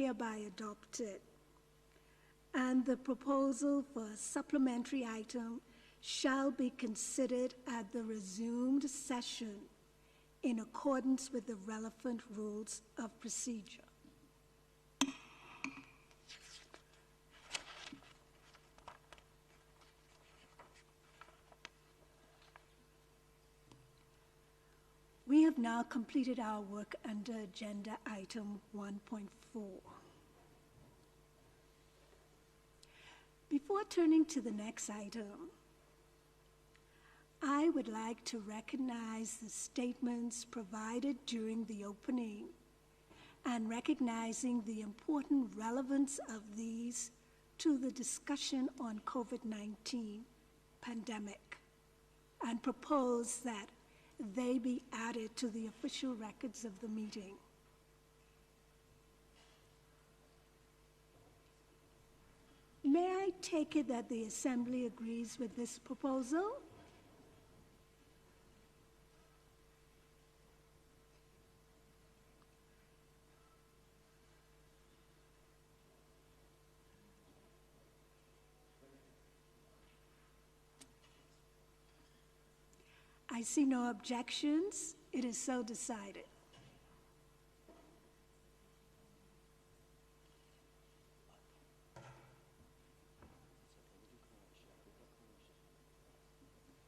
hereby adopted, and the proposal for a supplementary item shall be considered at the resumed session in accordance with the relevant rules of procedure. We have now completed our work under Agenda Item 1.4. Before turning to the next item, I would like to recognize the statements provided during the opening and recognizing the important relevance of these to the discussion on COVID-19 pandemic, and propose that they be added to the official records of the meeting. May I take it that the Assembly agrees with this proposal? I see no objections. It is so decided.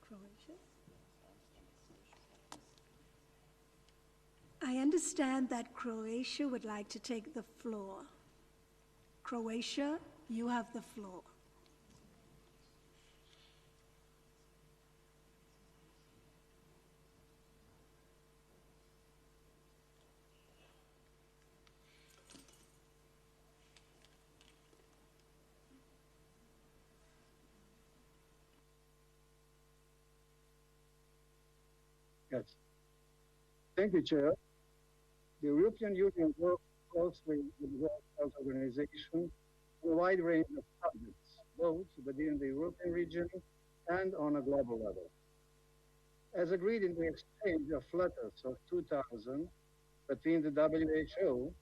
Croatia? I understand that Croatia would like to take the floor. Croatia, you have the floor. Yes. Thank you, Chair. The European Union works closely with the World Health Organization on a wide range of subjects, both within the European region and on a global level. As agreed in the exchange of letters of 2000 between the WHO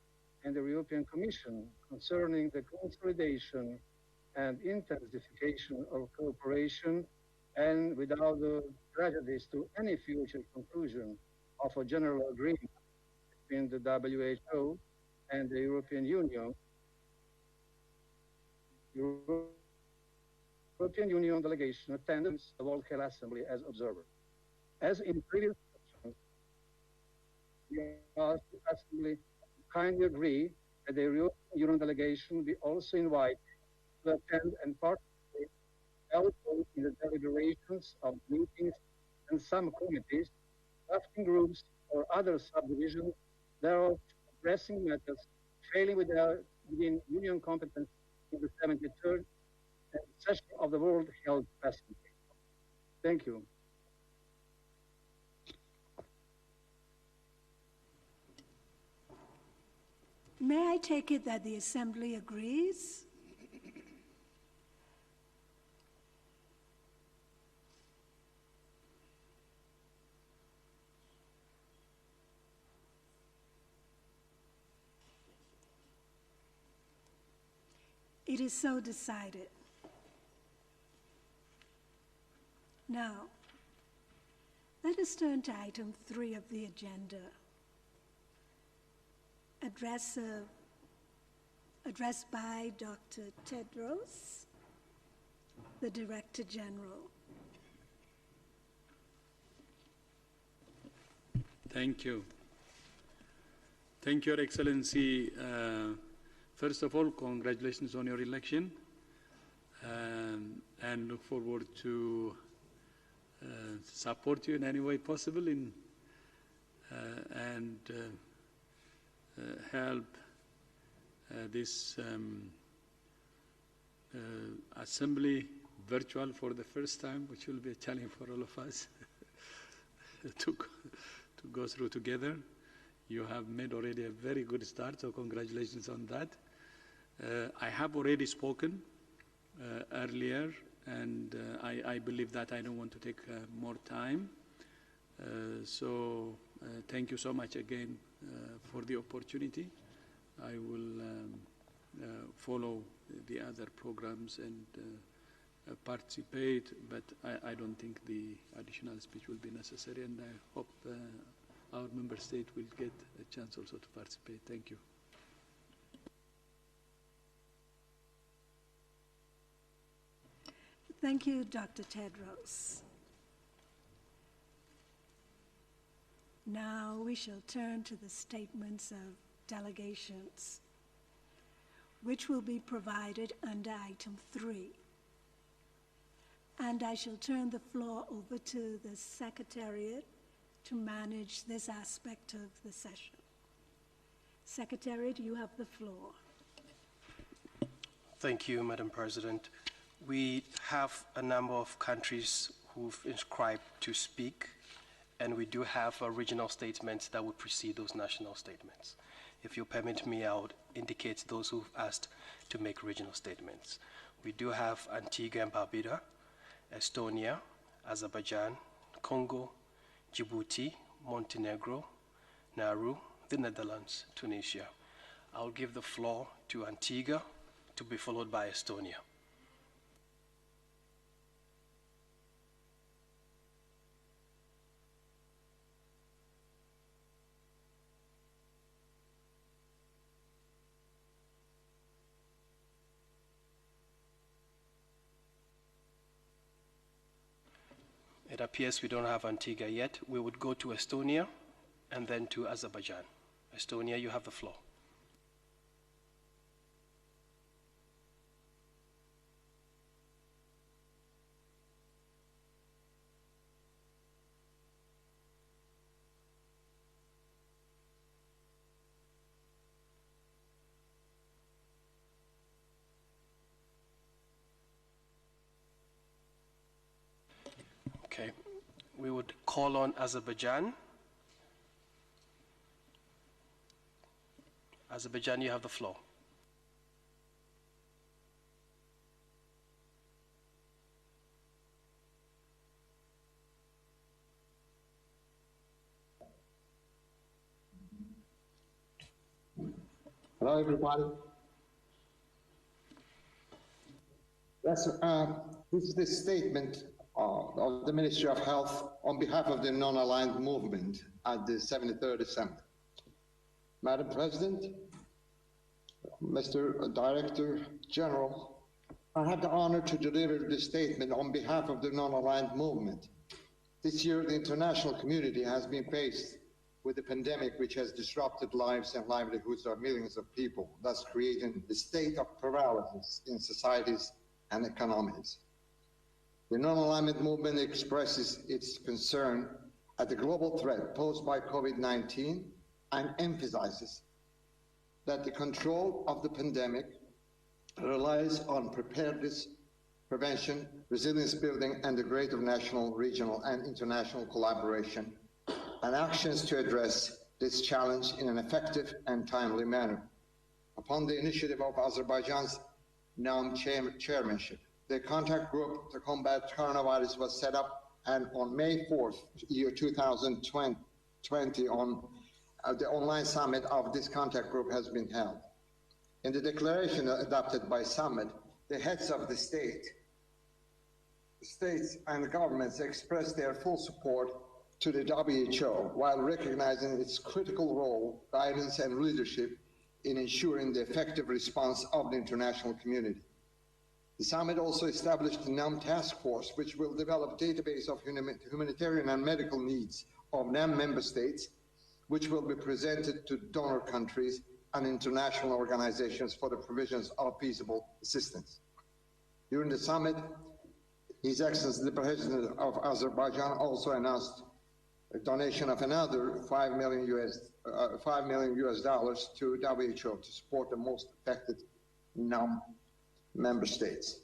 and the European Commission concerning the consolidation and intensification of cooperation, and without the prejudice to any future conclusion of a general agreement between the WHO and the European Union, European Union delegation attends the World Health Assembly as observer. As in previous sessions, we ask the Assembly to kindly agree that the European Union delegation be also invited to attend and participate also in the deliberations of meetings and some committees, drafting groups, or other subdivisions thereof addressing matters failing within Union competence in the 73rd session of the World Health Assembly. Thank you. May I take it that the Assembly agrees? It is so decided. Now, let us turn to item 3 of the agenda. Address by Dr. Tedros, the Director General. Thank you. Thank you, Your Excellency. First of all, congratulations on your election, and look forward to support you in any way possible and help this assembly virtual for the first time, which will be a challenge for all of us to go through together. You have made already a very good start, so congratulations on that. I have already spoken earlier, and I believe that I don't want to take more time. So thank you so much again for the opportunity. I will follow the other programs and participate, but I don't think the additional speech will be necessary, and I hope our member state will get a chance also to participate. Thank you. Thank you, Dr. Tedros. Now we shall turn to the statements of delegations, which will be provided under item 3. And I shall turn the floor over to the Secretariat to manage this aspect of the session. Secretariat, you have the floor. Thank you, Madam President. We have a number of countries who've inscribed to speak, and we do have regional statements that would precede those national statements. If you permit me, I would indicate those who've asked to make regional statements. We do have Antigua and Barbuda, Estonia, Azerbaijan, Congo, Djibouti, Montenegro, Nauru, the Netherlands, Tunisia. I'll give the floor to Antigua, to be followed by Estonia. It appears we don't have Antigua yet. We would go to Estonia and then to Azerbaijan. Estonia, you have the floor. Okay, we would call on Azerbaijan. Azerbaijan, you have the floor. Hello, everybody. Yes, this is the statement of the Ministry of Health on behalf of the non-aligned movement at the 73rd Assembly. Madam President, Mr. Director General, I have the honor to deliver this statement on behalf of the non-aligned movement. This year, the international community has been faced with a pandemic which has disrupted lives and livelihoods of millions of people, thus creating a state of paralysis in societies and economies. The non-alignment movement expresses its concern at the global threat posed by COVID-19 and emphasizes that the control of the pandemic relies on preparedness, prevention, resilience building, and the greater national, regional, and international collaboration and actions to address this challenge in an effective and timely manner. Upon the initiative of Azerbaijan's NAM chairmanship, the contact group to combat coronavirus was set up, and on May 4th, year 2020, the online summit of this contact group has been held. In the declaration adopted by summit, the heads of the states and governments expressed their full support to the WHO while recognizing its critical role, guidance, and leadership in ensuring the effective response of the international community. The summit also established the NAM task force, which will develop a database of humanitarian and medical needs of NAM member states, which will be presented to donor countries and international organizations for the provisions of feasible assistance. During the summit, His Excellency the President of Azerbaijan also announced a donation of another $5 million to WHO to support the most affected NAM member states.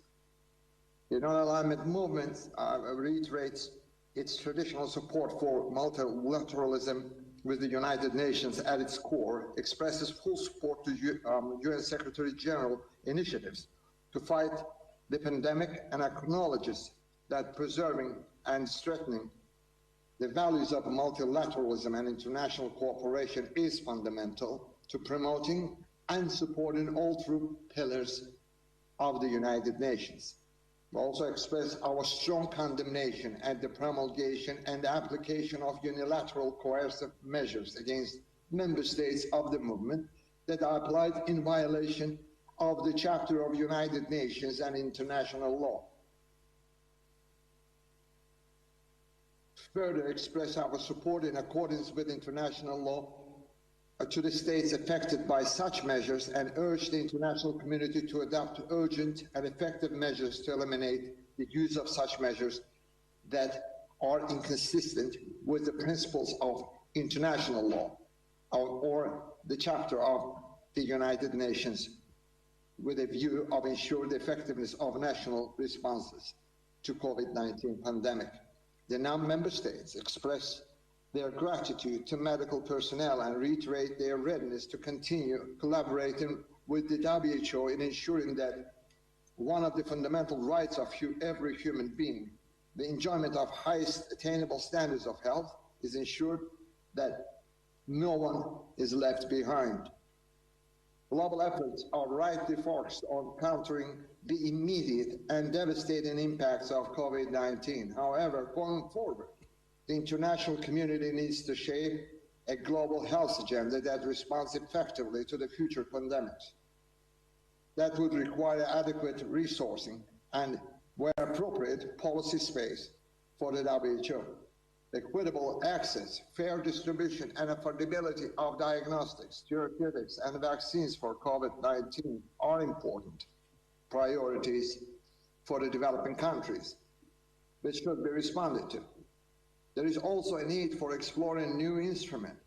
The non-alignment movement reiterates its traditional support for multilateralism with the United Nations at its core, expresses full support to UN Secretary General initiatives to fight the pandemic, and acknowledges that preserving and strengthening the values of multilateralism and international cooperation is fundamental to promoting and supporting all three pillars of the United Nations. We also express our strong condemnation at the promulgation and application of unilateral coercive measures against member states of the movement that are applied in violation of the Chapter of United Nations and international law. Further express our support in accordance with international law to the states affected by such measures and urge the international community to adopt urgent and effective measures to eliminate the use of such measures that are inconsistent with the principles of international law or the Chapter of the United Nations, with a view of ensuring the effectiveness of national responses to COVID-19 pandemic. The non-member states express their gratitude to medical personnel and reiterate their readiness to continue collaborating with the WHO in ensuring that one of the fundamental rights of every human being, the enjoyment of highest attainable standards of health, is ensured, that no one is left behind. Global efforts are rightly focused on countering the immediate and devastating impacts of COVID-19. However, going forward, the international community needs to shape a global health agenda that responds effectively to the future pandemics. That would require adequate resourcing and, where appropriate, policy space for the WHO. Equitable access, fair distribution, and affordability of diagnostics, therapeutics, and vaccines for COVID-19 are important priorities for the developing countries, which should be responded to. There is also a need for exploring new instruments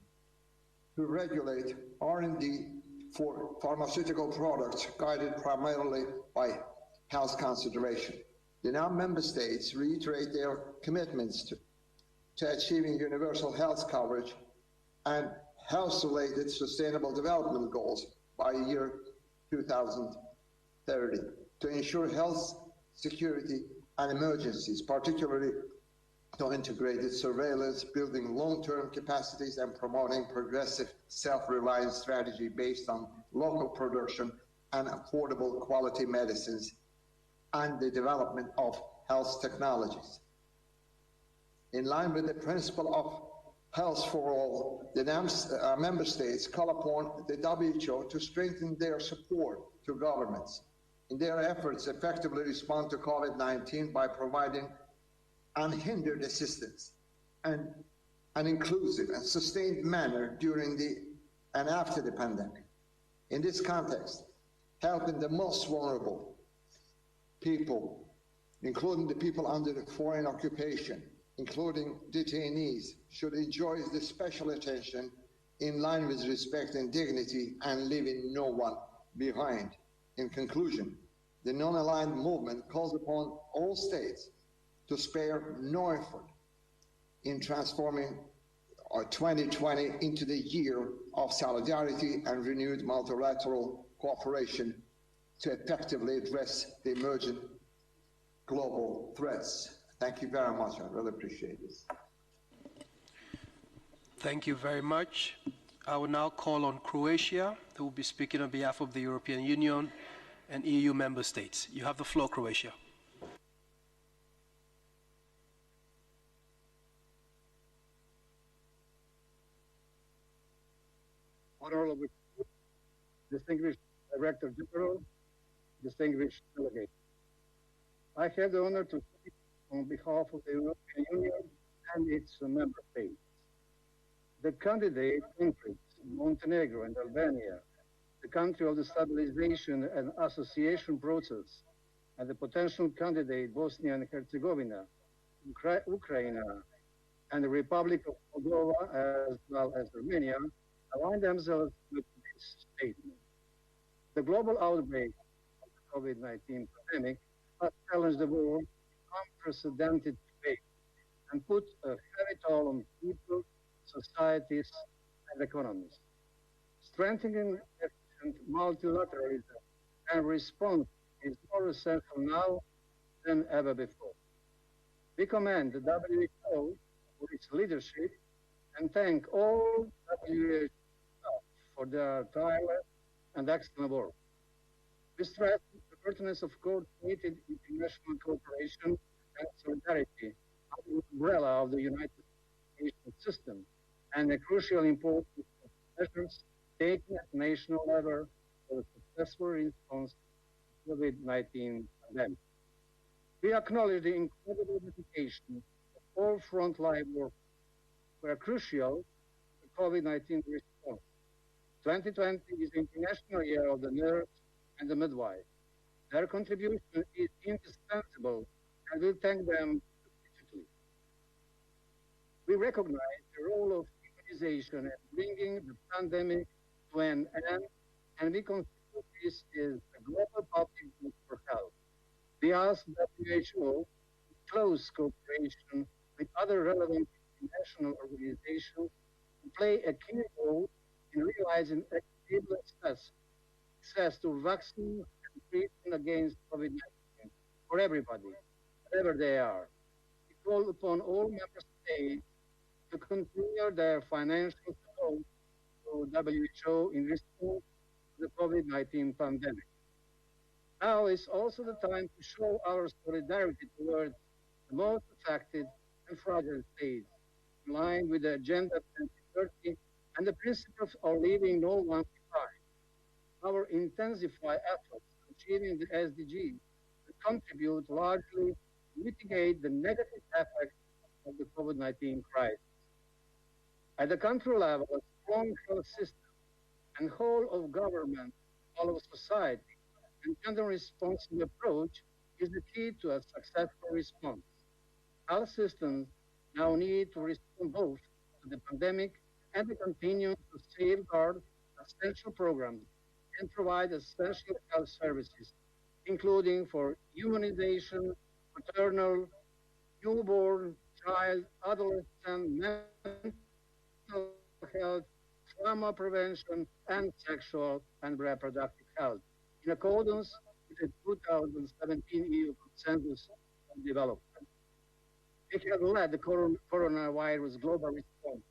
to regulate R&D for pharmaceutical products guided primarily by health consideration. The non-member states reiterate their commitments to achieving universal health coverage and health-related sustainable development goals by year 2030 to ensure health security and emergencies, particularly to integrated surveillance, building long-term capacities, and promoting progressive self-reliance strategy based on local production and affordable quality medicines and the development of health technologies. In line with the principle of health for all, the member states call upon the WHO to strengthen their support to governments in their efforts to effectively respond to COVID-19 by providing unhindered assistance and an inclusive and sustained manner during and after the pandemic. In this context, helping the most vulnerable people, including the people under the foreign occupation, including detainees, should enjoy the special attention in line with respect and dignity and leaving no one behind. In conclusion, the non-aligned movement calls upon all states to spare no effort in transforming 2020 into the year of solidarity and renewed multilateral cooperation to effectively address the emerging global threats. Thank you very much. I really appreciate this. Thank you very much. I will now call on Croatia, who will be speaking on behalf of the European Union and EU member states. You have the floor, Croatia. Honorable Distinguished Director General, distinguished delegates. I have the honor to speak on behalf of the European Union and its member states. The candidate countries, Montenegro and Albania, the country of the stabilization and association process, and the potential candidate Bosnia and Herzegovina, Ukraine, and the Republic of Moldova, as well as Romania, align themselves with this statement. The global outbreak of the COVID-19 pandemic has challenged the world with unprecedented debate and put a heavy toll on people, societies, and economies. Strengthening efficient multilateralism and response is more essential now than ever before. We commend the WHO for its leadership and thank all WHO staff for their tireless and excellent work. We stress the pertinence of coordinated international cooperation and solidarity under the umbrella of the United Nations system, and the crucial importance of measures taken at national level for the successful response to the COVID-19 pandemic. We acknowledge the incredible dedication of all frontline workers who are crucial to the COVID-19 response. 2020 is the International Year of the Nurse and the Midwife. Their contribution is indispensable, and we thank them specifically. We recognize the role of immunization in bringing the pandemic to an end, and we consider this is a global public good for health. We ask WHO to close cooperation with other relevant international organizations to play a key role in realizing equitable access to vaccine and treatment against COVID-19 for everybody, wherever they are. We call upon all member states to continue their financial support to WHO in response to the COVID-19 pandemic. Now is also the time to show our solidarity towards the most affected and fragile states, in line with the Agenda 2030 and the principles of leaving no one behind. Our intensified efforts in achieving the SDGs will contribute largely to mitigate the negative effects of the COVID-19 crisis. At the country level, a strong health system and whole of government, all of society, and gender responsive approach is the key to a successful response. Health systems now need to respond both to the pandemic and to continue to safeguard essential programs and provide essential health services, including for immunization, maternal, newborn, child, adolescent, mental health, trauma prevention, and sexual and reproductive health, in accordance with the 2017 EU Consensus on Development. We have led the coronavirus global response,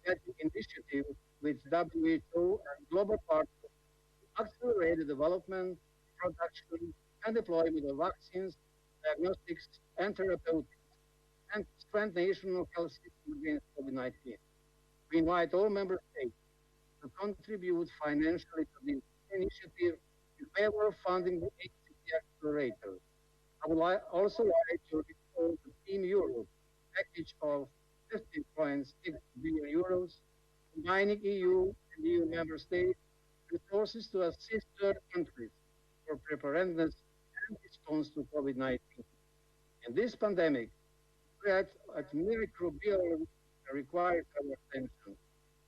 taking initiative with WHO and global partners to accelerate the development, production, and deployment of vaccines, diagnostics, and therapeutics, and to strengthen national health system against COVID-19. We invite all member states to contribute financially to this initiative in favor of funding the HCT Accelerator. I would also like to recall the Team Europe package of 50.6 billion euros, combining EU and EU member states resources to assist third countries for preparedness and response to COVID-19. In this pandemic, threat at microbial requires our attention.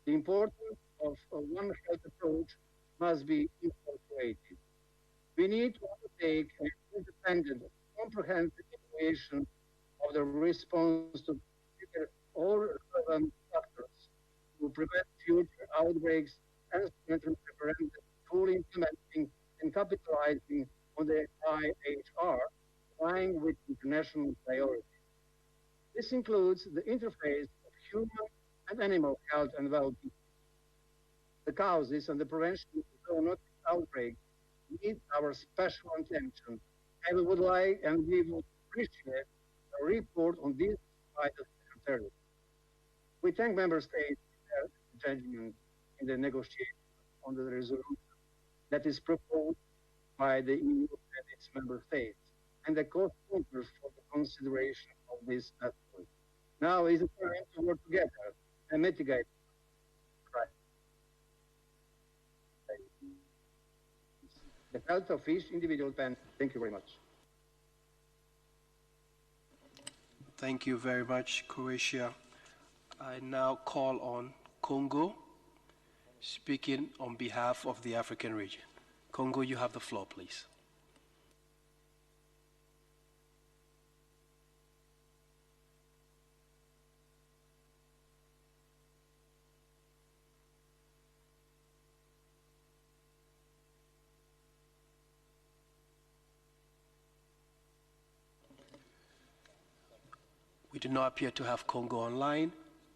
The importance of a One Health approach must be incorporated. We need to undertake an independent, comprehensive evaluation of the response to consider all relevant factors to prevent future outbreaks and strengthen preparedness, fully implementing and capitalizing on the IHR, aligned with international priorities. This includes the interface of human and animal health and well-being. The causes and the prevention of zoonotic outbreaks need our special attention, and we would appreciate a report on this by the Secretary. We thank Member States for their engagement in the negotiation on the resolution that is proposed by the EU and its Member States, and the co-sponsors for the consideration of this effort. Now is the time to work together and mitigate the health of each individual pen. Thank you very much. Thank you very much, Croatia. I now call on Congo, speaking on behalf of the African region. Congo, you have the floor, please. We do not appear to have Congo online.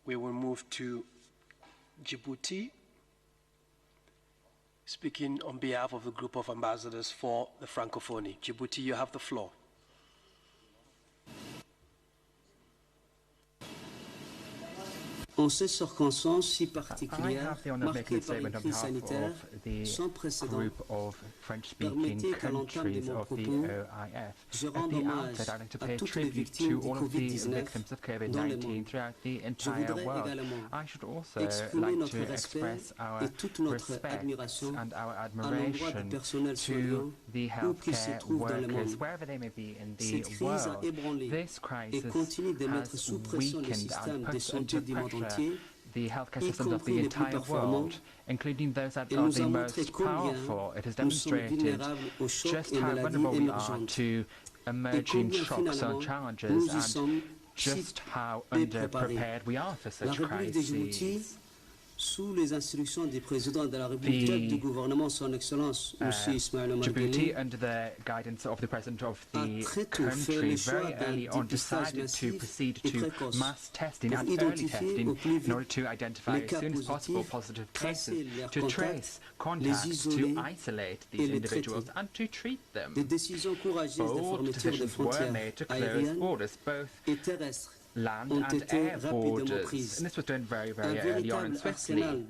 We will move to Djibouti. Speaking on behalf of the group of ambassadors for the Francophonie. Djibouti, you have the floor. En ces circonstances si particulières, marquées par une crise sanitaire sans précédent, permettez qu'à l'entame de mon propos, je rende hommage à toutes les victimes du Covid-19 dans le monde. Je voudrais également exprimer notre respect et toute notre admiration à l'endroit du personnel soignant où qu'il se trouve dans le monde. Cette crise a ébranlé et continue de mettre sous pression le système de santé du monde entier, the healthcare systems of the entire world, including those that are the most powerful. It has demonstrated just how vulnerable we are to emerging shocks and challenges, and just how underprepared we are for such crises. Sous les instructions du président de la République, chef du gouvernement, son Excellence Monsieur Ismaël Omar Djibouti, under the guidance of the President of the country, very early on decided to proceed to mass testing and early testing in order to identify as soon as possible positive cases, to trace contacts, to isolate these individuals and to treat them. Bold decisions were made to close borders, both land and air borders, and this was done very, very early on and swiftly.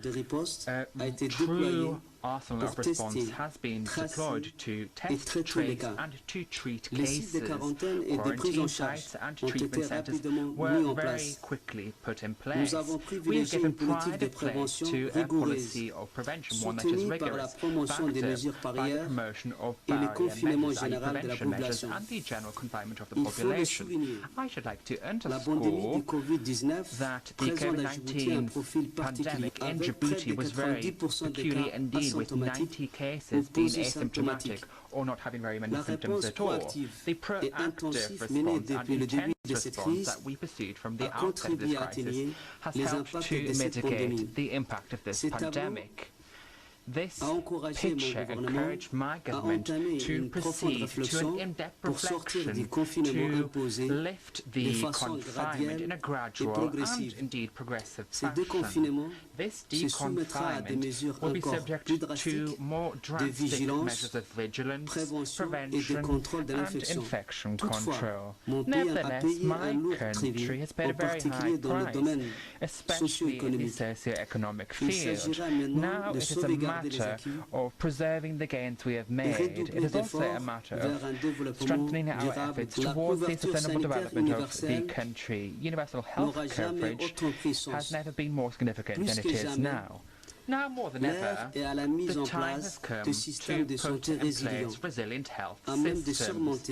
True arsenal of response has been deployed to test, trace and to treat cases. Quarantine sites and treatment centres were very quickly put in place. We have given pride of place to a policy of prevention, one that is rigorous, backed up by the promotion of barrier measures, i.e. prevention measures, and the general confinement of the population. I should like to underscore that the COVID-19 pandemic in Djibouti was very peculiar indeed, with 90 cases being asymptomatic or not having very many symptoms at all. The proactive response and intense response that we pursued from the outset of this crisis has helped to mitigate the impact of this pandemic. This picture encouraged my government to proceed to an in-depth reflection to lift the confinement in a gradual and indeed progressive fashion. This deconfinement will be subject to more drastic measures of vigilance, prevention and infection control. Nevertheless, my country has paid a very high price, especially in the socio-economic field. Now it is a matter of preserving the gains we have made. It is also a matter of strengthening our efforts towards the sustainable development of the country. Universal health coverage has never been more significant than it is now. Now more than ever, the time has come to put in place resilient health systems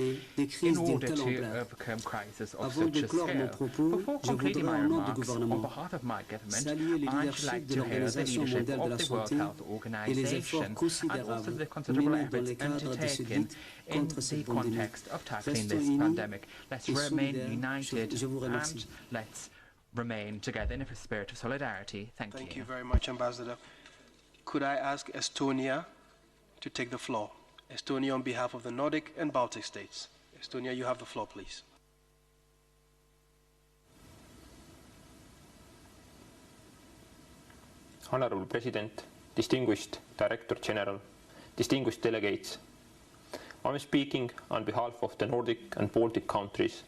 in order to overcome crises of such a scale. Before concluding my remarks, on behalf of my government, I should like to hail the leadership of the World Health Organization and also the considerable efforts undertaken in the context of tackling this pandemic. Let's remain united and let's remain together in a spirit of solidarity. Thank you. Thank you very much, Ambassador. Could I ask Estonia to take the floor? Estonia on behalf of the Nordic and Baltic states. Estonia, you have the floor, please. Honorable President, distinguished Director General, distinguished delegates, I'm speaking on behalf of the Nordic and Baltic countries,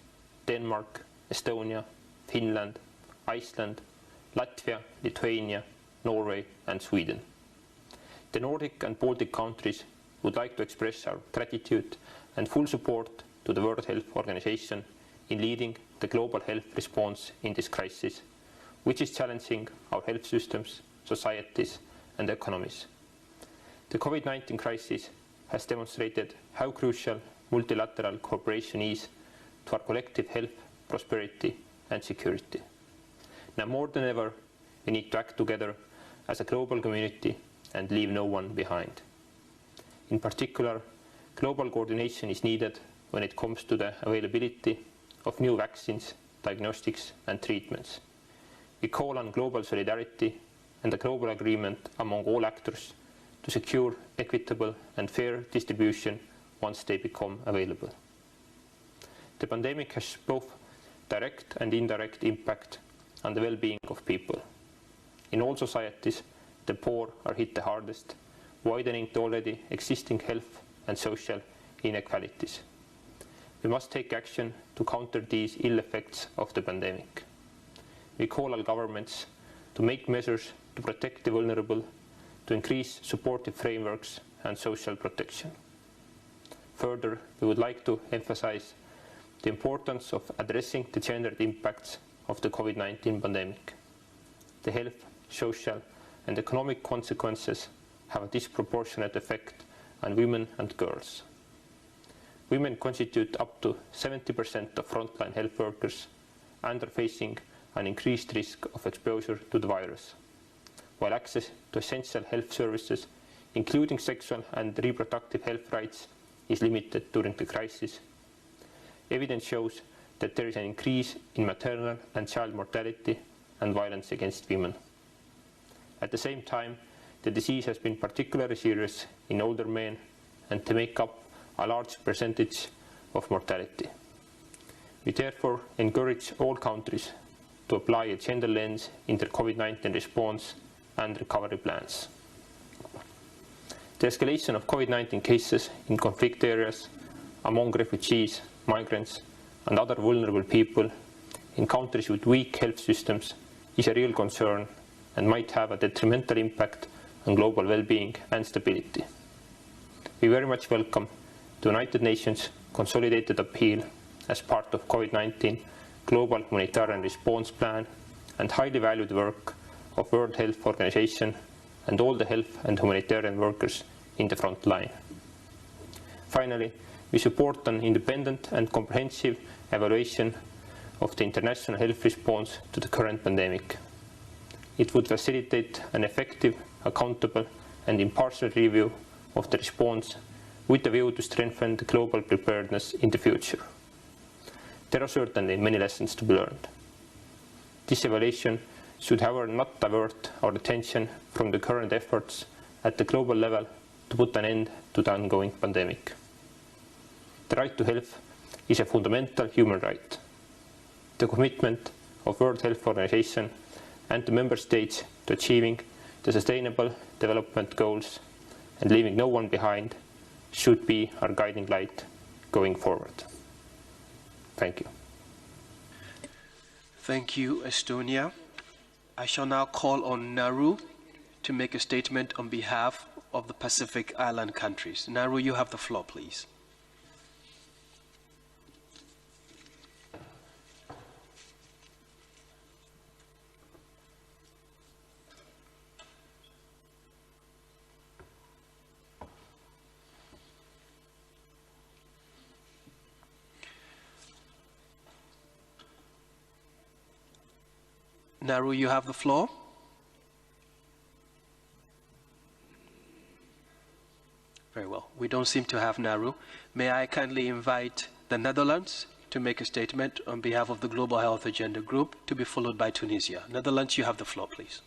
Denmark, Estonia, Finland, Iceland, Latvia, Lithuania, Norway and Sweden. The Nordic and Baltic countries would like to express our gratitude and full support to the World Health Organization in leading the global health response in this crisis, which is challenging our health systems, societies and economies. The COVID-19 crisis has demonstrated how crucial multilateral cooperation is to our collective health, prosperity and security. Now more than ever, we need to act together as a global community and leave no one behind. In particular, global coordination is needed when it comes to the availability of new vaccines, diagnostics and treatments. We call on global solidarity and a global agreement among all actors to secure equitable and fair distribution once they become available. The pandemic has both direct and indirect impact on the well-being of people. In all societies, the poor are hit the hardest, widening the already existing health and social inequalities. We must take action to counter these ill effects of the pandemic. We call on governments to make measures to protect the vulnerable, to increase supportive frameworks and social protection. Further, we would like to emphasize the importance of addressing the gendered impacts of the COVID-19 pandemic. The health, social and economic consequences have a disproportionate effect on women and girls. Women constitute up to 70% of frontline health workers and are facing an increased risk of exposure to the virus, while access to essential health services, including sexual and reproductive health rights, is limited during the crisis. Evidence shows that there is an increase in maternal and child mortality and violence against women. At the same time, the disease has been particularly serious in older men, and they make up a large percentage of mortality. We therefore encourage all countries to apply a gender lens in their COVID-19 response and recovery plans. The escalation of COVID-19 cases in conflict areas, among refugees, migrants and other vulnerable people in countries with weak health systems is a real concern and might have a detrimental impact on global well-being and stability. We very much welcome the United Nations consolidated appeal as part of COVID-19 Global Humanitarian Response Plan and highly valued work of World Health Organization and all the health and humanitarian workers in the front line. Finally, we support an independent and comprehensive evaluation of the international health response to the current pandemic. It would facilitate an effective, accountable and impartial review of the response with a view to strengthen the global preparedness in the future. There are certainly many lessons to be learned. This evaluation should, however, not divert our attention from the current efforts at the global level to put an end to the ongoing pandemic. The right to health is a fundamental human right. The commitment of World Health Organization and the member states to achieving the Sustainable Development Goals and leaving no one behind should be our guiding light going forward. Thank you. Thank you, Estonia. I shall now call on Nauru to make a statement on behalf of the Pacific Island countries. Nauru, you have the floor, please. Nauru, you have the floor. Very well. We don't seem to have Nauru. May I kindly invite the Netherlands to make a statement on behalf of the Global Health Agenda Group, to be followed by Tunisia. Netherlands, you have the floor, please.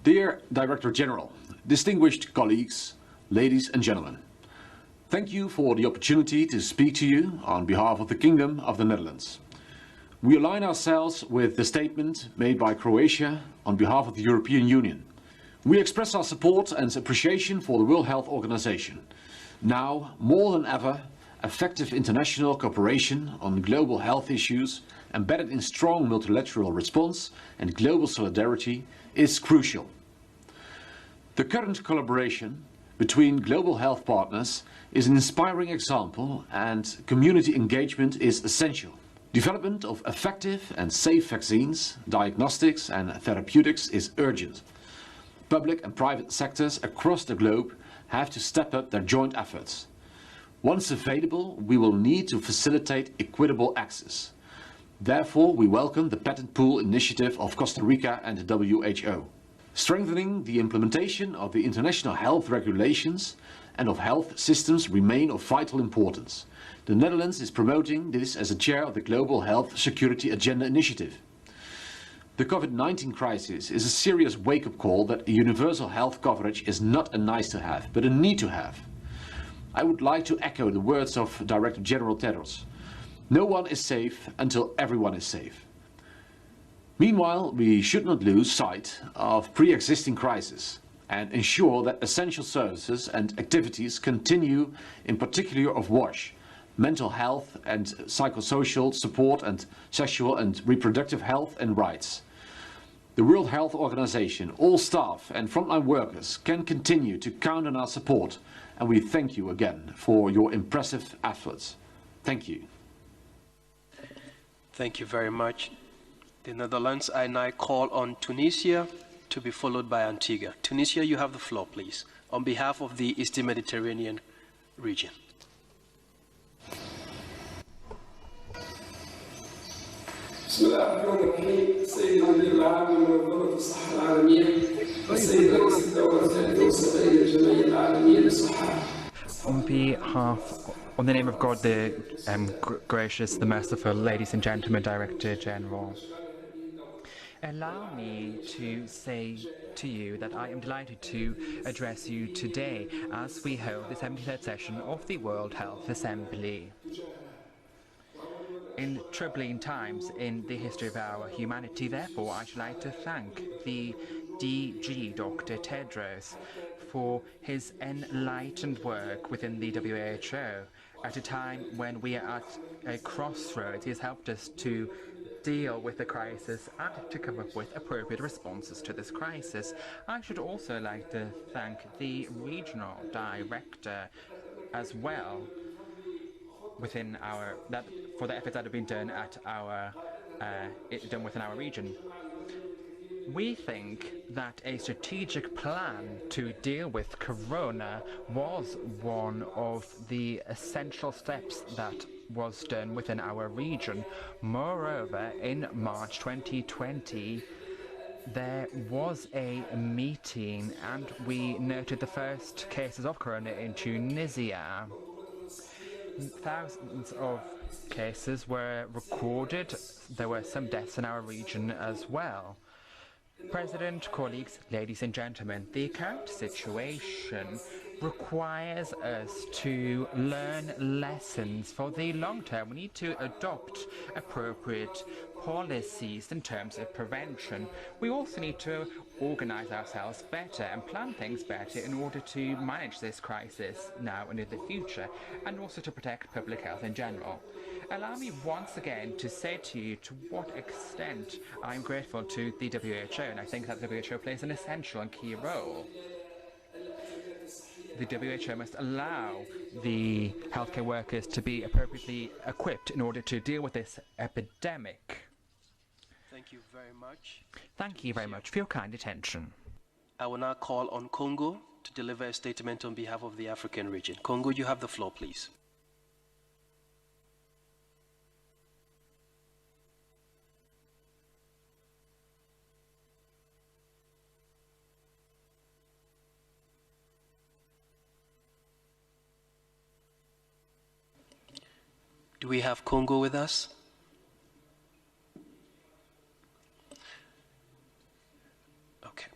Dear Director General, distinguished colleagues, ladies and gentlemen, thank you for the opportunity to speak to you on behalf of the Kingdom of the Netherlands. We align ourselves with the statement made by Croatia on behalf of the European Union. We express our support and appreciation for the World Health Organization. Now, more than ever, effective international cooperation on global health issues embedded in strong multilateral response and global solidarity is crucial. The current collaboration between global health partners is an inspiring example, and community engagement is essential. Development of effective and safe vaccines, diagnostics and therapeutics is urgent. Public and private sectors across the globe have to step up their joint efforts. Once available, we will need to facilitate equitable access. Therefore, we welcome the patent pool initiative of Costa Rica and the WHO. Strengthening the implementation of the international health regulations and of health systems remain of vital importance. The Netherlands is promoting this as a chair of the Global Health Security Agenda Initiative. The COVID-19 crisis is a serious wake-up call that universal health coverage is not a nice-to-have, but a need-to-have. I would like to echo the words of Director General Tedros. No one is safe until everyone is safe. Meanwhile, we should not lose sight of pre-existing crises and ensure that essential services and activities continue, in particular of WHA, mental health and psychosocial support and sexual and reproductive health and rights. The World Health Organization, all staff and frontline workers can continue to count on our support, and we thank you again for your impressive efforts. Thank you. Thank you very much. The Netherlands, I now call on Tunisia to be followed by Antigua. Tunisia, you have the floor, please, on behalf of the Eastern Mediterranean region. بسم الله الرحمن الرحيم. السيد المدير العام لمنظمة الصحة العالمية، السيد رئيس الدورة الثالثة والسبعين للجمعية العالمية للصحة. On the name of God, the gracious, the merciful, ladies and gentlemen, Director General, allow me to say to you that I am delighted to address you today as we hold the 73rd session of the World Health Assembly. In troubling times in the history of our humanity, therefore, I should like to thank the DG, Dr. Tedros, for his enlightened work within the WHO. At a time when we are at a crossroads, he has helped us to deal with the crisis and to come up with appropriate responses to this crisis. I should also like to thank the regional director as well within for the efforts that have been done at within our region. We think that a strategic plan to deal with Corona was one of the essential steps that was done within our region. Moreover, in March 2020, there was a meeting and we noted the first cases of Corona in Tunisia. Thousands of cases were recorded. There were some deaths in our region as well. President, colleagues, ladies and gentlemen, the current situation requires us to learn lessons for the long term. We need to adopt appropriate policies in terms of prevention. We also need to organize ourselves better and plan things better in order to manage this crisis now and in the future, and also to protect public health in general. Allow me once again to say to you to what extent I'm grateful to the WHO, and I think that the WHO plays an essential and key role. The WHO must allow the healthcare workers to be appropriately equipped in order to deal with this epidemic. Thank you very much. Thank you very much for your kind attention. I will now call on Congo to deliver a statement on behalf of the African region. Congo, you have the floor, please. Do we have Congo with us? Okay.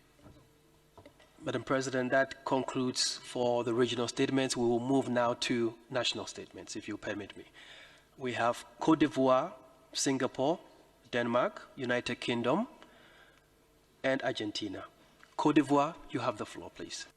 Madam President, that concludes for the regional statements. We will move now to national statements, if you permit me. We have Côte d'Ivoire, Singapore, Denmark, United Kingdom, and Argentina. Côte d'Ivoire, you have the floor, please.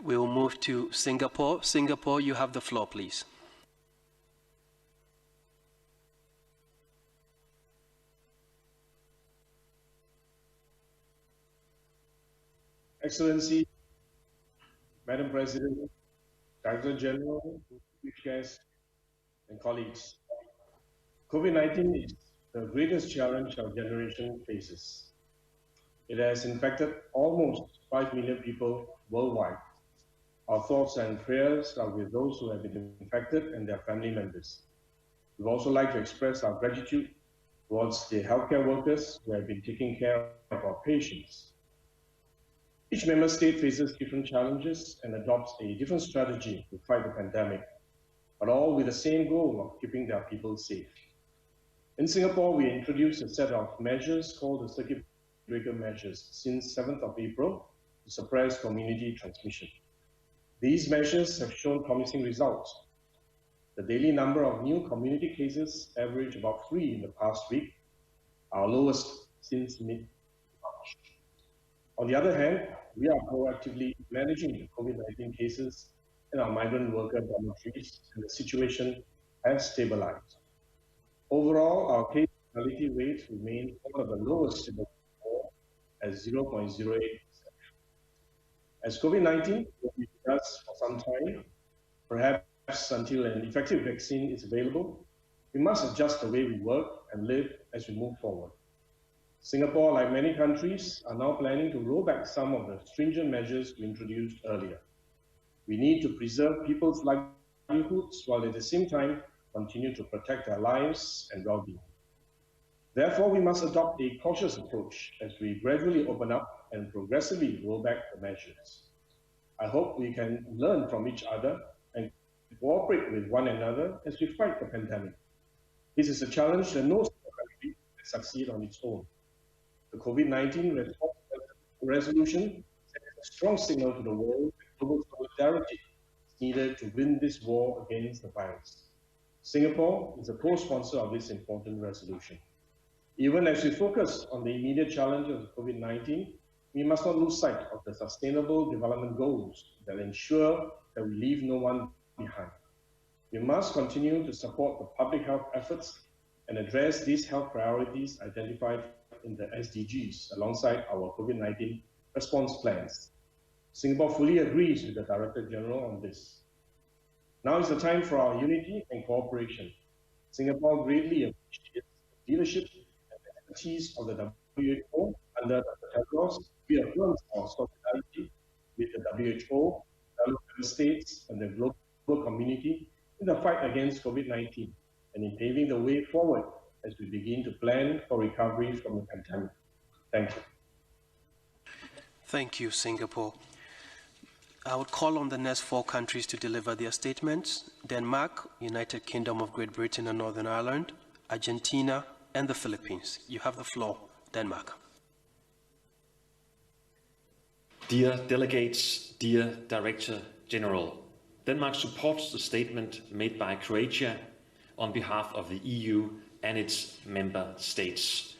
We will move to Singapore. Singapore, you have the floor, please. Excellency, Madam President, Director General, guests, and colleagues, COVID-19 is the greatest challenge our generation faces. It has infected almost 5 million people worldwide. Our thoughts and prayers are with those who have been infected and their family members. We'd also like to express our gratitude towards the healthcare workers who have been taking care of our patients. Each member state faces different challenges and adopts a different strategy to fight the pandemic, but all with the same goal of keeping their people safe. In Singapore, we introduced a set of measures called the circuit breaker measures since 7th of April to suppress community transmission. These measures have shown promising results. The daily number of new community cases averaged about 3 in the past week, our lowest since mid-March. On the other hand, we are proactively managing the COVID-19 cases in our migrant worker dormitories, and the situation has stabilized. Overall, our case fatality rate remains one of the lowest in the world at 0.08%. As COVID-19 will be with us for some time, perhaps until an effective vaccine is available, we must adjust the way we work and live as we move forward. Singapore, like many countries, are now planning to roll back some of the stringent measures we introduced earlier. We need to preserve people's livelihoods while at the same time continue to protect their lives and well-being. Therefore, we must adopt a cautious approach as we gradually open up and progressively roll back the measures. I hope we can learn from each other and cooperate with one another as we fight the pandemic. This is a challenge that no single country can succeed on its own. The COVID-19 response resolution sends a strong signal to the world that global solidarity is needed to win this war against the virus. Singapore is a co-sponsor of this important resolution. Even as we focus on the immediate challenges of COVID-19, we must not lose sight of the sustainable development goals that ensure that we leave no one behind. We must continue to support the public health efforts and address these health priorities identified in the SDGs alongside our COVID-19 response plans. Singapore fully agrees with the Director General on this. Now is the time for our unity and cooperation. Singapore greatly appreciates the leadership and expertise of the WHO under Dr. Tedros. We affirm our solidarity with the WHO, fellow member states, and the global community in the fight against COVID-19 and in paving the way forward as we begin to plan for recovery from the pandemic. Thank you. Thank you, Singapore. I would call on the next 4 countries to deliver their statements: Denmark, United Kingdom of Great Britain and Northern Ireland, Argentina, and the Philippines. You have the floor, Denmark. Dear delegates, dear Director General, Denmark supports the statement made by Croatia on behalf of the EU and its member states.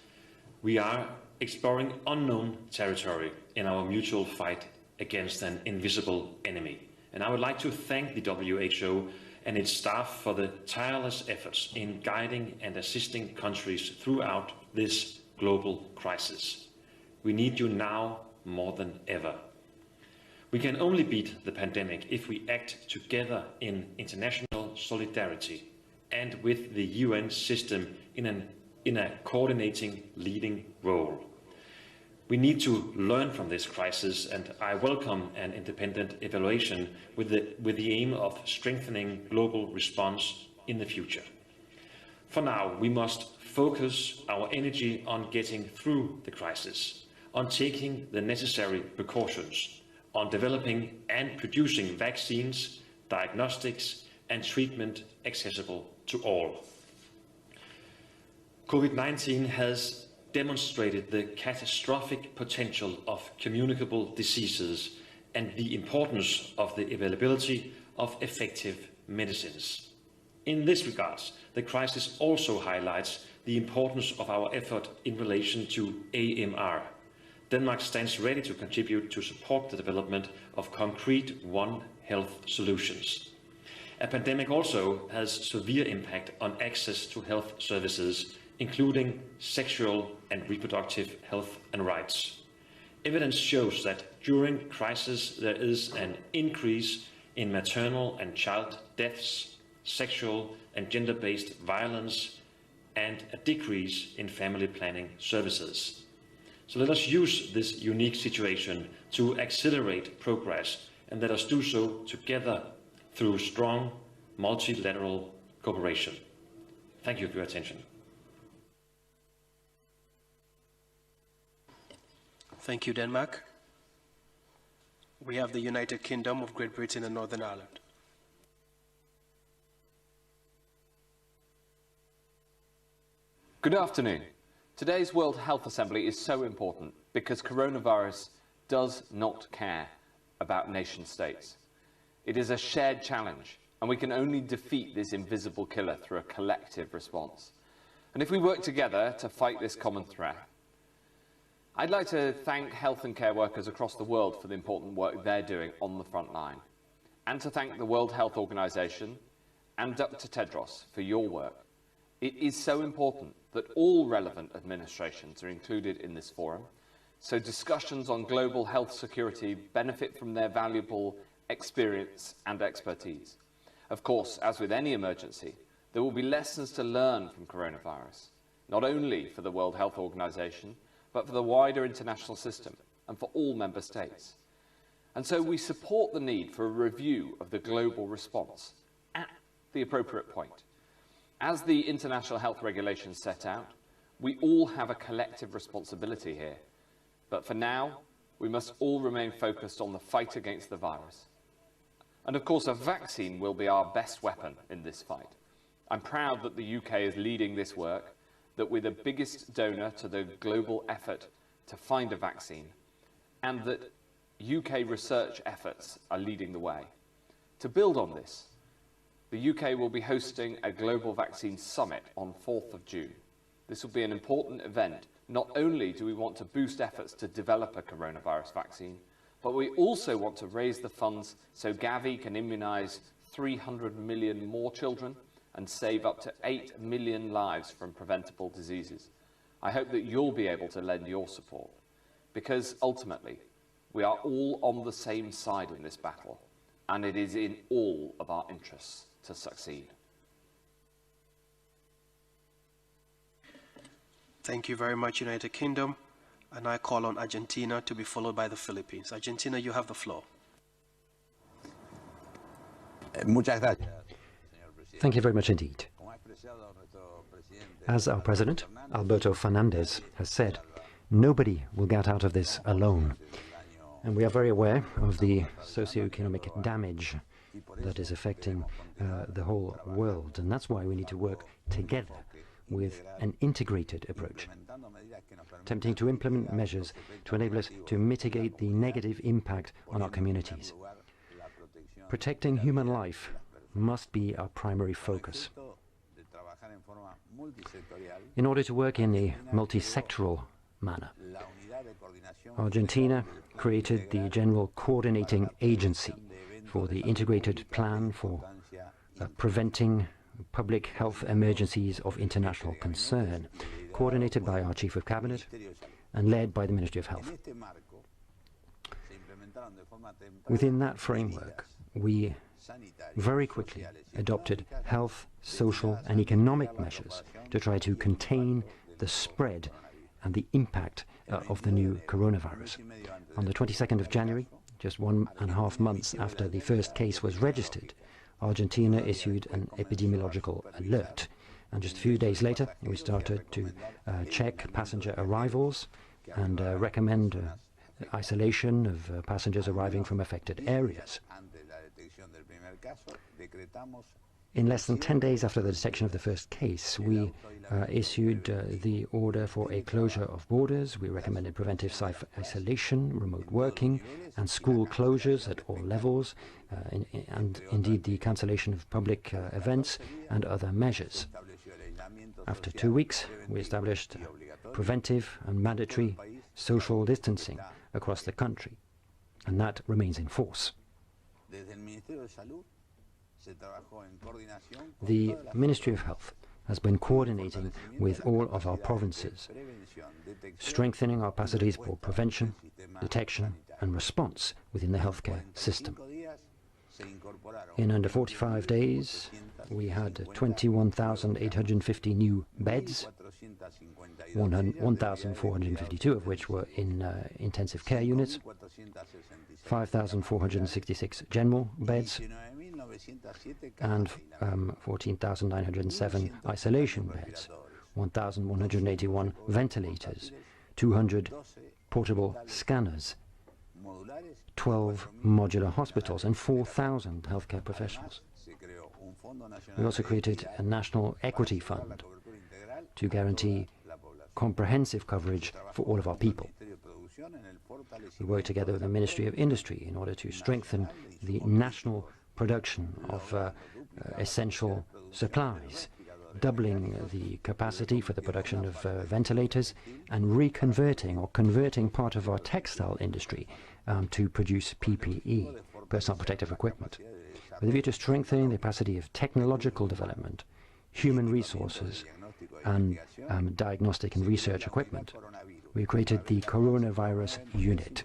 We are exploring unknown territory in our mutual fight against an invisible enemy. And I would like to thank the WHO and its staff for the tireless efforts in guiding and assisting countries throughout this global crisis. We need you now more than ever. We can only beat the pandemic if we act together in international solidarity and with the UN system in a coordinating leading role. We need to learn from this crisis, and I welcome an independent evaluation with the aim of strengthening global response in the future. For now, we must focus our energy on getting through the crisis, on taking the necessary precautions, on developing and producing vaccines, diagnostics, and treatment accessible to all. COVID-19 has demonstrated the catastrophic potential of communicable diseases and the importance of the availability of effective medicines. In this regard, the crisis also highlights the importance of our effort in relation to AMR. Denmark stands ready to contribute to support the development of concrete One Health solutions. A pandemic also has severe impact on access to health services, including sexual and reproductive health and rights. Evidence shows that during crisis there is an increase in maternal and child deaths, sexual and gender-based violence, and a decrease in family planning services. So let us use this unique situation to accelerate progress, and let us do so together through strong multilateral cooperation. Thank you for your attention. Thank you, Denmark. We have the United Kingdom of Great Britain and Northern Ireland. Good afternoon. Today's World Health Assembly is so important because coronavirus does not care about nation states. It is a shared challenge, and we can only defeat this invisible killer through a collective response. And if we work together to fight this common threat, I'd like to thank health and care workers across the world for the important work they're doing on the front line, and to thank the World Health Organization and Dr. Tedros for your work. It is so important that all relevant administrations are included in this forum, so discussions on global health security benefit from their valuable experience and expertise. Of course, as with any emergency, there will be lessons to learn from coronavirus, not only for the World Health Organization, but for the wider international system and for all member states. And so we support the need for a review of the global response at the appropriate point. As the international health regulations set out, we all have a collective responsibility here. But for now, we must all remain focused on the fight against the virus. And of course, a vaccine will be our best weapon in this fight. I'm proud that the UK is leading this work, that we're the biggest donor to the global effort to find a vaccine, and that UK research efforts are leading the way. To build on this, the UK will be hosting a global vaccine summit on 4th of June. This will be an important event. Not only do we want to boost efforts to develop a coronavirus vaccine, but we also want to raise the funds so Gavi can immunise 300 million more children and save up to 8 million lives from preventable diseases. I hope that you'll be able to lend your support, because ultimately, we are all on the same side in this battle, and it is in all of our interests to succeed. Thank you very much, United Kingdom. And I call on Argentina to be followed by the Philippines. Argentina, you have the floor. Thank you very much indeed. As our President, Alberto Fernandez, has said, nobody will get out of this alone. And we are very aware of the socio-economic damage that is affecting the whole world. And that's why we need to work together with an integrated approach, attempting to implement measures to enable us to mitigate the negative impact on our communities. Protecting human life must be our primary focus. In order to work in a multi-sectoral manner, Argentina created the General Coordinating Agency for the Integrated Plan for Preventing Public Health Emergencies of International Concern, coordinated by our Chief of Cabinet and led by the Ministry of Health. Within that framework, we very quickly adopted health, social and economic measures to try to contain the spread and the impact of the new coronavirus. On the 22nd of January, just 1.5 months after the first case was registered, Argentina issued an epidemiological alert. And just a few days later, we started to check passenger arrivals and recommend isolation of passengers arriving from affected areas. In less than 10 days after the detection of the first case, we issued the order for a closure of borders. We recommended preventive self-isolation, remote working, and school closures at all levels, and indeed the cancellation of public events and other measures. After 2 weeks, we established preventive and mandatory social distancing across the country, and that remains in force. The Ministry of Health has been coordinating with all of our provinces, strengthening our capacities for prevention, detection and response within the healthcare system. In under 45 days, we had 21,850 new beds, 1,452 of which were in intensive care units, 5,466 general beds, and 14,907 isolation beds, 1,181 ventilators, 200 portable scanners, 12 modular hospitals, and 4,000 healthcare professionals. We also created a national equity fund to guarantee comprehensive coverage for all of our people. We work together with the Ministry of Industry in order to strengthen the national production of essential supplies, doubling the capacity for the production of ventilators and reconverting or converting part of our textile industry to produce PPE, personal protective equipment, with a view to strengthening the capacity of technological development, human resources, and diagnostic and research equipment. We created the Coronavirus Unit,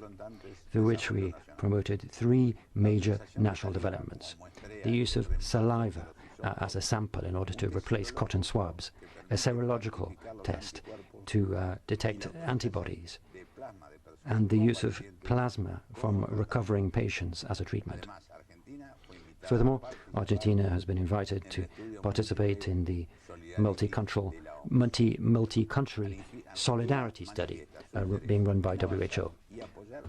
through which we promoted 3 major national developments: the use of saliva as a sample in order to replace cotton swabs, a serological test to detect antibodies, and the use of plasma from recovering patients as a treatment. Furthermore, Argentina has been invited to participate in the multi-country solidarity study being run by WHO.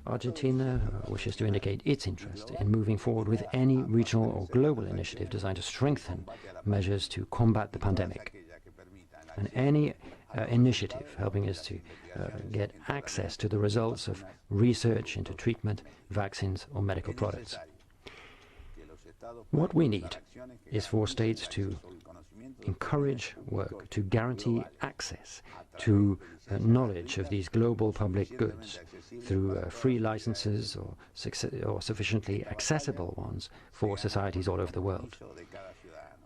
Argentina wishes to indicate its interest in moving forward with any regional or global initiative designed to strengthen measures to combat the pandemic, and any initiative helping us to get access to the results of research into treatment, vaccines, or medical products. What we need is for states to encourage work to guarantee access to knowledge of these global public goods through free licenses or sufficiently accessible ones for societies all over the world.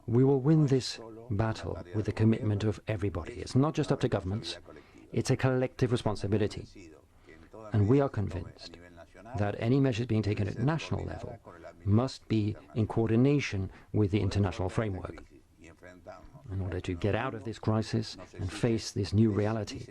We will win this battle with the commitment of everybody. It's not just up to governments, it's a collective responsibility. And we are convinced that any measures being taken at national level must be in coordination with the international framework. In order to get out of this crisis and face this new reality,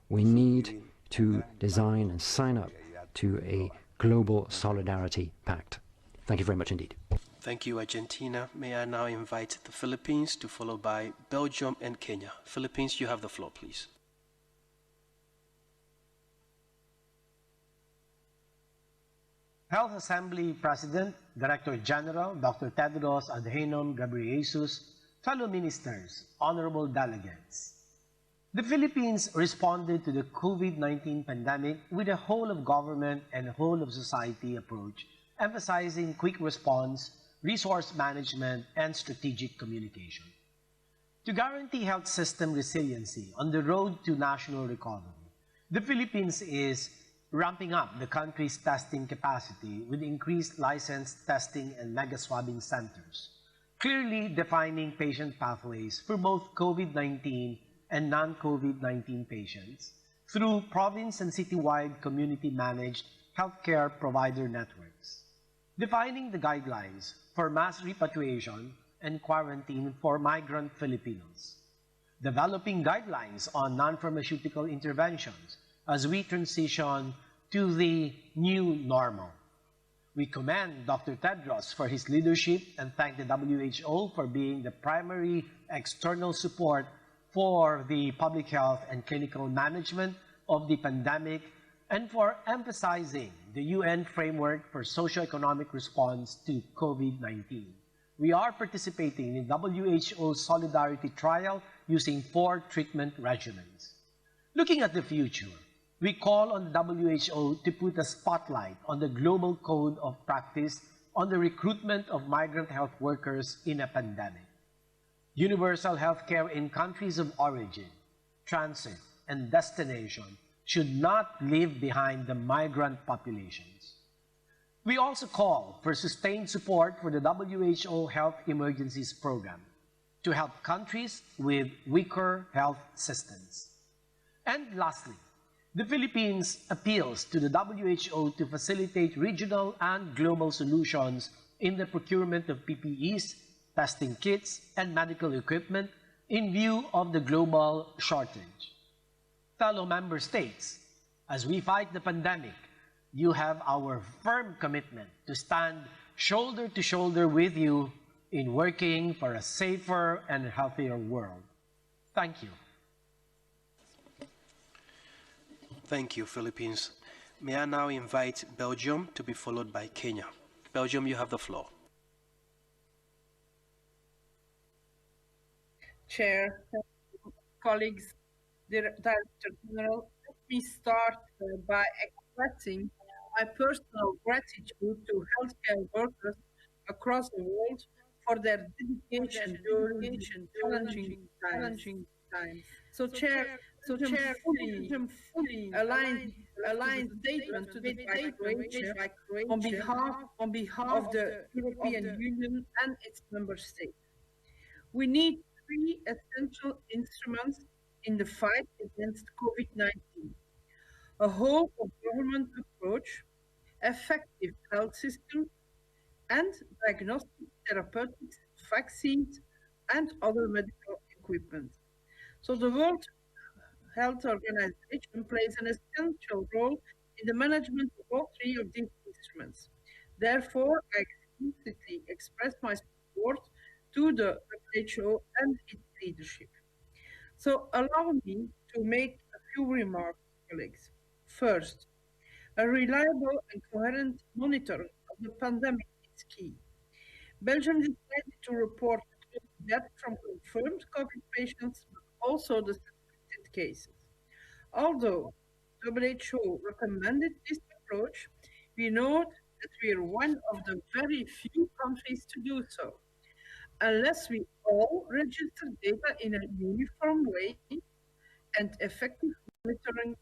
we need to design and sign up to a global solidarity pact. Thank you very much indeed. Thank you, Argentina. May I now invite the Philippines to follow by Belgium and Kenya. Philippines, you have the floor, please. Health Assembly President, Director General, Dr. Tedros Adhanom Ghebreyesus, fellow ministers, honorable delegates. The Philippines responded to the COVID-19 pandemic with a whole-of-government and whole-of-society approach, emphasizing quick response, resource management, and strategic communication. To guarantee health system resiliency on the road to national recovery, the Philippines is ramping up the country's testing capacity with increased licensed testing and mega-swabbing centers, clearly defining patient pathways for both COVID-19 and non-COVID-19 patients through province and citywide community-managed healthcare provider networks, defining the guidelines for mass repatriation and quarantine for migrant Filipinos, developing guidelines on non-pharmaceutical interventions as we transition to the new normal. We commend Dr. Tedros for his leadership and thank the WHO for being the primary external support for the public health and clinical management of the pandemic and for emphasizing the UN framework for socio-economic response to COVID-19. We are participating in WHO Solidarity Trial using 4 treatment regimens. Looking at the future, we call on the WHO to put a spotlight on the global code of practice on the recruitment of migrant health workers in a pandemic. Universal healthcare in countries of origin, transit, and destination should not leave behind the migrant populations. We also call for sustained support for the WHO Health Emergencies Program to help countries with weaker health systems. And lastly, the Philippines appeals to the WHO to facilitate regional and global solutions in the procurement of PPEs, testing kits, and medical equipment in view of the global shortage. Fellow member states, as we fight the pandemic, you have our firm commitment to stand shoulder to shoulder with you in working for a safer and healthier world. Thank you. Thank you, Philippines. May I now invite Belgium to be followed by Kenya. Belgium, you have the floor. Chair, colleagues, Director General, let me start by expressing my personal gratitude to healthcare workers across the world for their dedication during challenging times. So, Chair, fully aligned statement to the Croatia on behalf of the European Union and its member states. We need three essential instruments in the fight against COVID-19: a whole of government approach, effective health systems, and diagnostic therapeutics, vaccines, and other medical equipment. So the World Health Organization plays an essential role in the management of all three of these instruments. Therefore, I explicitly express my support to the WHO and its leadership. So allow me to make a few remarks, colleagues. First, a reliable and coherent monitoring of the pandemic is key. Belgium decided to report deaths from confirmed COVID patients, but also the suspected cases. Although WHO recommended this approach, we know that we are one of the very few countries to do so. Unless we all register data in a uniform way, and effective monitoring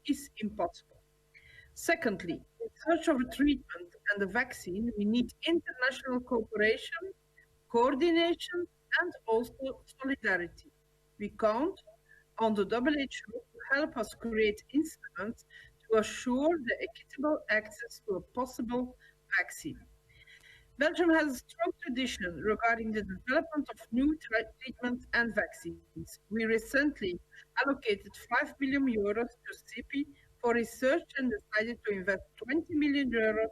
is impossible. Secondly, in search of a treatment and a vaccine, we need international cooperation, coordination, and also solidarity. We count on the WHO to help us create instruments to assure the equitable access to a possible vaccine. Belgium has a strong tradition regarding the development of new treatments and vaccines. We recently allocated 5 billion euros to CIPI for research and decided to invest 20 million euros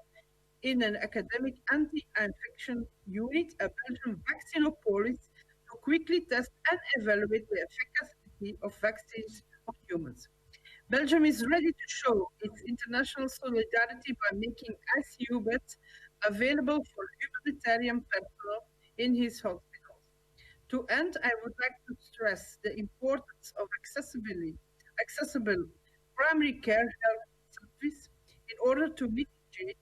in an academic anti-infection unit, a Belgian vaccinopolis, to quickly test and evaluate the efficacy of vaccines on humans. Belgium is ready to show its international solidarity by making ICU beds available for humanitarian personnel in his hospitals. To end, I would like to stress the importance of accessible primary care health service. In order to mitigate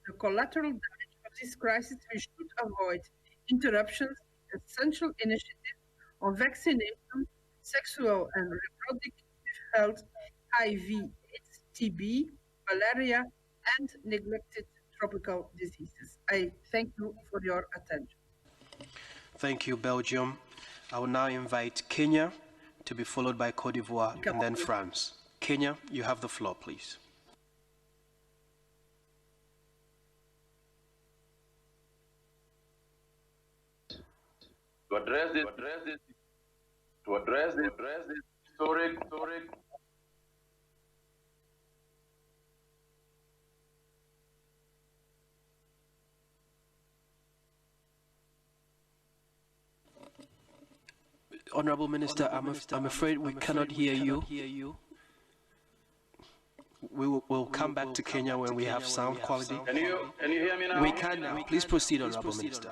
the collateral damage of this crisis, we should avoid interruptions in essential initiatives on vaccination, sexual and reproductive health, HIV/AIDS, TB, malaria, and neglected tropical diseases. I thank you for your attention. Thank you, Belgium. I will now invite Kenya to be followed by Côte d'Ivoire and then France. Kenya, you have the floor, please. To address this historic Honorable Minister, I'm afraid we cannot hear you. We'll come back to Kenya when we have sound quality. Can you hear me now? We can now. Please proceed, Honorable Minister.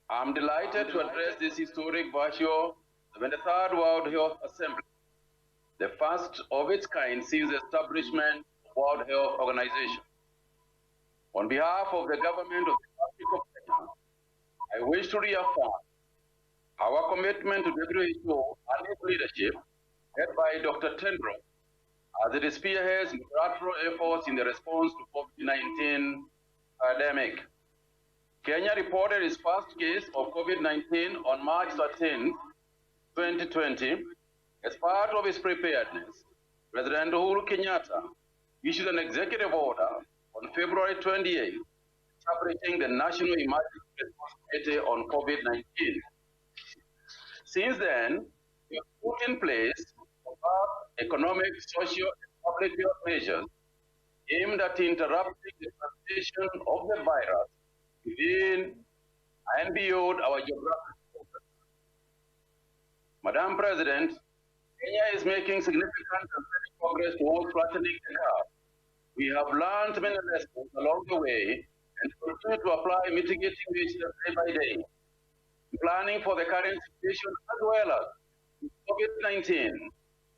I'm delighted to address this historic virtual 73rd World Health Assembly, the first of its kind since the establishment of World Health Organization. On behalf of the government of the Republic of Kenya, I wish to reaffirm our commitment to WHO and its leadership, led by Dr. Tendro, as it spearheads multilateral efforts in the response to COVID-19 pandemic. Kenya reported its first case of COVID-19 on March 13, 2020. As part of its preparedness, President Uhuru Kenyatta issued an executive order on February 28, establishing the National Emergency Response Committee on COVID-19. Since then, we have put in place economic, social, and public health measures aimed at interrupting the transmission of the virus within and beyond our geographic borders. Madam President, Kenya is making significant and steady progress towards flattening the curve. We have learned many lessons along the way and continue to apply mitigating measures day by day. Planning for the current situation as well as COVID-19,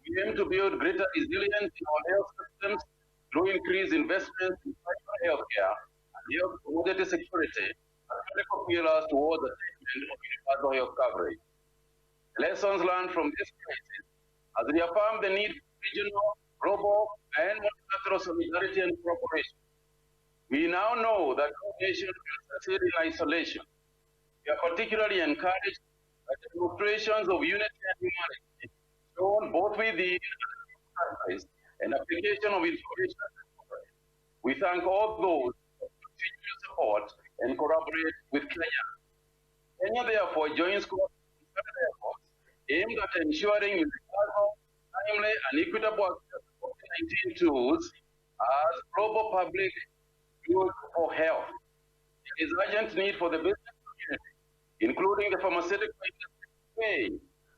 we aim to build greater resilience in our health systems through increased investments in private healthcare and health commodity security as critical pillars towards the attainment of universal health coverage. Lessons learned from this crisis has reaffirmed the need for regional, global, and multilateral solidarity and cooperation. We now know that no nation can succeed in isolation. We are particularly encouraged by the demonstrations of unity and humanity shown both within countries and application of information technology. We thank all those who continue to support and collaborate with Kenya. Kenya therefore joins efforts aimed at ensuring universal, timely, and equitable access to COVID-19 tools as global public good for health. There is urgent need for the business community, including the pharmaceutical industry, to pay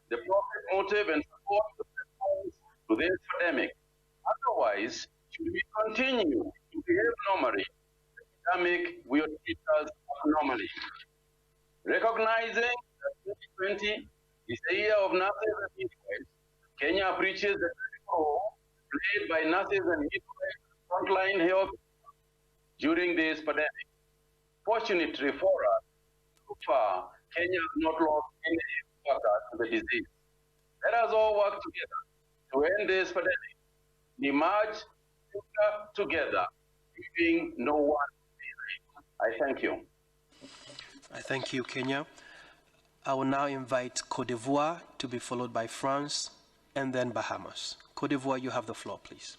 the profit motive and support the response to this pandemic. Otherwise, should we continue to behave normally, the pandemic will treat us abnormally. Recognizing that 2020 is the year of nurses and midwives, Kenya appreciates the critical role played by nurses and midwives in frontline health during this pandemic. Fortunately for us, so far, Kenya has not lost any workers to the disease. Let us all work together to end this pandemic. Emerge together, leaving no one behind. I thank you. I thank you, Kenya. I will now invite Côte d'Ivoire to be followed by France and then Bahamas. Côte d'Ivoire, you have the floor, please.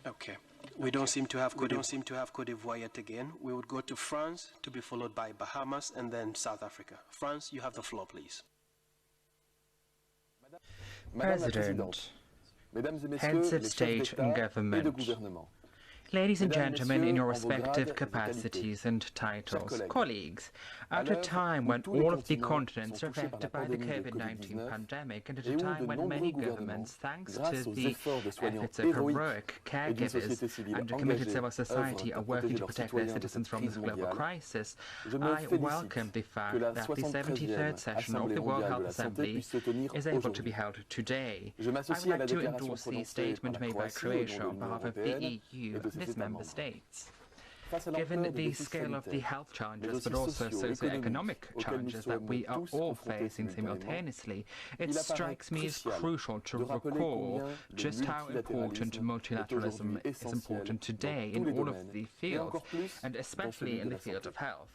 Okay. We don't seem to have Côte d'Ivoire yet again. We would go to France to be followed by Bahamas and then South Africa. France, you have the floor, please. President, heads of state and government, ladies and gentlemen in your respective capacities and titles, colleagues, at a time when all of the continents are affected by the COVID-19 pandemic and at a time when many governments, thanks to the efforts of heroic caregivers and a committed civil society, are working to protect their citizens from this global crisis, I welcome the fact that the 73rd session of the World Health Assembly is able to be held today. I would like to endorse the statement made by Croatia on behalf of the EU and its member states. Given the scale of the health challenges, but also socio-economic challenges that we are all facing simultaneously, it strikes me as crucial to recall just how important multilateralism is important today in all of the fields, and especially in the field of health.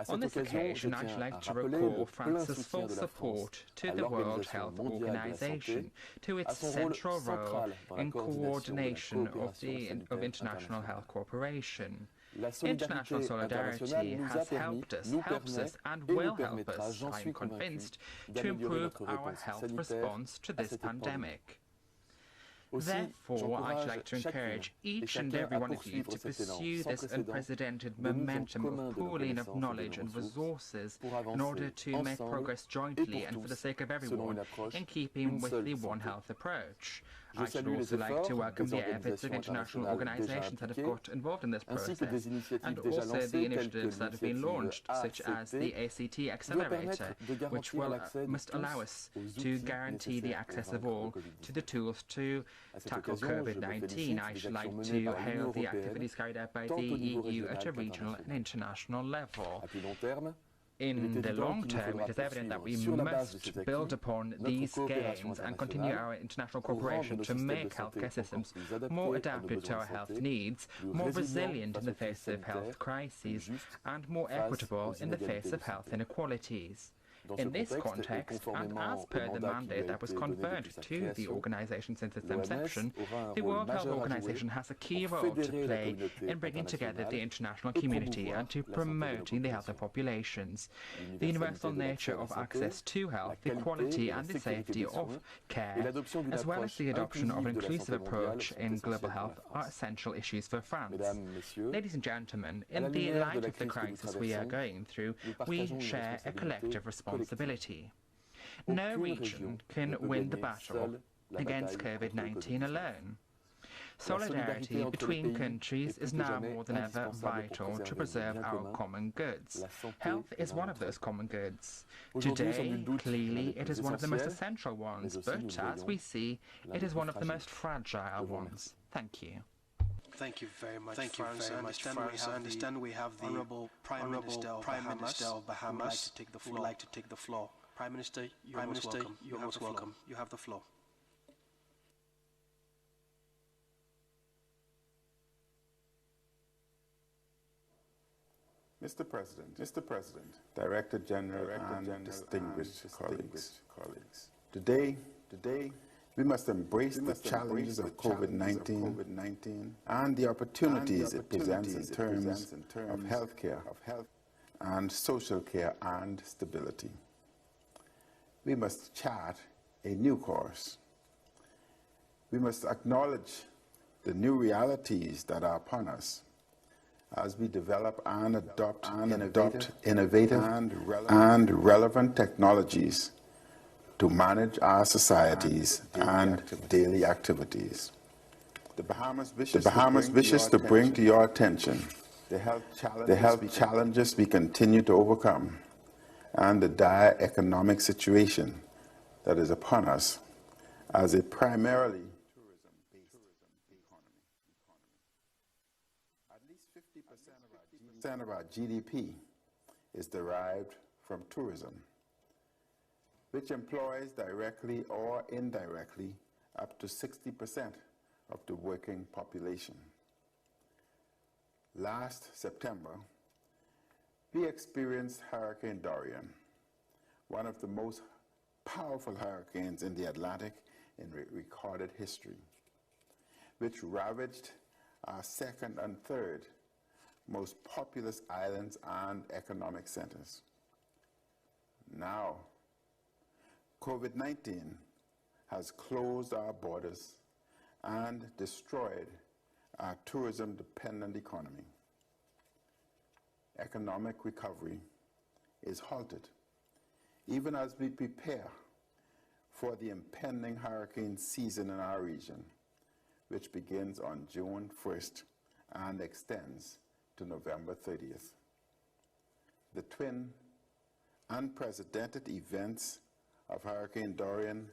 On this occasion, I'd like to recall France's full support to the World Health Organization, to its central role in coordination of international health cooperation. International solidarity has helped us, helps us, and will help us, I am convinced, to improve our health response to this pandemic. Therefore, I'd like to encourage each and every one of you to pursue this unprecedented momentum of pooling of knowledge and resources in order to make progress jointly and for the sake of everyone, in keeping with the One Health approach. I should also like to welcome the efforts of international organizations that have got involved in this process, and also the initiatives that have been launched, such as the ACT Accelerator, which must allow us to guarantee the access of all to the tools to tackle COVID-19. I should like to hail the activities carried out by the EU at a regional and international level. In the long term, it is evident that we must build upon these gains and continue our international cooperation to make healthcare systems more adapted to our health needs, more resilient in the face of health crises, and more equitable in the face of health inequalities. In this context, and as per the mandate that was conferred to the organization since its inception, the World Health Organization has a key role to play in bringing together the international community and to promoting the health of populations. The universal nature of access to health, the quality and the safety of care, as well as the adoption of an inclusive approach in global health are essential issues for France. Ladies and gentlemen, in the light of the crisis we are going through, we share a collective responsibility. No region can win the battle against COVID-19 alone. Solidarity between countries is now more than ever vital to preserve our common goods. Health is one of those common goods. Today, clearly, it is one of the most essential ones, but as we see, it is one of the most fragile ones. Thank you. Thank you very much, France. I understand we have the Honourable Prime Minister of Bahamas who would like to take the floor. Prime Minister, you're most welcome. You have the floor. Mr. President, Director General, and distinguished colleagues. Today, we must embrace the challenges of COVID-19 and the opportunities it presents in terms of healthcare and social care and stability. We must chart a new course. We must acknowledge the new realities that are upon us as we develop and adopt innovative and relevant technologies to manage our societies and daily activities. The Bahamas wishes to bring to your attention the health challenges we continue to overcome and the dire economic situation that is upon us as a primarily tourism-based of our GDP is derived from tourism, which employs directly or indirectly up to 60% of the working population. Last September, we experienced Hurricane Dorian, one of the most powerful hurricanes in the Atlantic in recorded history, which ravaged our second and third most populous islands and economic centers. Now, COVID-19 has closed our borders and destroyed our tourism-dependent economy. Economic recovery is halted, even as we prepare for the impending hurricane season in our region, which begins on June 1st and extends to November 30th. The twin unprecedented events of Hurricane Dorian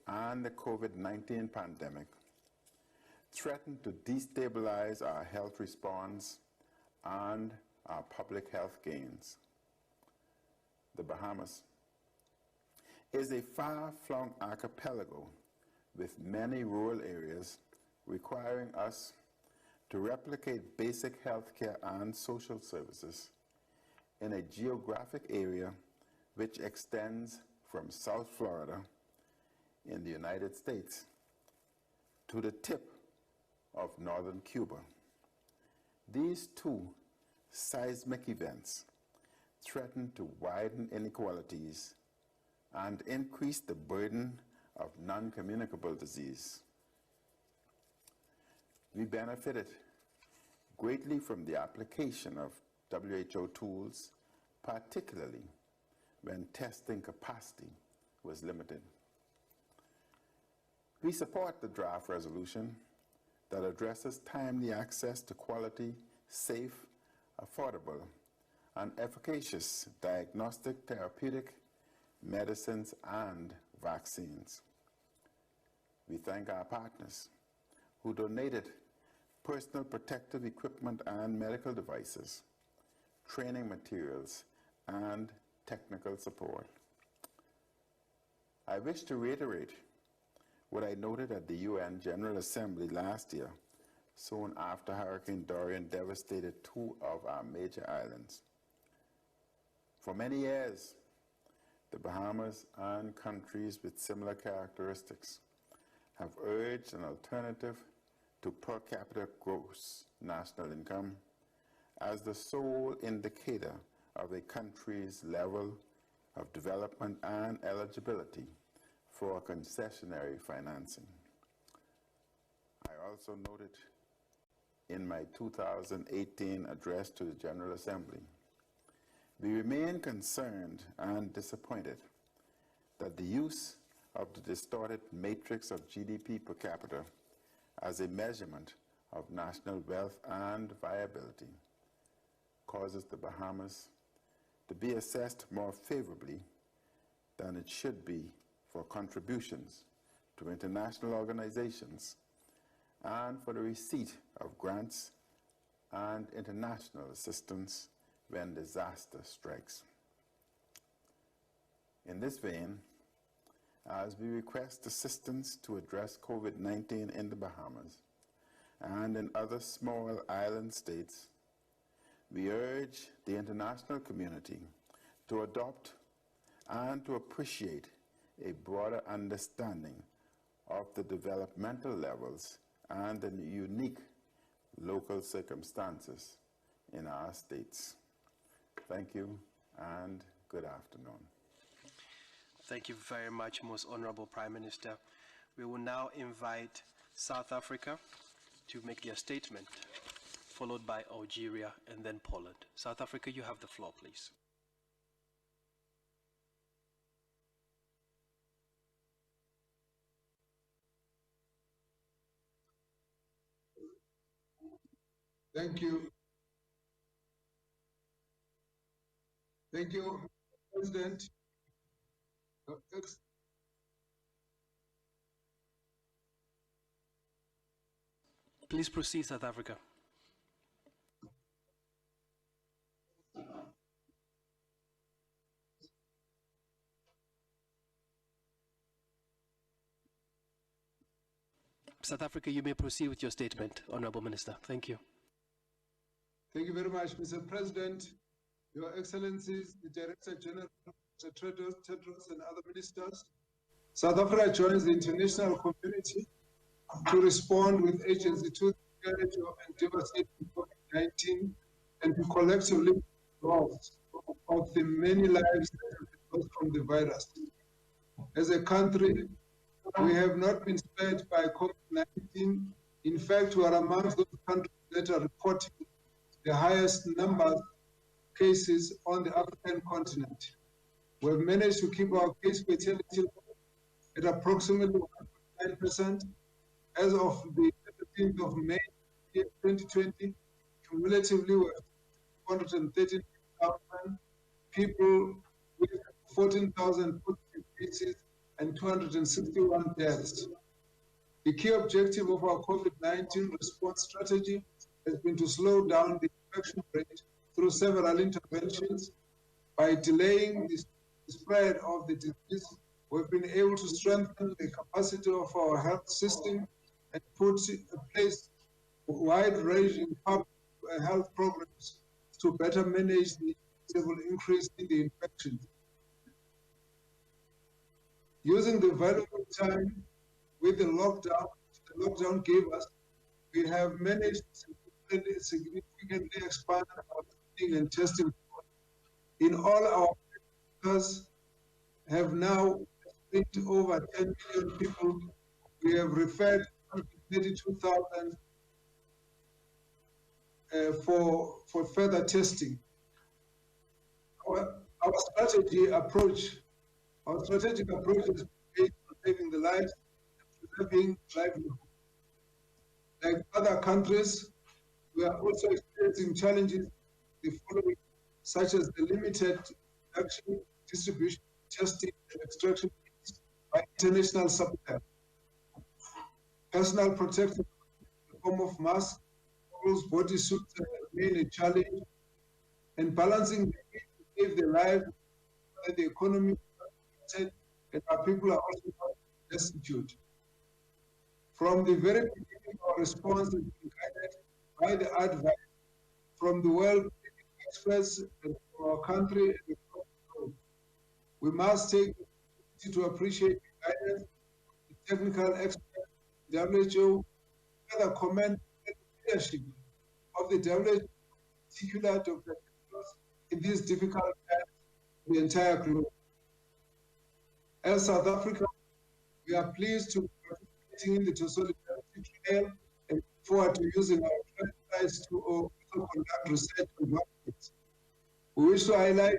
and the COVID-19 pandemic threaten to destabilize our health response and our public health gains. The Bahamas is a far-flung archipelago with many rural areas requiring us to replicate basic health care and social services in a geographic area which extends from South Florida in the United States to the tip of northern Cuba. These two seismic events threaten to widen inequalities and increase the burden of non-communicable disease. We benefited greatly from the application of WHO tools, particularly when testing capacity was limited. We support the draft resolution that addresses timely access to quality, safe, affordable, and efficacious diagnostic, therapeutic, medicines, and vaccines. We thank our partners who donated personal protective equipment and medical devices, training materials, and technical support. I wish to reiterate what I noted at the UN General Assembly last year, soon after Hurricane Dorian devastated two of our major islands. For many years, the Bahamas and countries with similar characteristics have urged an alternative to per capita gross national income as the sole indicator of a country's level of development and eligibility for concessionary financing. I also noted in my 2018 address to the General Assembly, we remain concerned and disappointed that the use of the distorted matrix of GDP per capita as a measurement of national wealth and viability causes the Bahamas to be assessed more favorably than it should be for contributions to international organizations and for the receipt of grants and international assistance when disaster strikes. In this vein, as we request assistance to address COVID-19 in the Bahamas and in other small island states, we urge the international community to adopt and to appreciate a broader understanding of the developmental levels and the unique local circumstances in our states. Thank you and good afternoon. Thank you very much, Most Honorable Prime Minister. We will now invite South Africa to make their statement, followed by Algeria and then Poland. South Africa, you have the floor, please. Thank you. Thank you, President. Please proceed, South Africa. South Africa, you may proceed with your statement, Honorable Minister. Thank you. Thank you very much, Mr. President, Your Excellencies, the Director General, Mr. Tedros, and other ministers. South Africa joins the international community to respond with agency to the scourge and devastating COVID-19 and to collectively loss of the many lives that have been lost from the virus. As a country, we have not been spared by COVID-19. In fact, we are amongst those countries that are reporting the highest number of cases on the African continent. We have managed to keep our case fatality at approximately 1.9%. As of the 13th of May 2020, cumulatively we have 213,000 people with 14,000 positive cases and 261 deaths. The key objective of our COVID-19 response strategy has been to slow down the infection rate through several interventions. By delaying the spread of the disease, we've been able to strengthen the capacity of our health system and put in place wide-ranging public health programs to better manage the increase in the infections. Using the valuable time with the lockdown gave us, we have managed to significantly expand our testing and testing. In all, our workers have now treated over 10 million people. We have referred 132,000 for further testing. Our strategic approach is based on saving the lives and preserving livelihood. Like other countries, we are also experiencing challenges the following, such as the limited production, distribution, testing, and extraction by international suppliers. Personal protection in the form of masks, body suits remain a challenge, and balancing the need to save the lives of the economy, and our people are also destitute. From the very beginning, our response has been guided by the advice from the world experts and from our country and across the world. We must take the opportunity to appreciate the guidance, the technical experts, the WHO, further commend the leadership of the WHO, in particular Dr. Tedros, in these difficult times for the entire globe. As South Africa, we are pleased to be participating in the solidarity trail and look forward to using our franchise to also conduct research on vaccines. We wish to highlight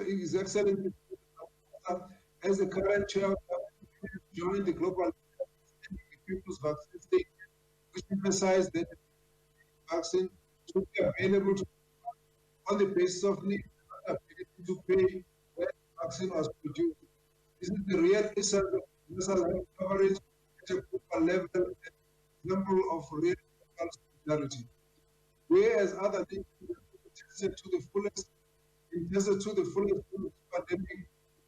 His Excellency as the current chair of the joined the global people's vaccine statement, which emphasized that the vaccine should be available to on the basis of need and ability to pay when the vaccine was produced. This is the real essence of universal health coverage at a global level and example of real solidarity. We, as other nations, tested to the fullest pandemic,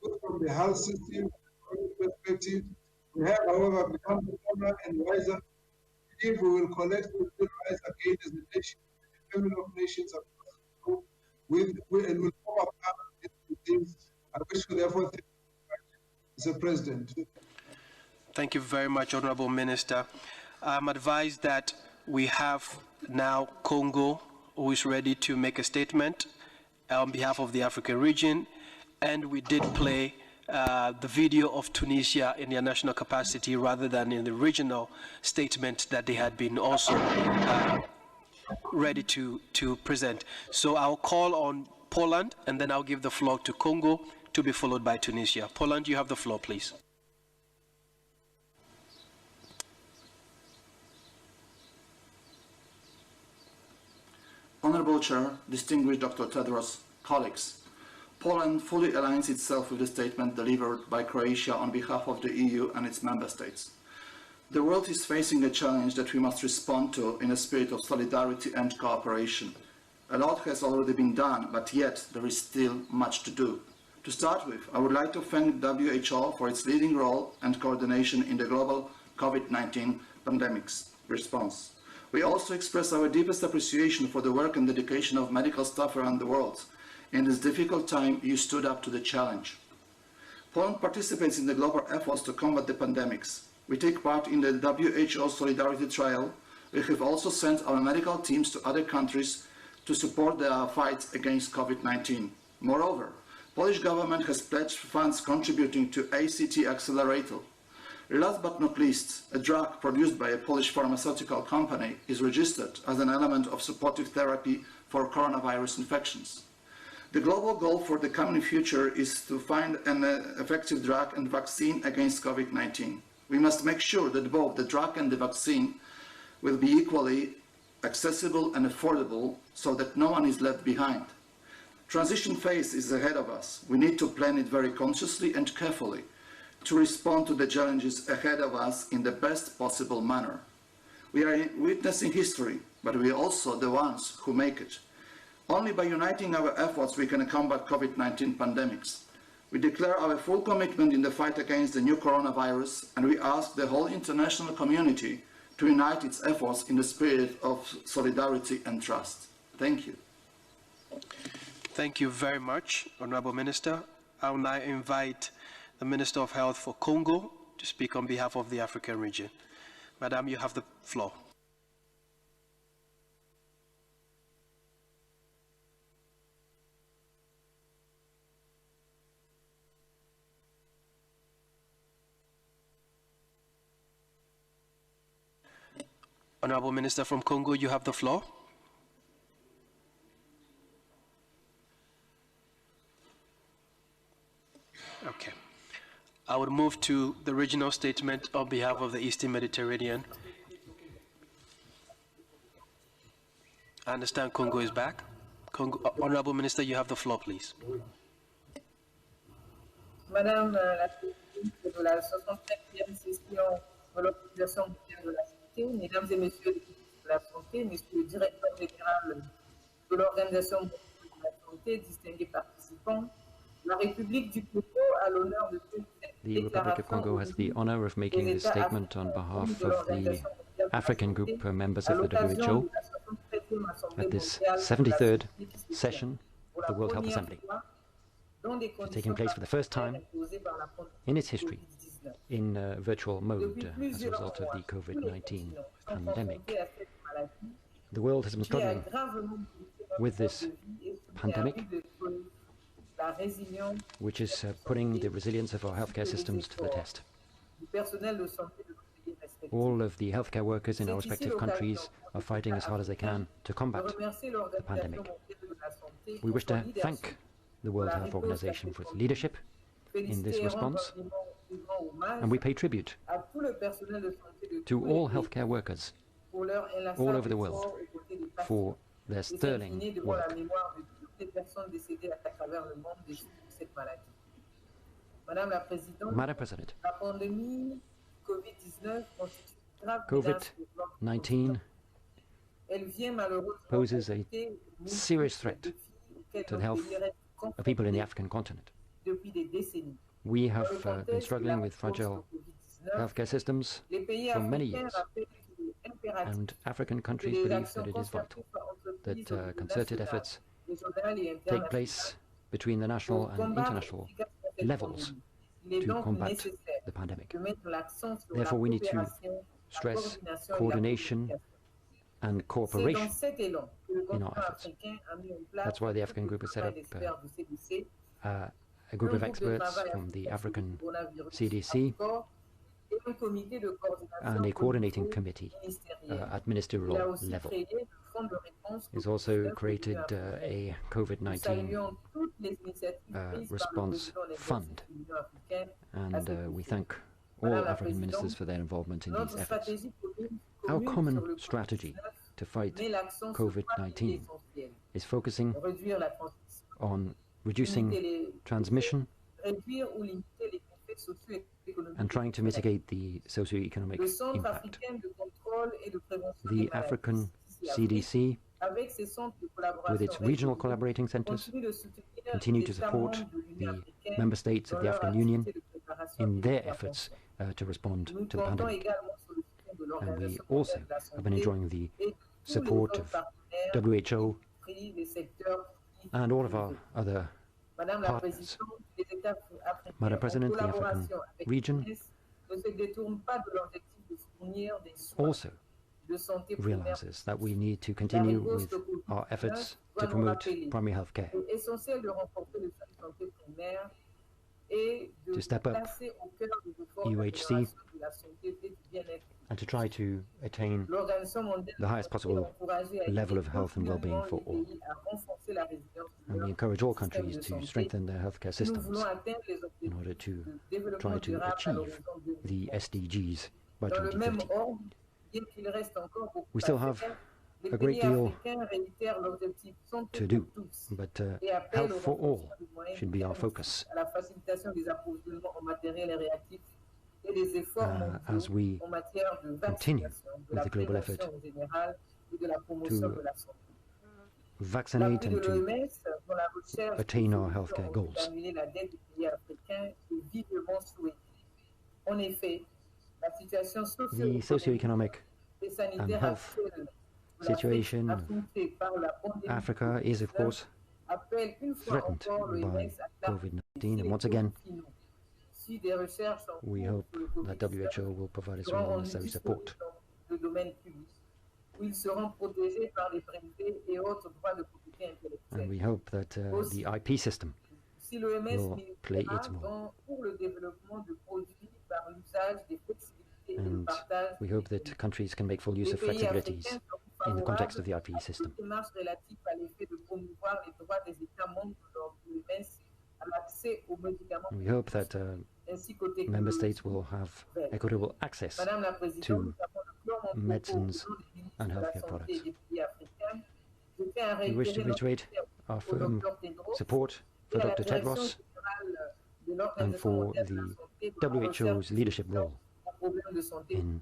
both from the health system and perspective. We have, however, become stronger and wiser. I believe we will collectively rise again as a nation, a family of nations across the globe, and will overcome these things. I wish you therefore thank you, Mr. President. Thank you very much, Honorable Minister. I'm advised that we have now Congo, who is ready to make a statement on behalf of the African region, and we did play the video of Tunisia in their national capacity rather than in the regional statement that they had been also ready to present. So I'll call on Poland, and then I'll give the floor to Congo, to be followed by Tunisia. Poland, you have the floor, please. Honorable Chair, distinguished Dr. Tedros, colleagues, Poland fully aligns itself with the statement delivered by Croatia on behalf of the EU and its member states. The world is facing a challenge that we must respond to in a spirit of solidarity and cooperation. A lot has already been done, but yet there is still much to do. To start with, I would like to thank WHO for its leading role and coordination in the global COVID-19 pandemic's response. We also express our deepest appreciation for the work and dedication of medical staff around the world. In this difficult time, you stood up to the challenge. Poland participates in the global efforts to combat the pandemics. We take part in the WHO Solidarity Trial. We have also sent our medical teams to other countries to support their fight against COVID-19. Moreover, Polish government has pledged funds contributing to ACT Accelerator. Last but not least, a drug produced by a Polish pharmaceutical company is registered as an element of supportive therapy for coronavirus infections. The global goal for the coming future is to find an effective drug and vaccine against COVID-19. We must make sure that both the drug and the vaccine will be equally accessible and affordable so that no one is left behind. Transition phase is ahead of us. We need to plan it very consciously and carefully to respond to the challenges ahead of us in the best possible manner. We are witnessing history, but we are also the ones who make it. Only by uniting our efforts we can combat COVID-19 pandemics. We declare our full commitment in the fight against the new coronavirus, and we ask the whole international community to unite its efforts in the spirit of solidarity and trust. Thank you. Thank you very much, Honorable Minister. I will now invite the Minister of Health for Congo to speak on behalf of the African region. Madam, you have the floor. Honorable Minister from Congo, you have the floor. Okay. I would move to the regional statement on behalf of the Eastern Mediterranean. I understand Congo is back. Honorable Minister, you have the floor, please. Madame la Présidente de la 65e session de l'Organisation mondiale de la santé, Mesdames et Messieurs les ministres de la Santé, Monsieur le Directeur général de l'Organisation mondiale de la santé, distingués participants, la République du Congo a l'honneur de The Republic of Congo has the honor of making this statement on behalf of the African group members of the WHO at this 73rd session of the World Health Assembly. dont taking place for the first time in its history in virtual mode as a result of the COVID-19 pandemic. The world has been struggling with this pandemic, which is putting the resilience of our healthcare systems to the test. All of the healthcare workers in our respective countries are fighting as hard as they can to combat the pandemic. We wish to thank the World Health Organization for its leadership in this response, and we pay tribute to all healthcare workers all over the world for their sterling work. Madam President, COVID-19 poses a serious threat to the health of people in the African continent. We have been struggling with fragile healthcare systems for many years, and African countries believe that it is vital that concerted efforts take place between the national and international levels to combat the pandemic. Therefore, we need to stress coordination and cooperation in our efforts. That's why the African Group has set up a group of experts from the African CDC and a coordinating committee at ministerial level. It's also created a COVID-19 response fund, and we thank all African ministers for their involvement in these efforts. Our common strategy to fight COVID-19 is focusing on reducing transmission and trying to mitigate the socio-economic impact. The African CDC, with its regional collaborating centers, continue to support the member states of the African Union in their efforts to respond to the pandemic. And we also have been enjoying the support of WHO and all of our other partners. Madam President, the African region also realizes that we need to continue with our efforts to promote primary health care, to step up UHC, and to try to attain the highest possible level of health and well-being for all. And we encourage all countries to strengthen their healthcare systems in order to try to achieve the SDGs by 2050. We still have a great deal to do, but health for all should be our focus. As we continue with the global effort to vaccinate and to attain our healthcare goals. The socio-economic and health situation of Africa is, of course, threatened by COVID-19, and once again, we hope that WHO will provide us with all necessary support. And we hope that the IP system will play its role. And we hope that countries can make full use of flexibilities in the context of the IP system. We hope that member states will have equitable access to medicines and healthcare products. We wish to reiterate our firm support for Dr. Tedros and for the WHO's leadership role in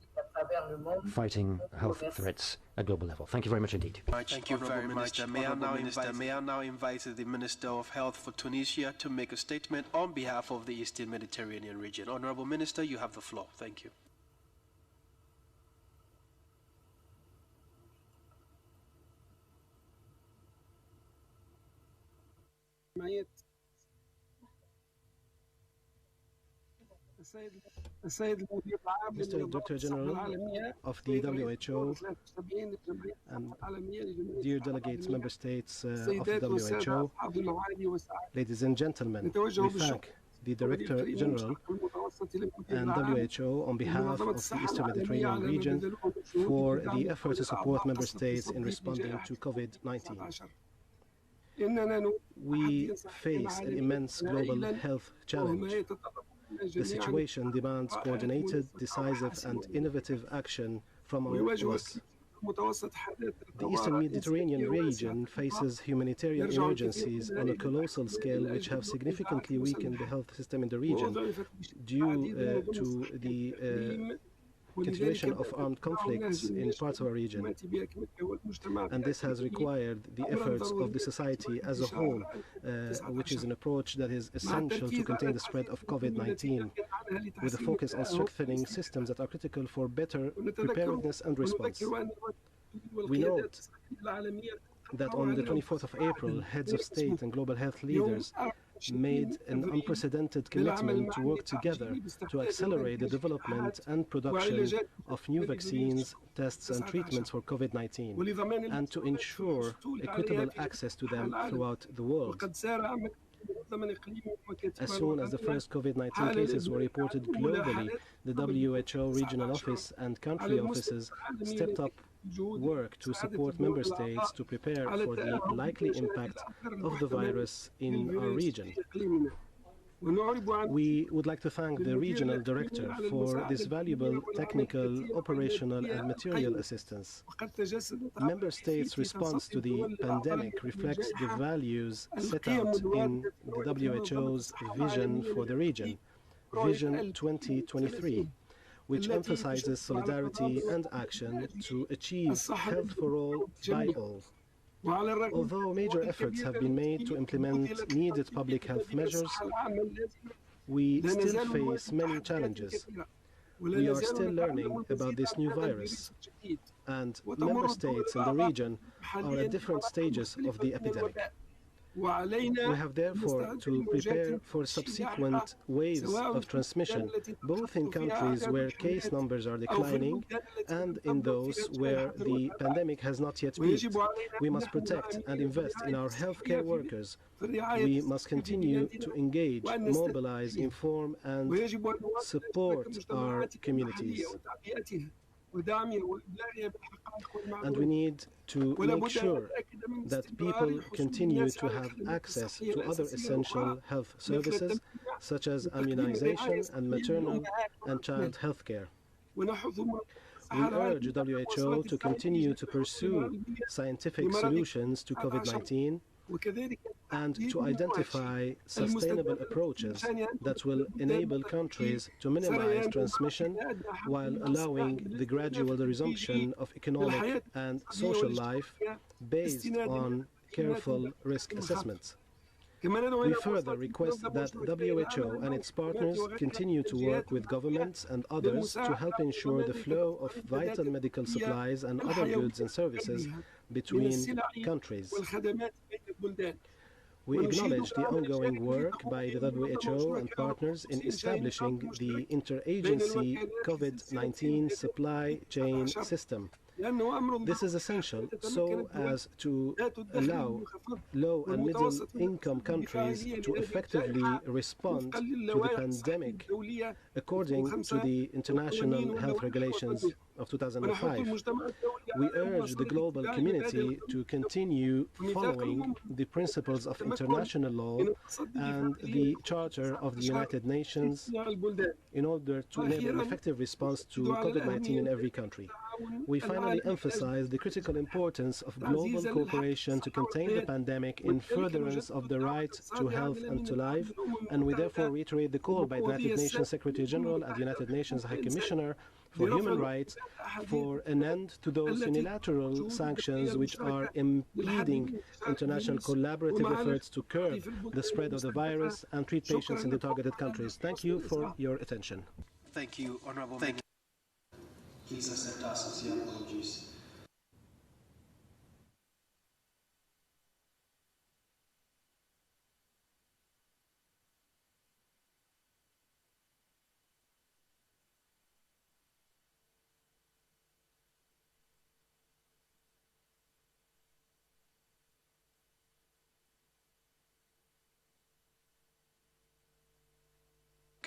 fighting health threats at global level. Thank you very much indeed. Thank you very much. May I now invite the Minister of Health for Tunisia to make a statement on behalf of the Eastern Mediterranean region. Honorable Minister, you have the floor. Thank you. Mr. Director General of the WHO, and dear delegates, member states of the WHO, ladies and gentlemen, we thank the Director General and WHO on behalf of the Eastern Mediterranean region for the effort to support member states in responding to COVID-19. We face an immense global health challenge. The situation demands coordinated, decisive, and innovative action from all of us. The Eastern Mediterranean region faces humanitarian emergencies on a colossal scale which have significantly weakened the health system in the region due to the continuation of armed conflicts in parts of our region. And this has required the efforts of the society as a whole, which is an approach that is essential to contain the spread of COVID-19, with a focus on strengthening systems that are critical for better preparedness and response. We note that on the 24th of April, heads of state and global health leaders made an unprecedented commitment to work together to accelerate the development and production of new vaccines, tests, and treatments for COVID-19, and to ensure equitable access to them throughout the world. As soon as the first COVID-19 cases were reported globally, the WHO regional office and country offices stepped up work to support member states to prepare for the likely impact of the virus in our region. We would like to thank the regional director for this valuable technical, operational, and material assistance. Member states' response to the pandemic reflects the values set out in the WHO's vision for the region, Vision 2023, which emphasizes solidarity and action to achieve health for all by all. Although major efforts have been made to implement needed public health measures, we still face many challenges. We are still learning about this new virus, and member states in the region are at different stages of the epidemic. We have therefore to prepare for subsequent waves of transmission, both in countries where case numbers are declining and in those where the pandemic has not yet peaked. We must protect and invest in our healthcare workers. We must continue to engage, mobilize, inform, and support our communities. And we need to make sure that people continue to have access to other essential health services, such as immunization and maternal and child health care. We urge WHO to continue to pursue scientific solutions to COVID-19 and to identify sustainable approaches that will enable countries to minimize transmission while allowing the gradual resumption of economic and social life based on careful risk assessments. We further request that WHO and its partners continue to work with governments and others to help ensure the flow of vital medical supplies and other goods and services between countries. We acknowledge the ongoing work by the WHO and partners in establishing the interagency COVID-19 supply chain system. This is essential so as to allow low and middle income countries to effectively respond to the pandemic according to the international health regulations of 2005. We urge the global community to continue following the principles of international law and the Charter of the United Nations in order to enable an effective response to COVID-19 in every country. We finally emphasize the critical importance of global cooperation to contain the pandemic in furtherance of the right to health and to life, and we therefore reiterate the call by the United Nations Secretary General and the United Nations High Commissioner for Human Rights for an end to those unilateral sanctions which are impeding international collaborative efforts to curb the spread of the virus and treat patients in the targeted countries. Thank you for your attention. Thank you, Honorable Minister. Please accept our sincere apologies.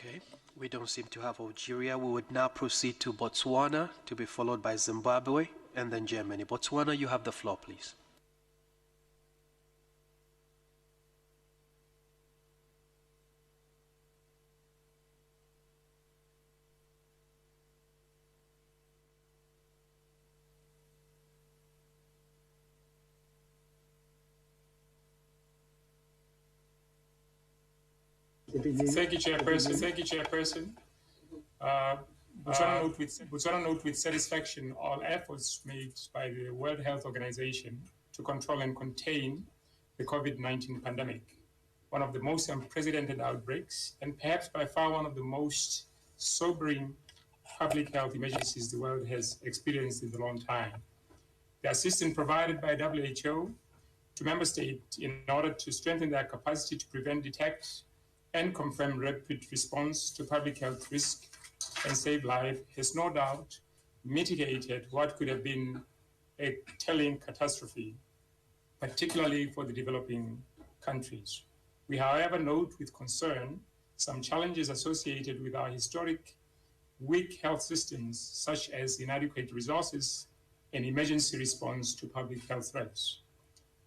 Okay, we don't seem to have Algeria. We would now proceed to Botswana, to be followed by Zimbabwe, and then Germany. Botswana, you have the floor, please. Thank you, Chairperson. Thank you, Chairperson. Botswana note with satisfaction all efforts made by the World Health Organization to control and contain the COVID-19 pandemic, one of the most unprecedented outbreaks, and perhaps by far one of the most sobering public health emergencies the world has experienced in a long time. The assistance provided by WHO to member states in order to strengthen their capacity to prevent, detect, and confirm rapid response to public health risk and save life has no doubt mitigated what could have been a telling catastrophe, particularly for the developing countries. We, however, note with concern some challenges associated with our historic weak health systems, such as inadequate resources and emergency response to public health threats.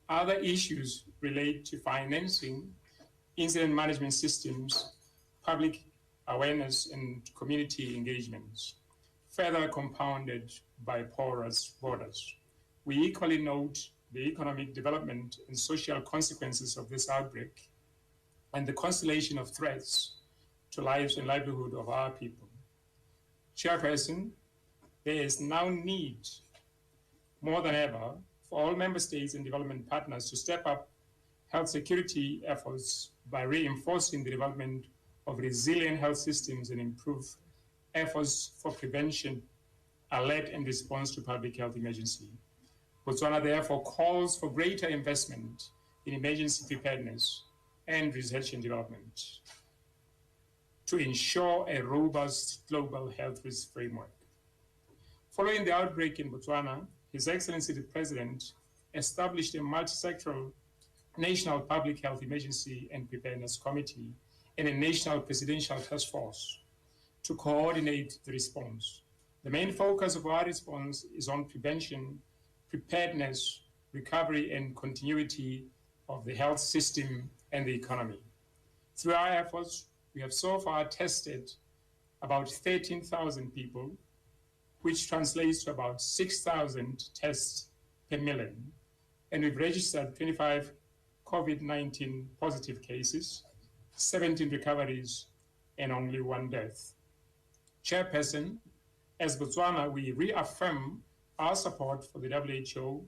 Other issues relate to financing, incident management systems, public awareness, and community engagements, further compounded by porous borders. We equally note the economic development and social consequences of this outbreak and the constellation of threats to lives and livelihood of our people. Chairperson, there is now need, more than ever, for all member states and development partners to step up health security efforts by reinforcing the development of resilient health systems and improve efforts for prevention, alert, and response to public health emergency. Botswana therefore calls for greater investment in emergency preparedness and research and development to ensure a robust global health risk framework. Following the outbreak in Botswana, His Excellency the President established a multi-sectoral National Public Health Emergency and Preparedness Committee and a National Presidential Task Force to coordinate the response. The main focus of our response is on prevention, preparedness, recovery, and continuity of the health system and the economy. Through our efforts, we have so far tested about 13,000 people, which translates to about 6,000 tests per million. And we've registered 25 COVID-19 positive cases, 17 recoveries, and only 1 death. Chairperson, as Botswana, we reaffirm our support for the WHO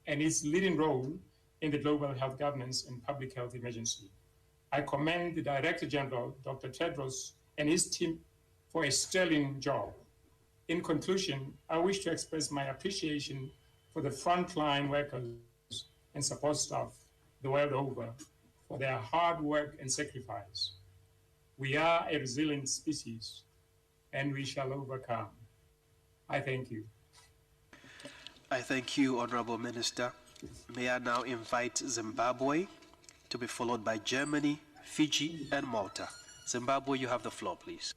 and its leading role in the global health governance and public health emergency. I commend the Director General, Dr. Tedros, and his team for a sterling job. In conclusion, I wish to express my appreciation for the frontline workers and support staff the world over for their hard work and sacrifice. We are a resilient species, and we shall overcome. I thank you. I thank you, Honorable Minister. May I now invite Zimbabwe to be followed by Germany, Fiji, and Malta. Zimbabwe, you have the floor, please.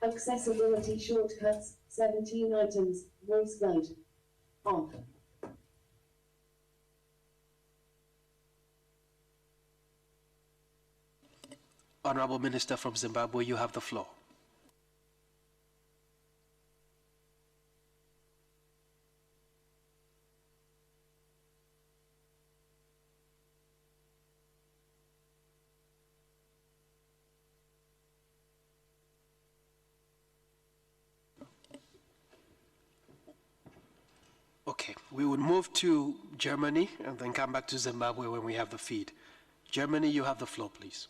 Accessibility shortcuts, 17 items, voice vote. On. Honorable Minister from Zimbabwe, you have the floor. Okay, we would move to Germany and then come back to Zimbabwe when we have the feed. Germany, you have the floor, please.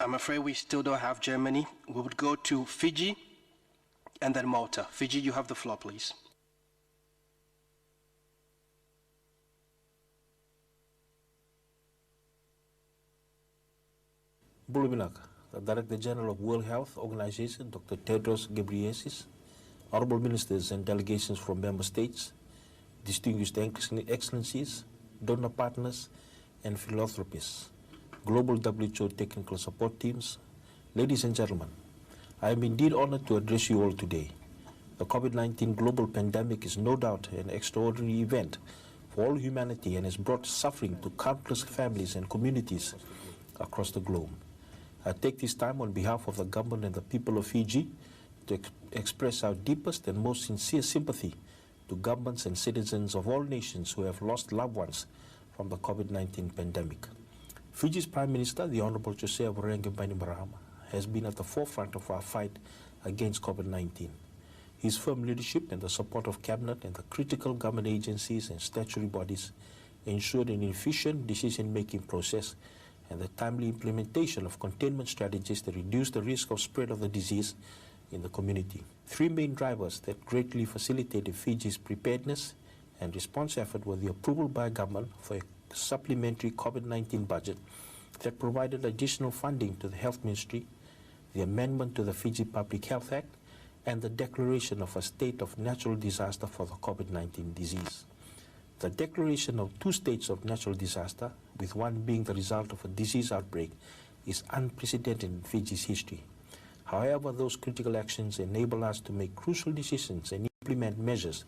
I'm afraid we still don't have Germany. We would go to Fiji and then Malta. Fiji, you have the floor, please. Buluminak, the Director General of World Health Organization, Dr. Tedros Ghebreyesus, Honorable Ministers and delegations from Member States, distinguished excellencies, donor partners, and philanthropists, global WHO technical support teams, ladies and gentlemen, I am indeed honored to address you all today. The COVID-19 global pandemic is no doubt an extraordinary event for all humanity and has brought suffering to countless families and communities across the globe. I take this time on behalf of the government and the people of Fiji to express our deepest and most sincere sympathy to governments and citizens of all nations who have lost loved ones from the COVID-19 pandemic. Fiji's Prime Minister, the Honorable Jose Bainimarama, has been at the forefront of our fight against COVID-19. His firm leadership and the support of Cabinet and the critical government agencies and statutory bodies ensured an efficient decision-making process and the timely implementation of containment strategies that reduce the risk of spread of the disease in the community. Three main drivers that greatly facilitated Fiji's preparedness and response effort were the approval by government for a supplementary COVID-19 budget that provided additional funding to the Health Ministry, the amendment to the Fiji Public Health Act, and the declaration of a state of natural disaster for the COVID-19 disease. The declaration of 2 states of natural disaster, with one being the result of a disease outbreak, is unprecedented in Fiji's history. However, those critical actions enable us to make crucial decisions and implement measures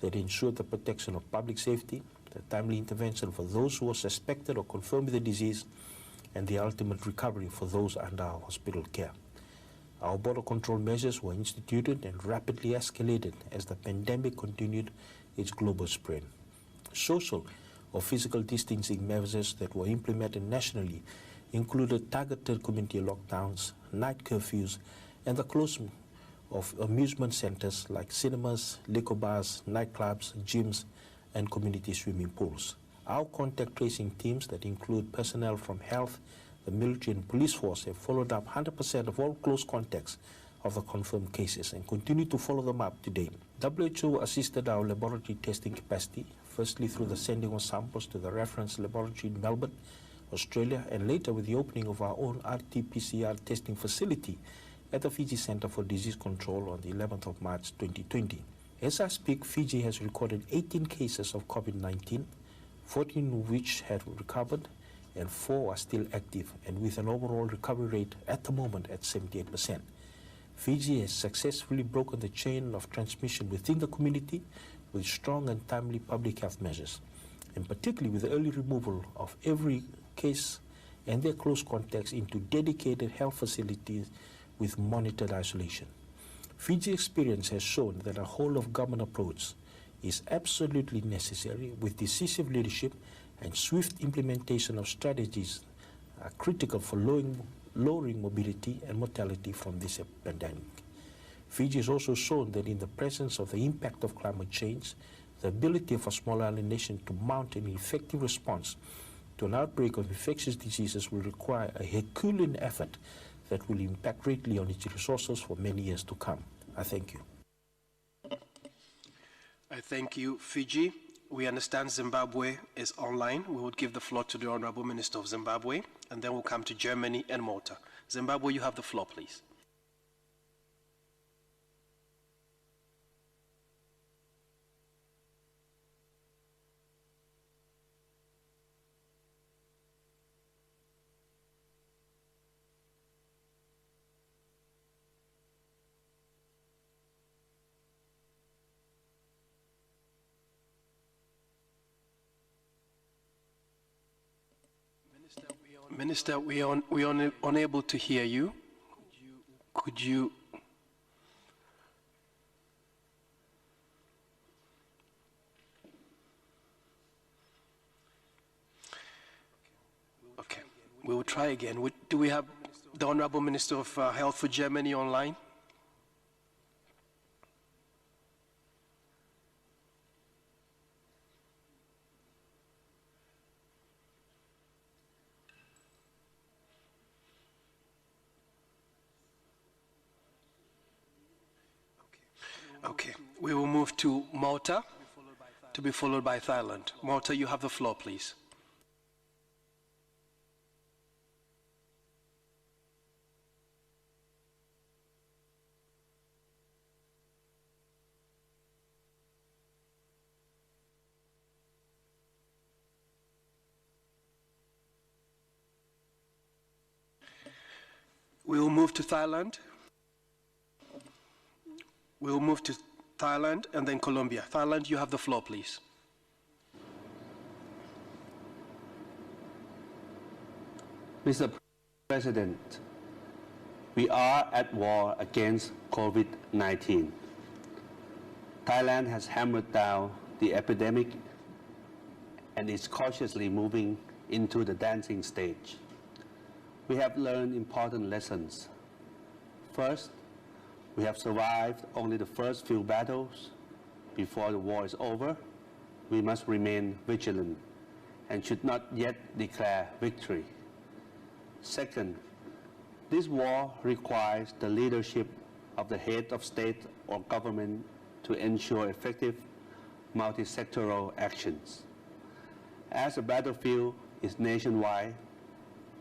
that ensure the protection of public safety, the timely intervention for those who are suspected or confirmed with the disease, and the ultimate recovery for those under our hospital care. Our border control measures were instituted and rapidly escalated as the pandemic continued its global spread. Social or physical distancing measures that were implemented nationally included targeted community lockdowns, night curfews, and the closing of amusement centers like cinemas, liquor bars, nightclubs, gyms, and community swimming pools. Our contact tracing teams that include personnel from health, the military, and police force have followed up 100% of all close contacts of the confirmed cases and continue to follow them up today. WHO assisted our laboratory testing capacity, firstly through the sending of samples to the reference laboratory in Melbourne, Australia, and later with the opening of our own RT-PCR testing facility at the Fiji Center for Disease Control on the 11th of March 2020. As I speak, Fiji has recorded 18 cases of COVID-19, 14 of which have recovered, and 4 are still active, and with an overall recovery rate at the moment at 78%. Fiji has successfully broken the chain of transmission within the community with strong and timely public health measures, and particularly with the early removal of every case and their close contacts into dedicated health facilities with monitored isolation. Fiji experience has shown that a whole-of-government approach is absolutely necessary, with decisive leadership and swift implementation of strategies are critical for lowering mobility and mortality from this pandemic. Fiji has also shown that in the presence of the impact of climate change, the ability of a small island nation to mount an effective response to an outbreak of infectious diseases will require a Herculean effort that will impact greatly on its resources for many years to come. I thank you. I thank you, Fiji. We understand Zimbabwe is online. We would give the floor to the Honorable Minister of Zimbabwe, and then we'll come to Germany and Malta. Zimbabwe, you have the floor, please. Minister, we are unable to hear you. Could you? Okay, we will try again. Do we have the Honorable Minister of Health for Germany online? Okay, we will move to Malta, to be followed by Thailand. Malta, you have the floor, please. We will move to Thailand. We will move to Thailand and then Colombia. Thailand, you have the floor, please. Mr. President, we are at war against COVID-19. Thailand has hammered down the epidemic and is cautiously moving into the dancing stage. We have learned important lessons. First, we have survived only the first few battles. Before the war is over, we must remain vigilant and should not yet declare victory. Second, this war requires the leadership of the head of state or government to ensure effective multi-sectoral actions. As the battlefield is nationwide,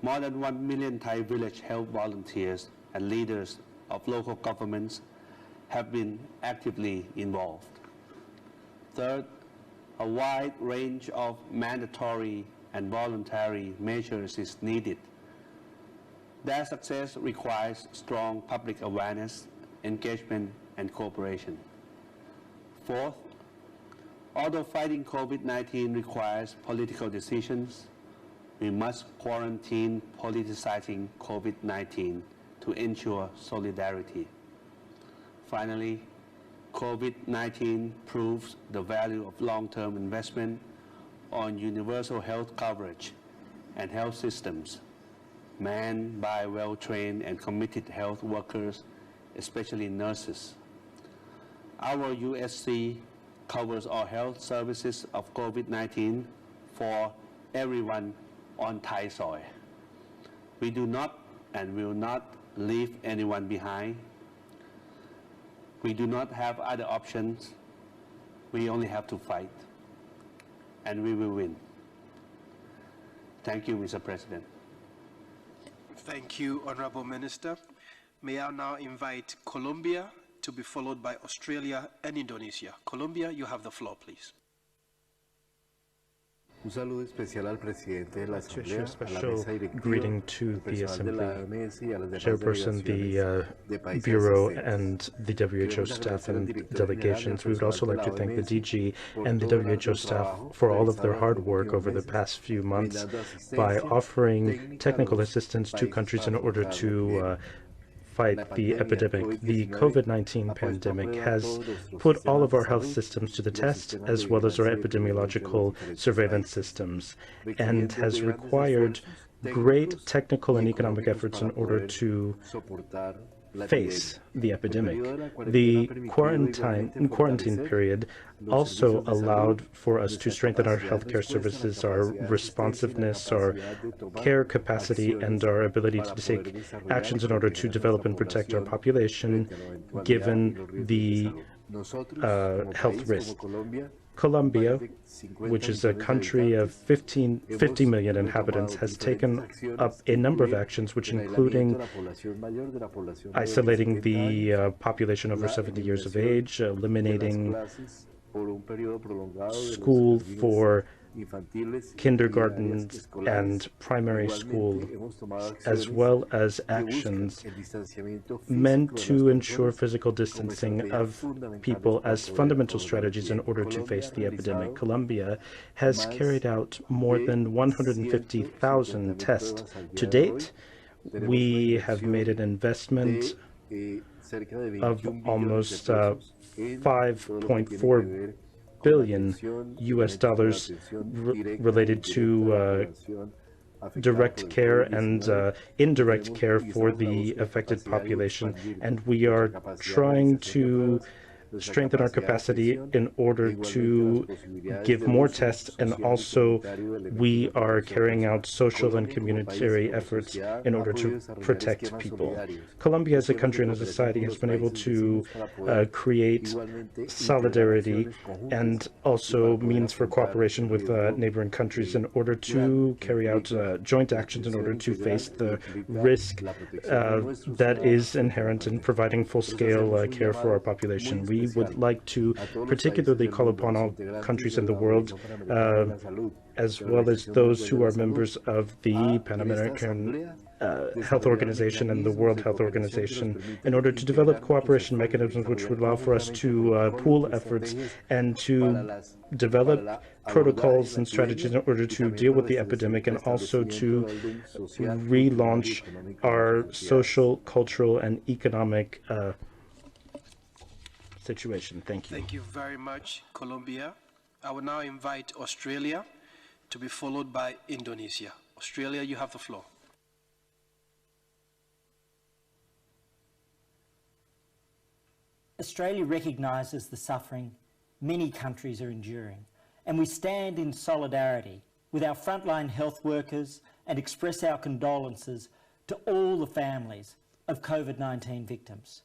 more than 1 million Thai village health volunteers and leaders of local governments have been actively involved. Third, a wide range of mandatory and voluntary measures is needed. Their success requires strong public awareness, engagement, and cooperation. Fourth, although fighting COVID-19 requires political decisions, we must quarantine politicizing COVID-19 to ensure solidarity. Finally, COVID-19 proves the value of long-term investment on universal health coverage and health systems manned by well-trained and committed health workers, especially nurses. Our USC covers all health services of COVID-19 for everyone on Thai soil. We do not and will not leave anyone behind. We do not have other options. We only have to fight, and we will win. Thank you, Mr. President. Thank you, Honorable Minister. May I now invite Colombia to be followed by Australia and Indonesia. Colombia, you have the floor, please. Un saludo especial al presidente de la Asamblea, a special greeting to the Assembly, Chairperson, the Bureau, and the WHO staff and delegations. We would also like to thank the DG and the WHO staff for all of their hard work over the past few months by offering technical assistance to countries in order to fight the epidemic. The COVID-19 pandemic has put all of our health systems to the test, as well as our epidemiological surveillance systems, and has required great technical and economic efforts in order to face the epidemic. The quarantine period also allowed for us to strengthen our healthcare services, our responsiveness, our care capacity, and our ability to take actions in order to develop and protect our population, given the health risk. Colombia, which is a country of 50 million inhabitants, has taken up a number of actions, which including isolating the population over 70 years of age, eliminating school for kindergartens and primary school, as well as actions meant to ensure physical distancing of people as fundamental strategies in order to face the epidemic. Colombia has carried out more than 150,000 tests to date. We have made an investment of almost 5.4 billion US dollars related to direct care and indirect care for the affected population, and we are trying to strengthen our capacity in order to give more tests, and also we are carrying out social and communitary efforts in order to protect people. Colombia as a country and a society has been able to create solidarity and also means for cooperation with neighboring countries in order to carry out joint actions in order to face the risk that is inherent in providing full-scale care for our population. We would like to particularly call upon all countries in the world, as well as those who are members of the Pan American Health Organization and the World Health Organization, in order to develop cooperation mechanisms which would allow for us to pool efforts and to develop protocols and strategies in order to deal with the epidemic, and also to relaunch our social, cultural, and economic situation. Thank you. Thank you very much, Colombia. I will now invite Australia to be followed by Indonesia. Australia, you have the floor. Australia recognises the suffering many countries are enduring, and we stand in solidarity with our frontline health workers and express our condolences to all the families of COVID-19 victims.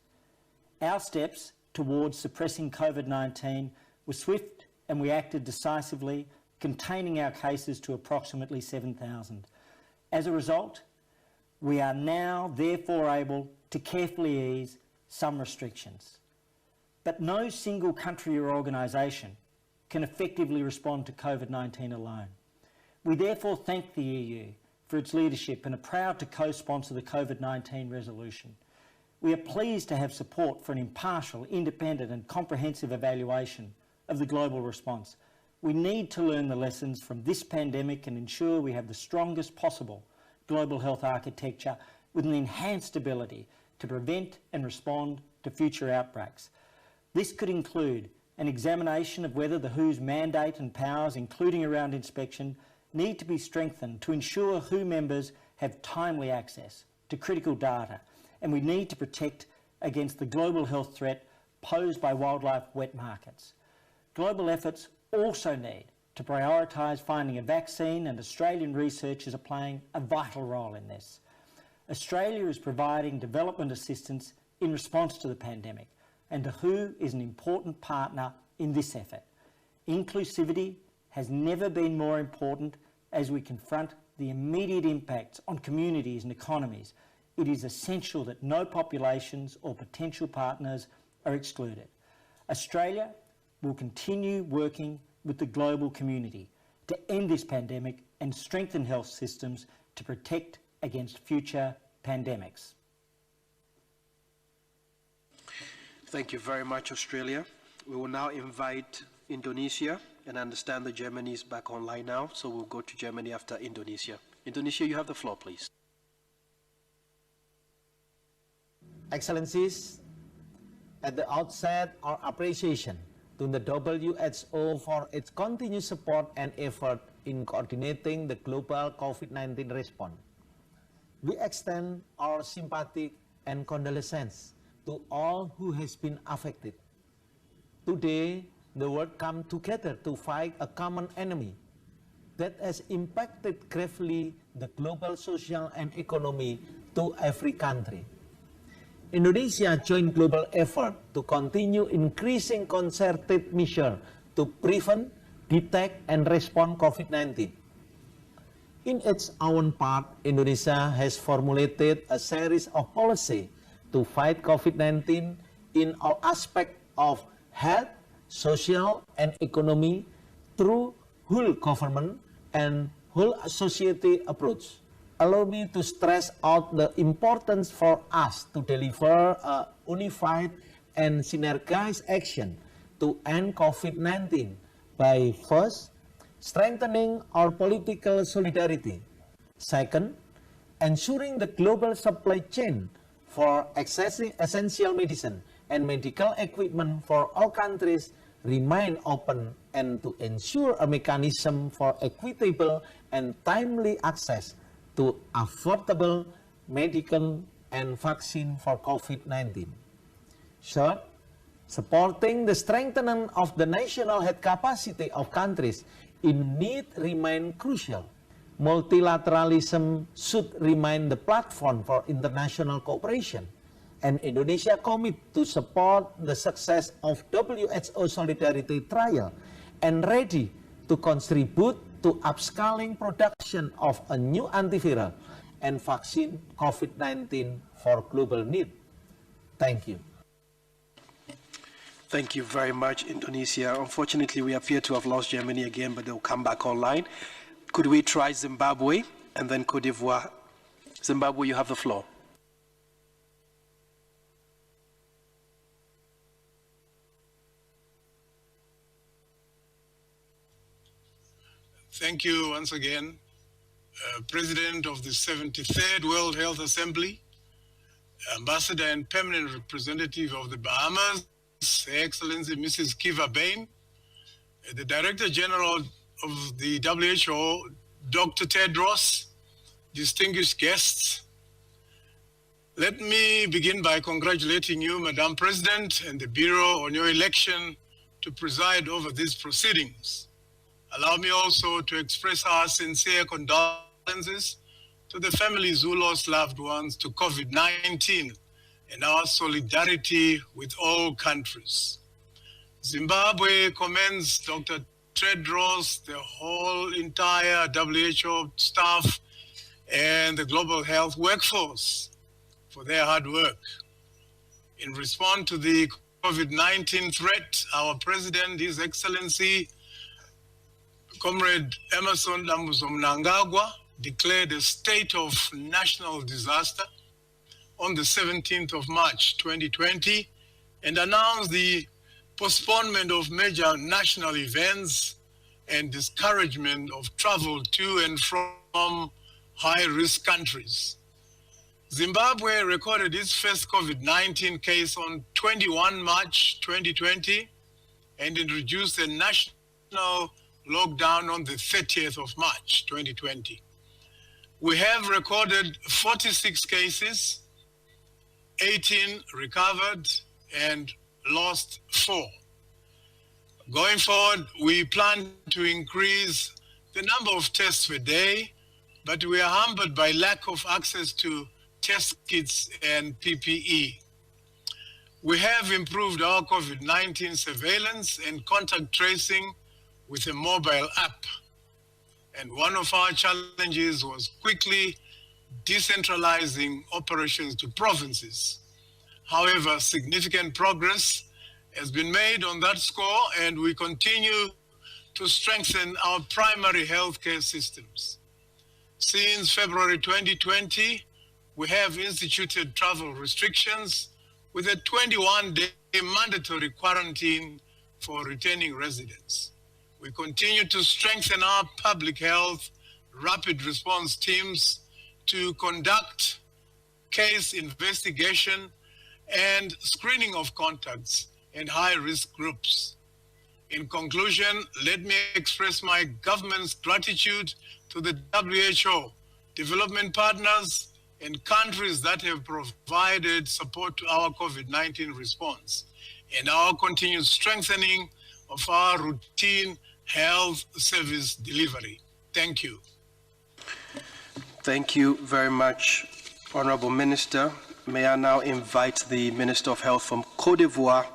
Our steps towards suppressing COVID-19 were swift, and we acted decisively, containing our cases to approximately 7,000. As a result, we are now therefore able to carefully ease some restrictions. But no single country or organisation can effectively respond to COVID-19 alone. We therefore thank the EU for its leadership and are proud to co-sponsor the COVID-19 resolution. We are pleased to have support for an impartial, independent and comprehensive evaluation of the global response. We need to learn the lessons from this pandemic and ensure we have the strongest possible global health architecture with an enhanced ability to prevent and respond to future outbreaks. This could include an examination of whether the WHO's mandate and powers, including around inspection, need to be strengthened to ensure WHO members have timely access to critical data, and we need to protect against the global health threat posed by wildlife wet markets. Global efforts also need to prioritise finding a vaccine, and Australian researchers are playing a vital role in this. Australia is providing development assistance in response to the pandemic, and WHO is an important partner in this effort. Inclusivity has never been more important as we confront the immediate impacts on communities and economies. It is essential that no populations or potential partners are excluded. Australia will continue working with the global community to end this pandemic and strengthen health systems to protect against future pandemics. Thank you very much, Australia. We will now invite Indonesia, and I understand that Germany is back online now, so we'll go to Germany after Indonesia. Indonesia, you have the floor, please. Excellencies, at the outset, our appreciation to the WHO for its continued support and effort in coordinating the global COVID-19 response. We extend our sympathy and condolences to all who has been affected. Today, the world come together to fight a common enemy that has impacted gravely the global social and economy to every country. Indonesia joined global effort to continue increasing concerted measures to prevent, detect, and respond COVID-19. In its own part, Indonesia has formulated a series of policies to fight COVID-19 in all aspects of health, social, and economy through whole government and whole society approach. Allow me to stress out the importance for us to deliver a unified and synergized action to end COVID-19 by first, strengthening our political solidarity. Second, ensuring the global supply chain for accessing essential medicine and medical equipment for all countries remain open, and to ensure a mechanism for equitable and timely access to affordable medical and vaccine for COVID-19. Third, Supporting the strengthening of the national health capacity of countries in need remain crucial. Multilateralism should remain the platform for international cooperation, and Indonesia commit to support the success of WHO Solidarity Trial and ready to contribute to upscaling production of a new antiviral and vaccine COVID-19 for global need. Thank you. Thank you very much, Indonesia. Unfortunately, we appear to have lost Germany again, but they'll come back online. Could we try Zimbabwe and then Cote d'Ivoire? Zimbabwe, you have the floor. Thank you once again, President of the 73rd World Health Assembly, Ambassador and Permanent Representative of the Bahamas, Her Excellency Mrs. Kiva Bain, the Director General of the WHO, Dr. Tedros, distinguished guests. Let me begin by congratulating you, Madam President, and the Bureau on your election to preside over these proceedings. Allow me also to express our sincere condolences to the families who lost loved ones to COVID-19 and our solidarity with all countries. Zimbabwe commends Dr. Tedros, the whole entire WHO staff, and the global health workforce for their hard work. In response to the COVID-19 threat, our President, His Excellency, Comrade Emerson Mnangagwa, declared a state of national disaster on the 17th of March 2020 and announced the postponement of major national events and discouragement of travel to and from high-risk countries. Zimbabwe recorded its first COVID-19 case on 21 March 2020 and introduced a national lockdown on the 30th of March 2020. We have recorded 46 cases, 18 recovered, and lost 4. Going forward, we plan to increase the number of tests per day, but we are hampered by lack of access to test kits and PPE. We have improved our COVID-19 surveillance and contact tracing with a mobile app. And one of our challenges was quickly decentralizing operations to provinces. However, significant progress has been made on that score, and we continue to strengthen our primary healthcare systems. Since February 2020, we have instituted travel restrictions with a 21-day mandatory quarantine for returning residents. We continue to strengthen our public health rapid response teams to conduct case investigation and screening of contacts and high-risk groups. In conclusion, let me express my government's gratitude to the WHO, development partners, and countries that have provided support to our COVID-19 response and our continued strengthening of our routine health service delivery. Thank you. Thank you very much, Honorable Minister. May I now invite the Minister of Health from Cote d'Ivoire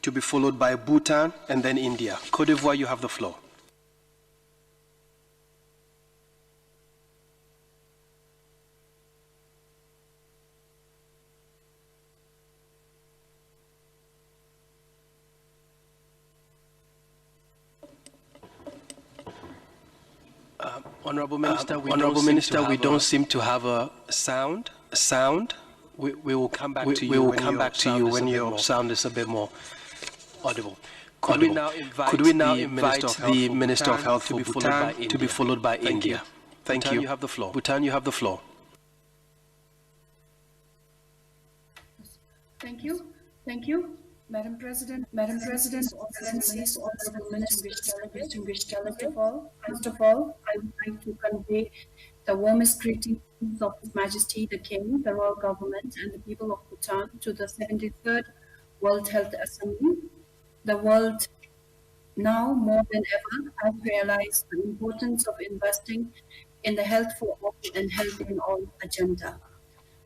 to be followed by Bhutan and then India. Cote d'Ivoire, you have the floor. Honorable Minister, we don't seem to have a sound. We will come back to you when your sound is a bit more audible. Could we now invite the Minister of Health for Bhutan to be followed by India? Thank you. Bhutan, you have the floor. Bhutan, you have the floor. Thank you. Madam President, Excellencies, Honorable Ministers, distinguished delegates, first of all, I would like to convey the warmest greetings of His Majesty the King, the Royal Government, and the people of Bhutan to the 73rd World Health Assembly, the world now more than ever has realized the importance of investing in the health for all and health in all agenda.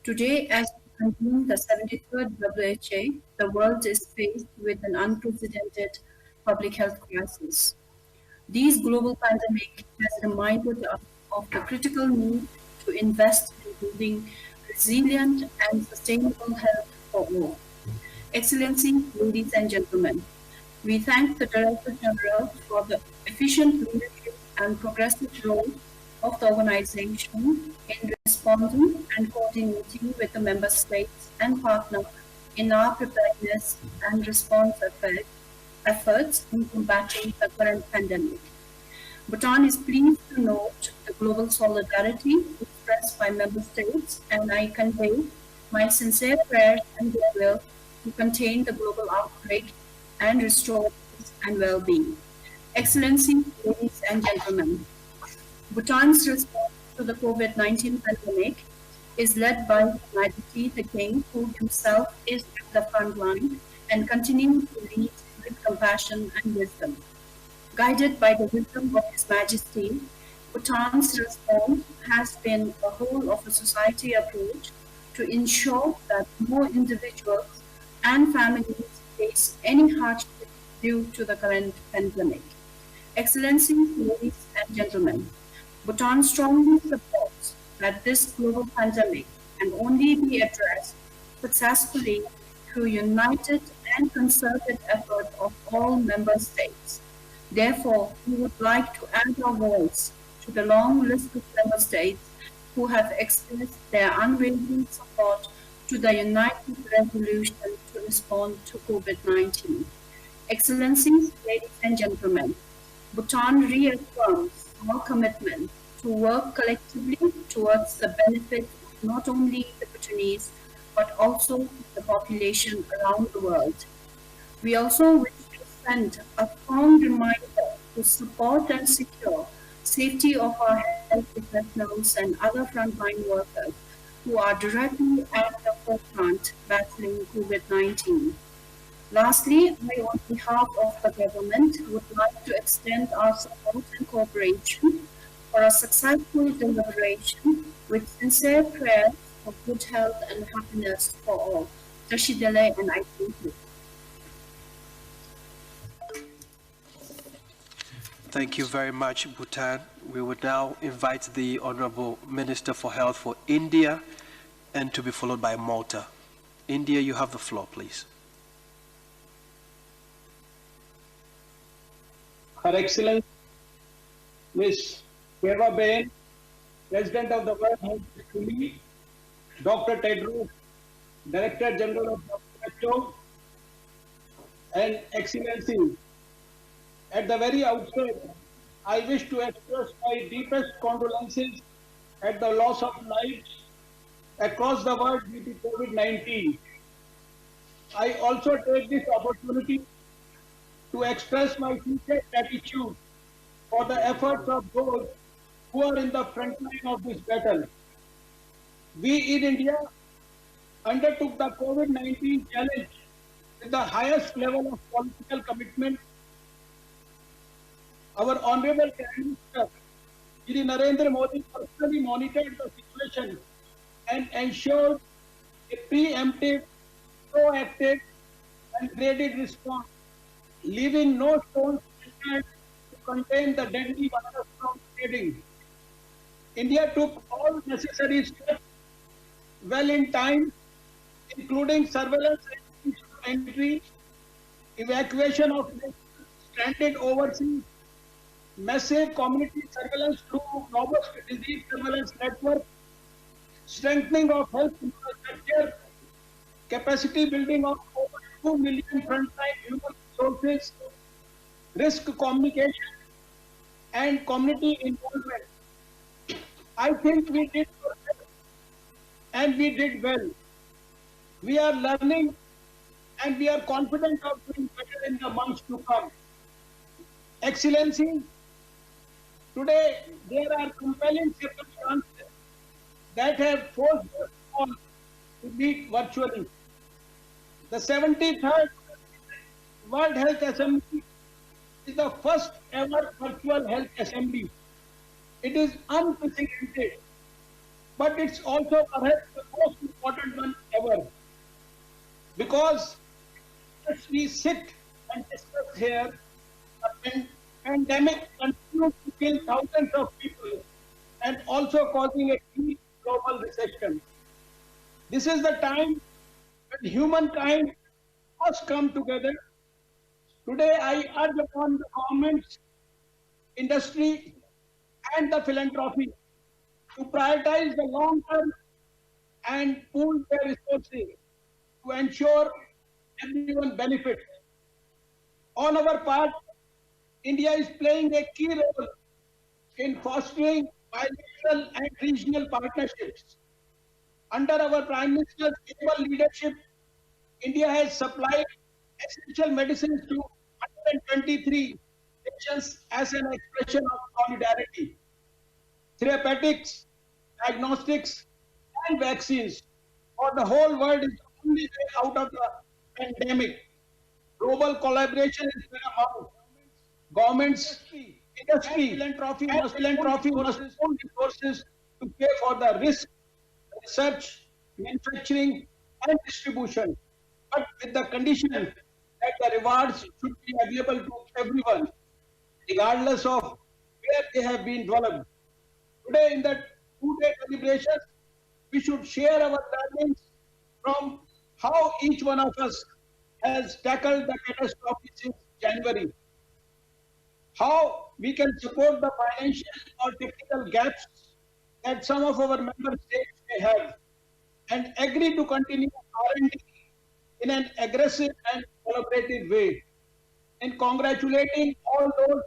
Today, as we convene the 73rd WHA, the world is faced with an unprecedented public health crisis. This global pandemic has reminded us of the critical need to invest in building resilient and sustainable health for all. Excellencies, ladies and gentlemen, we thank the Director General for the efficient leadership and progressive role of the organization in responding and coordinating with the member states and partners in our preparedness and response efforts in combating the current pandemic. Bhutan is pleased to note the global solidarity expressed by member states, and I convey my sincere prayers and goodwill to contain the global outbreak and restore peace and well-being. Excellencies, ladies and gentlemen, Bhutan's response to the COVID-19 pandemic is led by His Majesty the King, who himself is at the front line and continues to lead with compassion and wisdom. Guided by the wisdom of His Majesty, Bhutan's response has been a whole of a society approach to ensure that no individuals and families face any hardship due to the current pandemic. Excellencies, ladies and gentlemen, Bhutan strongly supports that this global pandemic can only be addressed successfully through united and concerted effort of all member states. Therefore, we would like to add our voice to the long list of member states who have expressed their unwavering support to the united resolution to respond to COVID-19. Excellencies, ladies and gentlemen, Bhutan reaffirms our commitment to work collectively towards the benefit of not only the Bhutanese, but also the population around the world. We also wish to send a strong reminder to support and secure safety of our health professionals and other frontline workers who are directly at the forefront battling COVID-19. Lastly, I, on behalf of the government, would like to extend our support and cooperation for a successful deliberation with sincere prayers for good health and happiness for all. Tashidele, and I thank you. Thank you very much, Bhutan. We would now invite the Honorable Minister for Health for India and to be followed by Malta. India, you have the floor, please. Her Excellency, Ms. Keva Bain, President of the World Health Assembly, Dr. Tedros, Director General of WHO, and Excellencies, at the very outset, I wish to express my deepest condolences at the loss of lives across the world due to COVID-19. I also take this opportunity to express my sincere gratitude for the efforts of those who are in the front line of this battle. We in India undertook the COVID-19 challenge with the highest level of political commitment. Our Honorable Prime Minister, Shri Narendra Modi, personally monitored the situation and ensured a preemptive, proactive, and graded response, leaving no stones unturned to contain the deadly virus from spreading. India took all necessary steps well in time, including surveillance and entry, evacuation of stranded overseas, massive community surveillance through robust disease surveillance network, strengthening of health infrastructure, capacity building of over 2 million frontline human resources, risk communication, and community involvement. I think we did well, and we did well. We are learning, and we are confident of doing better in the months to come. Excellency, today there are compelling circumstances that have forced us all to meet virtually. The 73rd World Health Assembly is the first ever virtual health assembly. It is unprecedented, but it's also perhaps the most important one ever. Because as we sit and discuss here, the pandemic continues to kill thousands of people and also causing a deep global recession. This is the time when humankind must come together. Today, I urge upon the governments, industry, and the philanthropy to prioritize the long term and pool their resources to ensure everyone benefits. On our part, India is playing a key role in fostering bilateral and regional partnerships. Under our Prime Minister's able leadership, India has supplied essential medicines to 123 nations as an expression of solidarity. Therapeutics, diagnostics, and vaccines for the whole world is the only way out of the pandemic. Global collaboration is paramount. Governments, industry, philanthropy must pool resources to pay for the risk, research, manufacturing, and distribution, but with the condition that the rewards should be available to everyone, regardless of where they have been developed. Today, in the two-day deliberations, we should share our learnings from how each one of us has tackled the catastrophe since January. How we can support the financial or technical gaps that some of our member states may have, and agree to continue R&D in an aggressive and collaborative way. In congratulating all those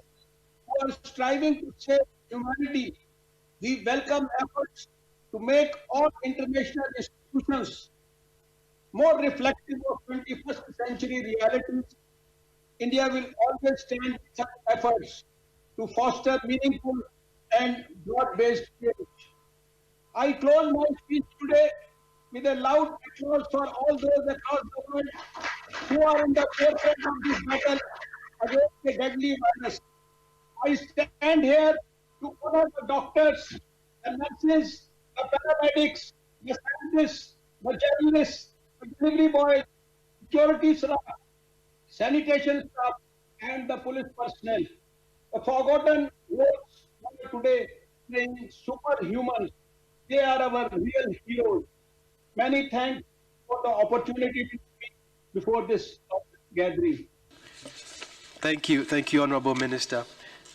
who are striving to save humanity, we welcome efforts to make all international institutions more reflective of 21st century realities. India will always stand with such efforts to foster meaningful and broad-based change. I close my speech today with a loud applause for all those across the world who are in the forefront of this battle against the deadly virus. I stand here to honor the doctors, the nurses, the paramedics, the scientists, the journalists, the delivery boys, security staff, sanitation staff, and the police personnel. The forgotten roles today playing superhumans. They are our real heroes. Many thanks for the opportunity to speak before this gathering. Thank you, Honorable Minister.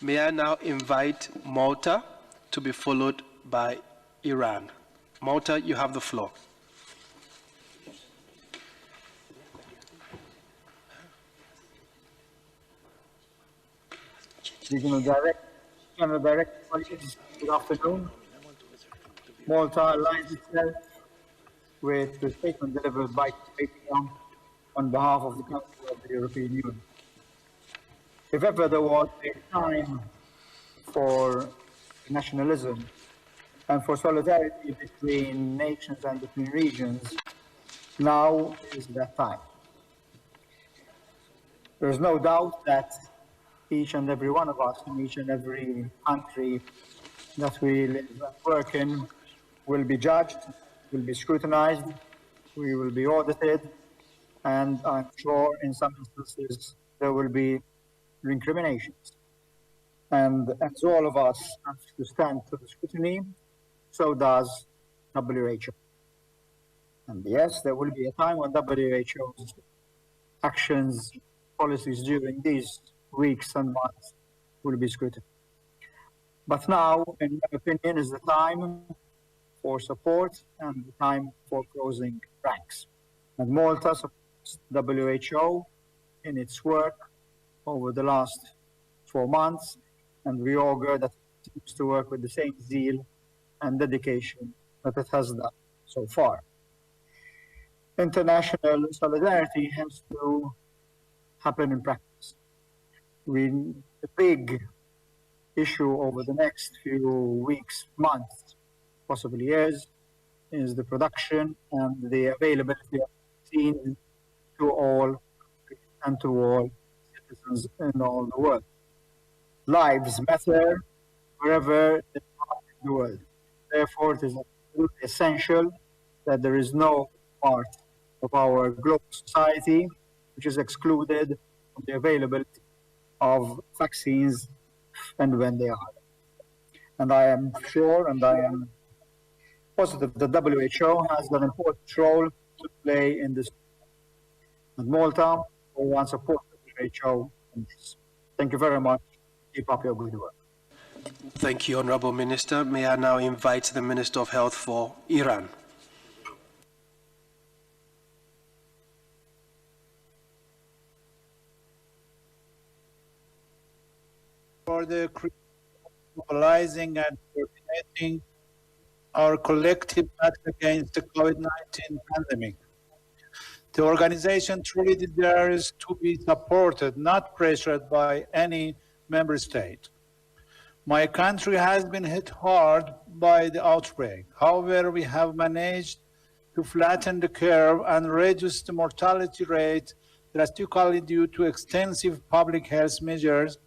May I now invite Malta to be followed by Iran. Malta, you have the floor. General Director, good afternoon. Malta aligns itself with the statement delivered by Vietnam on behalf of the Council of the European Union. If ever there was a time for nationalism and for solidarity between nations and between regions, now is that time. There is no doubt that each and every one of us in each and every country that we live and work in will be judged, will be scrutinized, we will be audited, and I'm sure in some instances there will be recriminations. And as all of us have to stand to the scrutiny, so does WHO. And yes, there will be a time when WHO's actions, policies during these weeks and months will be scrutinized. But now, in my opinion, is the time for support and the time for closing ranks. And Malta supports WHO in its work over the last 4 months, and we augur that it seems to work with the same zeal and dedication that it has done so far. International solidarity has to happen in practice. The big issue over the next few weeks, months, possibly years, is the production and the availability of vaccines to all and to all citizens in all the world. Lives matter wherever they are in the world. Therefore, it is absolutely essential that there is no part of our global society which is excluded from the availability of vaccines and when they are. And I am sure and I am positive the WHO has an important role to play in this. And Malta will want to support the WHO in this. Thank you very much. Keep up your good work. Thank you, Honorable Minister. May I now invite the Minister of Health for Iran. For the mobilizing and coordinating our collective battle against the COVID-19 pandemic. The organization truly deserves to be supported, not pressured by any member state. My country has been hit hard by the outbreak. However, we have managed to flatten the curve and reduce the mortality rate drastically due to extensive public health measures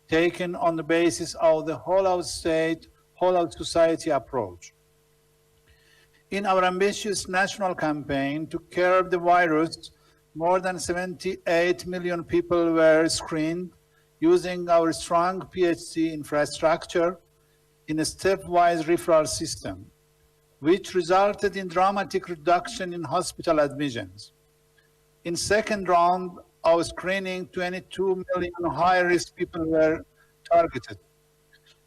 taken on the basis of the whole-out state, whole-out society approach. In our ambitious national campaign to curb the virus, more than 78 million people were screened using our strong PHC infrastructure in a stepwise referral system, which resulted in dramatic reduction in hospital admissions. In second round of screening, 22 million high-risk people were targeted.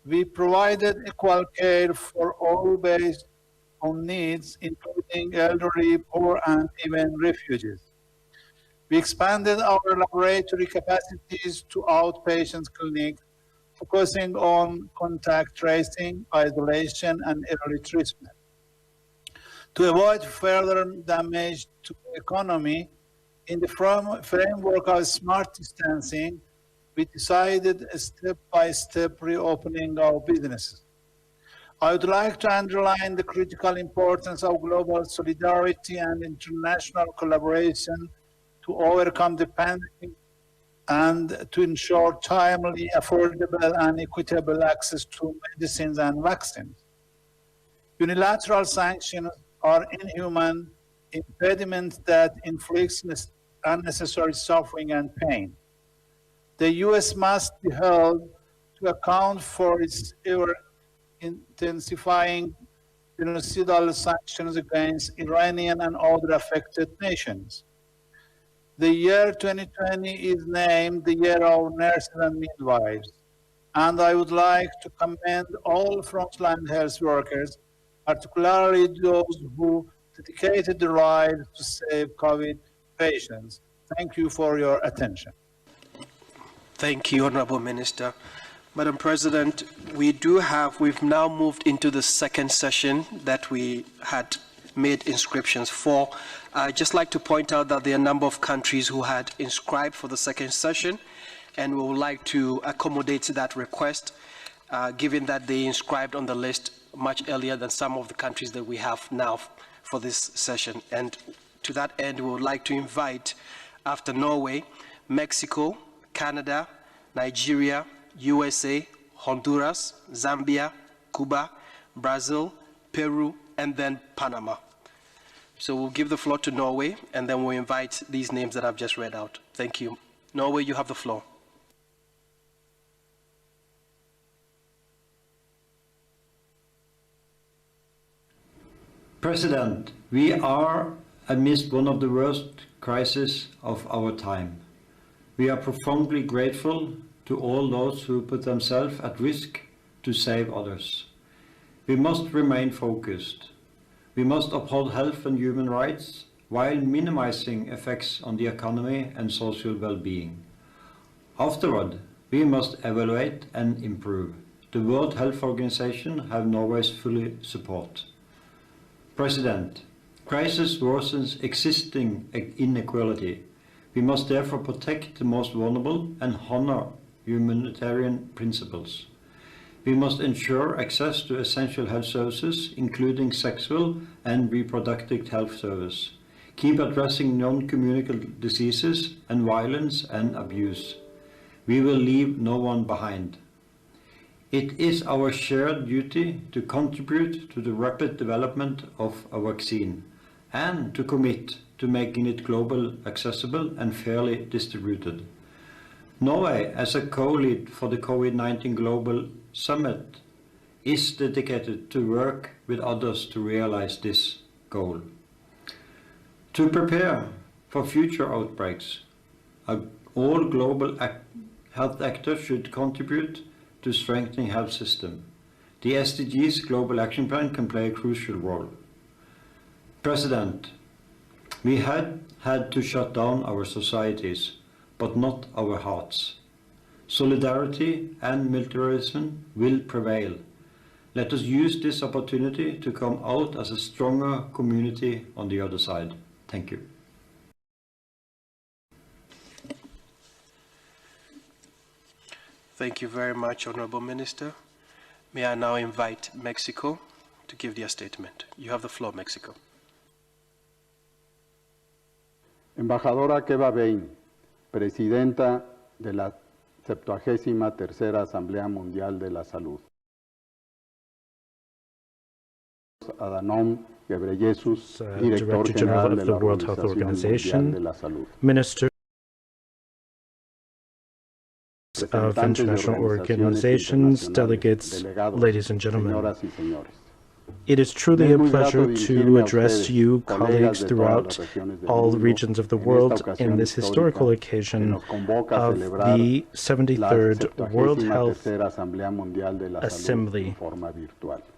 We provided equal care for all based on needs, including elderly, poor, and even refugees. We expanded our laboratory capacities to outpatient clinics, focusing on contact tracing, isolation, and early treatment. To avoid further damage to the economy, in the framework of smart distancing, we decided a step-by-step reopening of businesses. I would like to underline the critical importance of global solidarity and international collaboration to overcome the pandemic and to ensure timely, affordable, and equitable access to medicines and vaccines. Unilateral sanctions are inhuman impediments that inflict unnecessary suffering and pain. The US must be held to account for its ever-intensifying genocidal sanctions against Iranian and other affected nations. The year 2020 is named the year of nurses and midwives, and I would like to commend all frontline health workers, particularly those who dedicated their lives to save COVID patients. Thank you for your attention. Thank you, Honorable Minister. Madam President, we've now moved into the second session that we had made inscriptions for. I'd just like to point out that there are a number of countries who had inscribed for the second session, and we would like to accommodate that request, given that they inscribed on the list much earlier than some of the countries that we have now for this session. And to that end, we would like to invite, after Norway, Mexico, Canada, Nigeria, USA, Honduras, Zambia, Cuba, Brazil, Peru, and then Panama. So we'll give the floor to Norway, and then we'll invite these names that I've just read out. Thank you. Norway, you have the floor. President, we are amidst one of the worst crises of our time. We are profoundly grateful to all those who put themselves at risk to save others. We must remain focused. We must uphold health and human rights while minimizing effects on the economy and social well-being. Afterward, we must evaluate and improve. The World Health Organization has Norway's full support. President, crisis worsens existing inequality. We must therefore protect the most vulnerable and honor humanitarian principles. We must ensure access to essential health services, including sexual and reproductive health service, Keep addressing non-communicable diseases and violence and abuse. We will leave no one behind. It is our shared duty to contribute to the rapid development of a vaccine and to commit to making it global, accessible and fairly distributed. Norway, as a co-lead for the COVID-19 Global Summit, is dedicated to work with others to realize this goal. To prepare for future outbreaks, all global health actors should contribute to strengthening health system. The SDGs Global Action Plan can play a crucial role. President, we had to shut down our societies, but not our hearts. Solidarity and militarism will prevail. Let us use this opportunity to come out as a stronger community on the other side. Thank you. Thank you very much, Honorable Minister. May I now invite Mexico to give their statement. You have the floor, Mexico. Embajadora Keva Bain, Presidenta de la 73ª Asamblea Mundial de la Salud. Adhanom Ghebreyesus, Director General of the World Health Organization, Minister of international organizations, delegates, ladies and gentlemen. It is truly a pleasure to address you, colleagues throughout all regions of the world in this historical occasion of the 73rd World Health Assembly,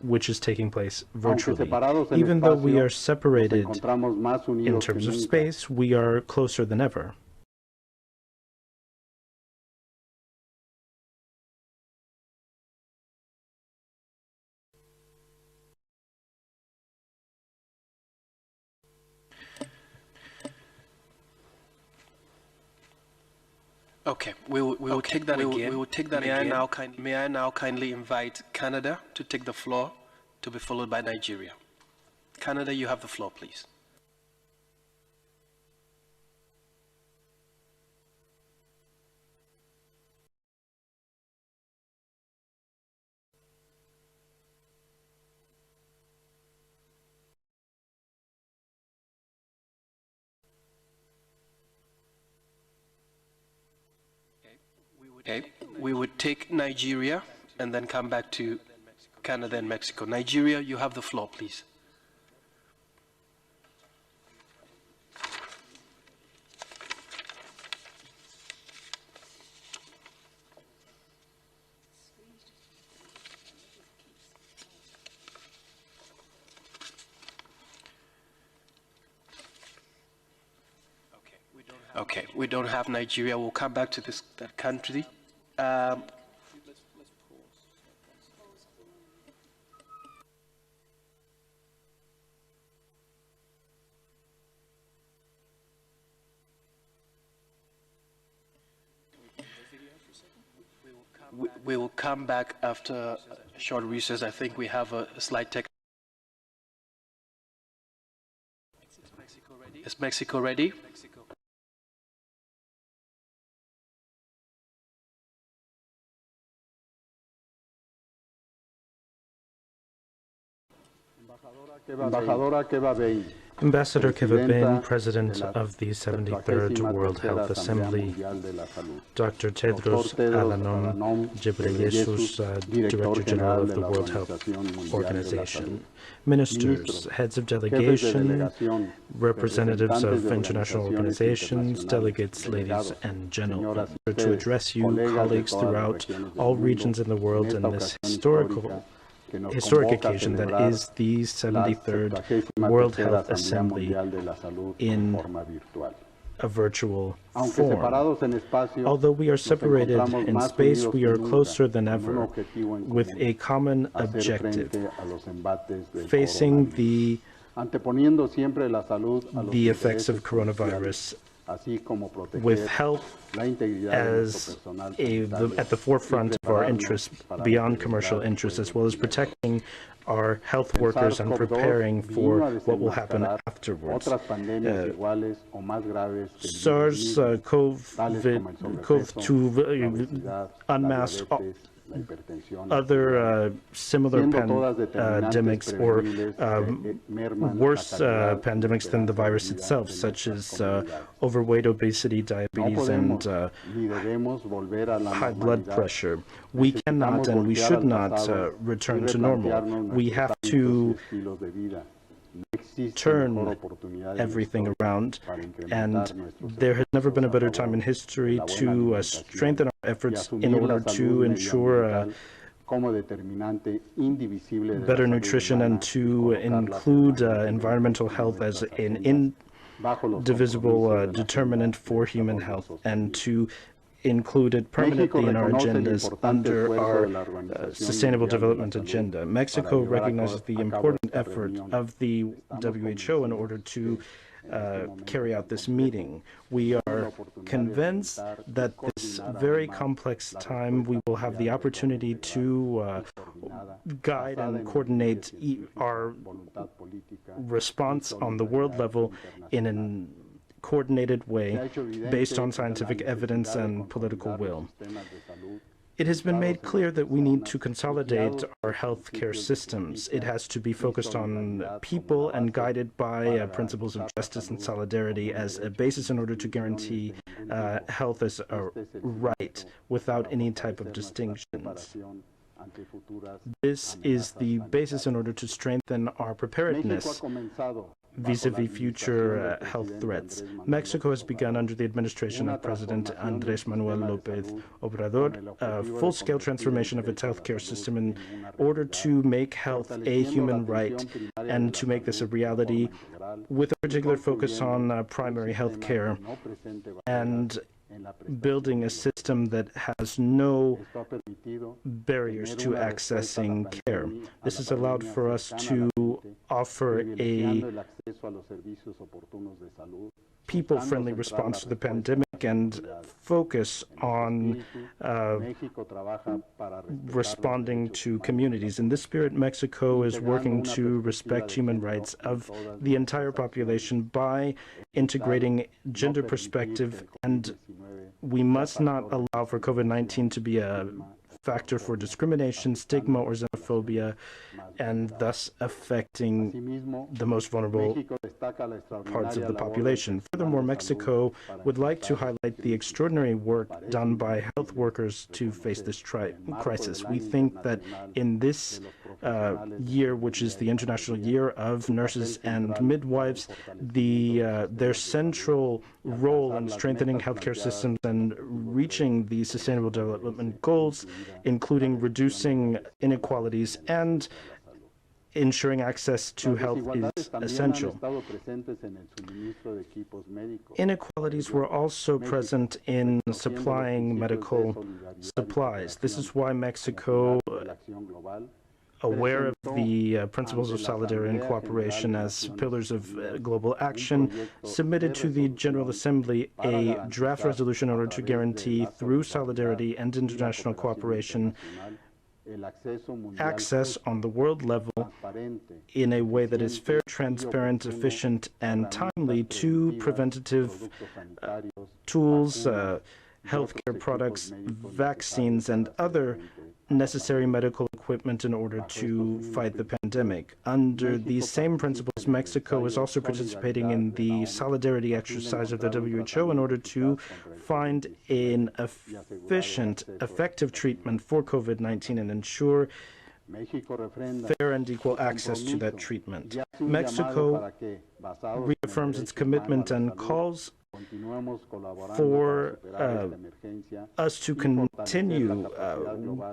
which is taking place virtually. Even though we are separated in terms of space, we are closer than ever. Okay, we will take that again. We will take that again. May I now kindly invite Canada to take the floor, to be followed by Nigeria. Canada, you have the floor, please. Okay, we would take Nigeria and then come back to Canada and Mexico. Nigeria, you have the floor, please. Okay, we don't have Nigeria. We'll come back to that country. We will come back after a short recess. I think we have a slight tech. Is Mexico ready? Ambassador Keva Bain, President of the 73rd World Health Assembly, Dr. Tedros Adhanom Ghebreyesus, Director General of the World Health Organization, ministers, heads of delegation, representatives of international organizations, delegates, ladies and gentlemen, to address you, colleagues throughout all regions in the world in this historic occasion that is the 73rd World Health Assembly in a virtual form. Although we are separated in space, we are closer than ever with a common objective, facing the effects of coronavirus with health as at the forefront of our interests, beyond commercial interests, as well as protecting our health workers and preparing for what will happen afterwards. SARS-CoV-2 unmasked other similar pandemics or worse pandemics than the virus itself, such as overweight, obesity, diabetes, and high blood pressure. We cannot and we should not return to normal. We have to turn everything around, and there has never been a better time in history to strengthen our efforts in order to ensure better nutrition and to include environmental health as an indivisible determinant for human health, and to include it permanently in our agendas under our Sustainable Development Agenda. Mexico recognizes the important effort of the WHO in order to carry out this meeting. We are convinced that this very complex time we will have the opportunity to guide and coordinate our response on the world level in an coordinated way based on scientific evidence and political will. It has been made clear that we need to consolidate our healthcare systems. It has to be focused on people and guided by principles of justice and solidarity as a basis in order to guarantee health as a right without any type of distinctions. This is the basis in order to strengthen our preparedness vis-a-vis future health threats. Mexico has begun under the administration of President Andrés Manuel López Obrador a full-scale transformation of its healthcare system in order to make health a human right and to make this a reality with a particular focus on primary health care and building a system that has no barriers to accessing care. This has allowed for us to offer a people-friendly response to the pandemic and focus on responding to communities. In this spirit, Mexico is working to respect human rights of the entire population by integrating gender perspective, and we must not allow for COVID-19 to be a factor for discrimination, stigma, or xenophobia, and thus affecting the most vulnerable parts of the population. Furthermore, Mexico would like to highlight the extraordinary work done by health workers to face this crisis. We think that in this year, which is the International Year of Nurses and Midwives, their central role in strengthening healthcare systems and reaching the Sustainable Development Goals, including reducing inequalities and ensuring access to health, is essential. Inequalities were also present in supplying medical supplies. This is why Mexico, aware of the principles of solidarity and cooperation as pillars of global action, submitted to the General Assembly a draft resolution in order to guarantee, through solidarity and international cooperation, access on the world level in a way that is fair, transparent, efficient, and timely to preventative tools, healthcare products, vaccines, and other necessary medical equipment in order to fight the pandemic. Under these same principles, Mexico is also participating in the solidarity exercise of the WHO in order to find an efficient, effective treatment for COVID-19 and ensure fair and equal access to that treatment. Mexico reaffirms its commitment and calls for us to continue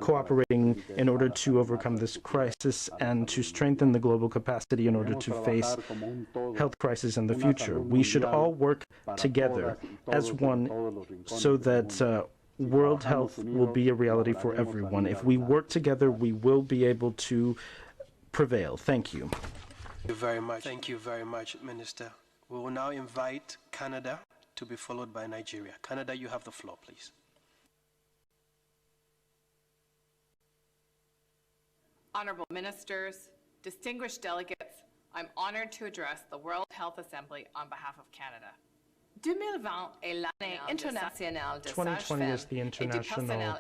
cooperating in order to overcome this crisis and to strengthen the global capacity in order to face health crises in the future. We should all work together as one so that world health will be a reality for everyone. If we work together, we will be able to prevail. Thank you. Thank you very much. Thank you very much, Minister. We will now invite Canada to be followed by Nigeria. Canada, you have the floor, please. Honorable ministers, Distinguished delegates, I'm honored to address the World Health Assembly on behalf of Canada. 2020 est l'année internationale de 2020 is the International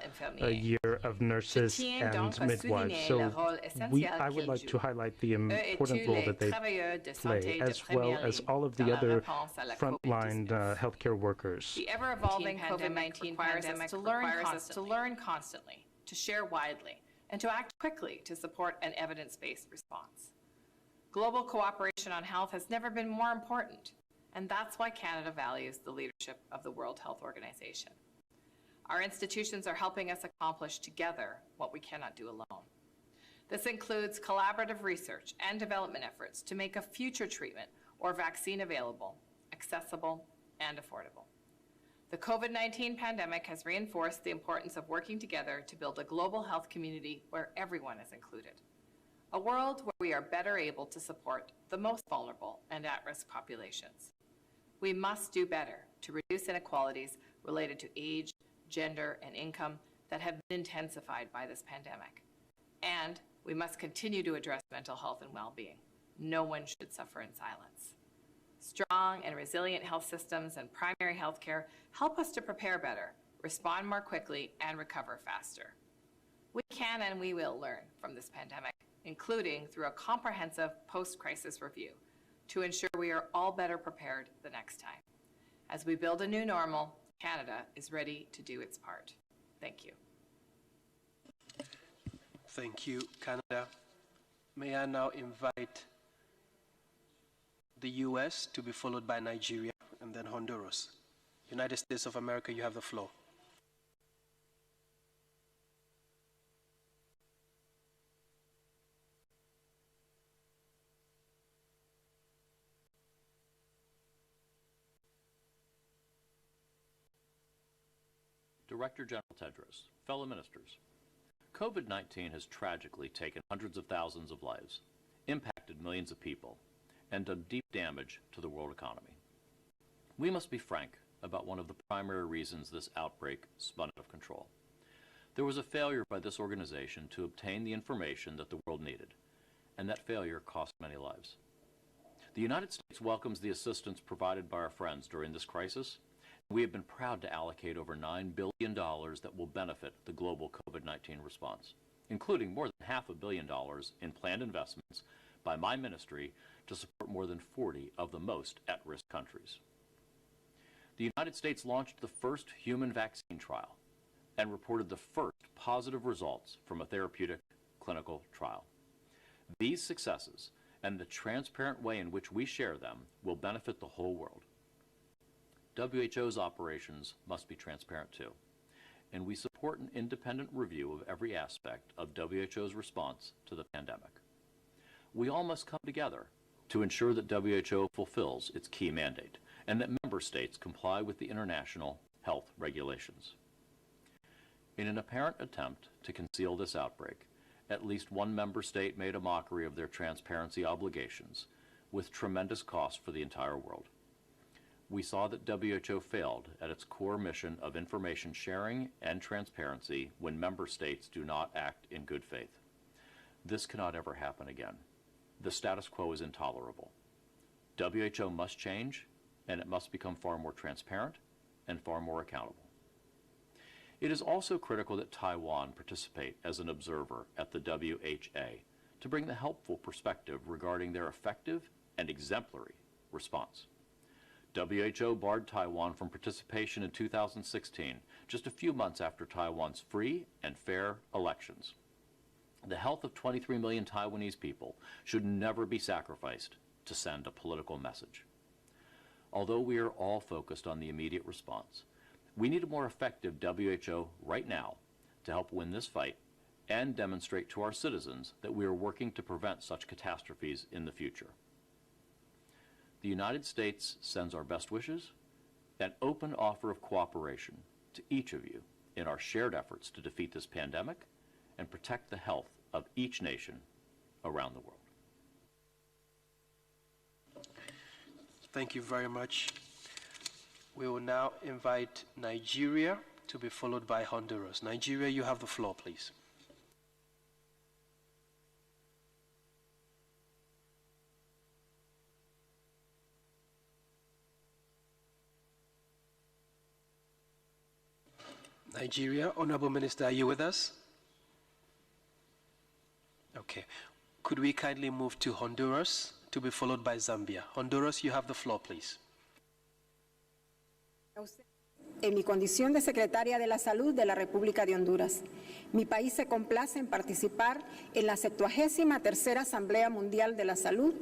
Year of Nurses and Midwives, so I would like to highlight the important role that they play, as well as all of the other frontline healthcare workers. The ever-evolving COVID-19 requires us to learn constantly, to share widely, and to act quickly to support an evidence-based response. Global cooperation on health has never been more important, and that's why Canada values the leadership of the World Health Organization. Our institutions are helping us accomplish together what we cannot do alone. This includes collaborative research and development efforts to make a future treatment or vaccine available, accessible, and affordable. The COVID-19 pandemic has reinforced the importance of working together to build a global health community where everyone is included. A world where we are better able to support the most vulnerable and at-risk populations. We must do better to reduce inequalities related to age, gender, and income that have been intensified by this pandemic. And we must continue to address mental health and well-being. No one should suffer in silence. Strong and resilient health systems and primary health care help us to prepare better, respond more quickly, and recover faster. We can and we will learn from this pandemic, including through a comprehensive post-crisis review, to ensure we are all better prepared the next time. As we build a new normal, Canada is ready to do its part. Thank you. Thank you, Canada. May I now invite the US to be followed by Nigeria and then Honduras. United States of America, you have the floor. Director General Tedros, fellow ministers, COVID-19 has tragically taken hundreds of thousands of lives, impacted millions of people, and done deep damage to the world economy. We must be frank about one of the primary reasons this outbreak spun out of control. There was a failure by this organization to obtain the information that the world needed, and that failure cost many lives. The United States welcomes the assistance provided by our friends during this crisis. We have been proud to allocate over $9 billion that will benefit the global COVID-19 response, including more than $500 million in planned investments by my ministry to support more than 40 of the most at-risk countries. The United States launched the first human vaccine trial and reported the first positive results from a therapeutic clinical trial. These successes and the transparent way in which we share them will benefit the whole world. WHO's operations must be transparent too, and we support an independent review of every aspect of WHO's response to the pandemic. We all must come together to ensure that WHO fulfills its key mandate and that member states comply with the international health regulations. In an apparent attempt to conceal this outbreak, at least one member state made a mockery of their transparency obligations with tremendous cost for the entire world. We saw that WHO failed at its core mission of information sharing and transparency when member states do not act in good faith. This cannot ever happen again. The status quo is intolerable. WHO must change, and it must become far more transparent and far more accountable. It is also critical that Taiwan participate as an observer at the WHA to bring the helpful perspective regarding their effective and exemplary response. WHO barred Taiwan from participation in 2016, just a few months after Taiwan's free and fair elections. The health of 23 million Taiwanese people should never be sacrificed to send a political message. Although we are all focused on the immediate response, we need a more effective WHO right now to help win this fight and demonstrate to our citizens that we are working to prevent such catastrophes in the future. The United States sends our best wishes and open offer of cooperation to each of you in our shared efforts to defeat this pandemic and protect the health of each nation around the world. Thank you very much. We will now invite Nigeria to be followed by Honduras. Nigeria, you have the floor, please. Nigeria. Honorable Minister, are you with us? Okay. Could we kindly move to Honduras, to be followed by Zambia? Honduras, you have the floor, please. En mi condición de secretaria de la Salud de la República de Honduras, mi país se complace en participar en la 73ª Asamblea Mundial de la Salud,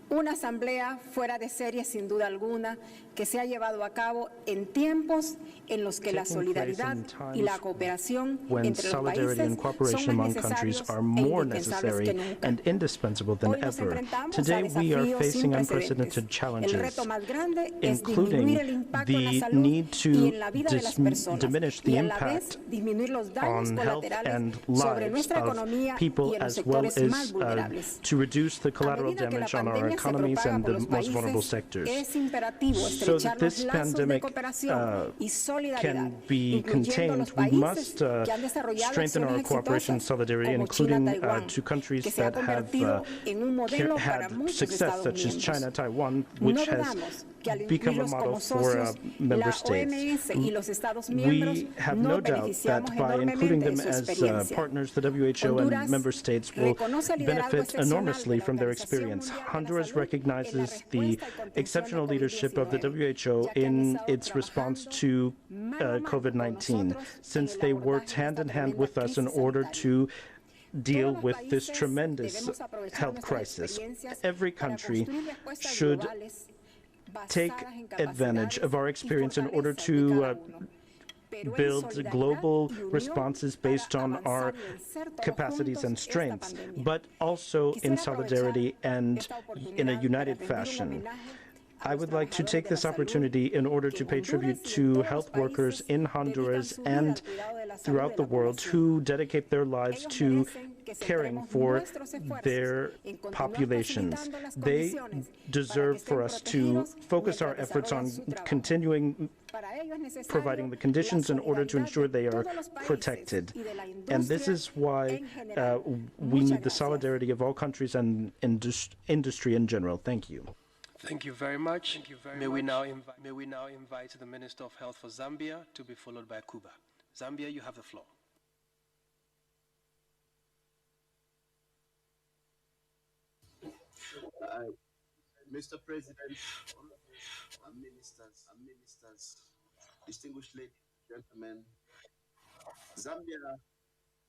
una asamblea fuera de serie sin duda alguna, que se ha llevado a cabo en tiempos en los que la solidaridad y la cooperación entre los países son más necesarios e indispensables que nunca. And indispensable than Hoy nos ever. enfrentamos Today a we are desafíos sin facing unprecedented precedentes. El challenges, reto más grande es disminuir el including impacto en la the salud need y en to la vida de las personas diminish y the a la vez impact disminuir los daños on health colaterales and sobre lives nuestra of economía people, y en los as well sectores más as vulnerables. to reduce the collateral medida que la damage on our pandemia se economies propaga and por the los most vulnerable países, sectors. es imperativo So estrechar that los this lazos de pandemic cooperación y solidaridad, can be incluyendo los contained, we países must que han desarrollado strengthen our acciones cooperation and exitosas, solidarity, como China, including Taiwán, to countries que se ha that have convertido en un modelo para had muchos success, Estados such as miembros. China, Taiwan, No which has dudamos que al become a incluirlos model como for socios, member la states. OMS y los Estados miembros We have nos no doubt beneficiamos that by including enormemente de them su as experiencia. partners, the WHO Honduras and member states will reconoce el liderazgo benefit excepcional enormously de la from their Organización experience. Mundial de la Honduras Salud recognizes the exceptional leadership of the WHO WHO in its response to COVID-19, since they worked hand in hand with us in order to deal with this tremendous health crisis. Every country should take advantage of our experience in order to build global responses based on our capacities and strengths, but also in solidarity and in a united fashion. I would like to take this opportunity in order to pay tribute to health workers in Honduras and throughout the world who dedicate their lives to caring for their populations. They deserve for us to focus our efforts on continuing providing the conditions in order to ensure they are protected. And this is why we need the solidarity of all countries and industry in general. Thank you. Thank you very much. May we now invite the Minister of Health for Zambia to be followed by Cuba. Zambia, you have the floor. Mr. President, ministers, distinguished ladies and gentlemen, Zambia,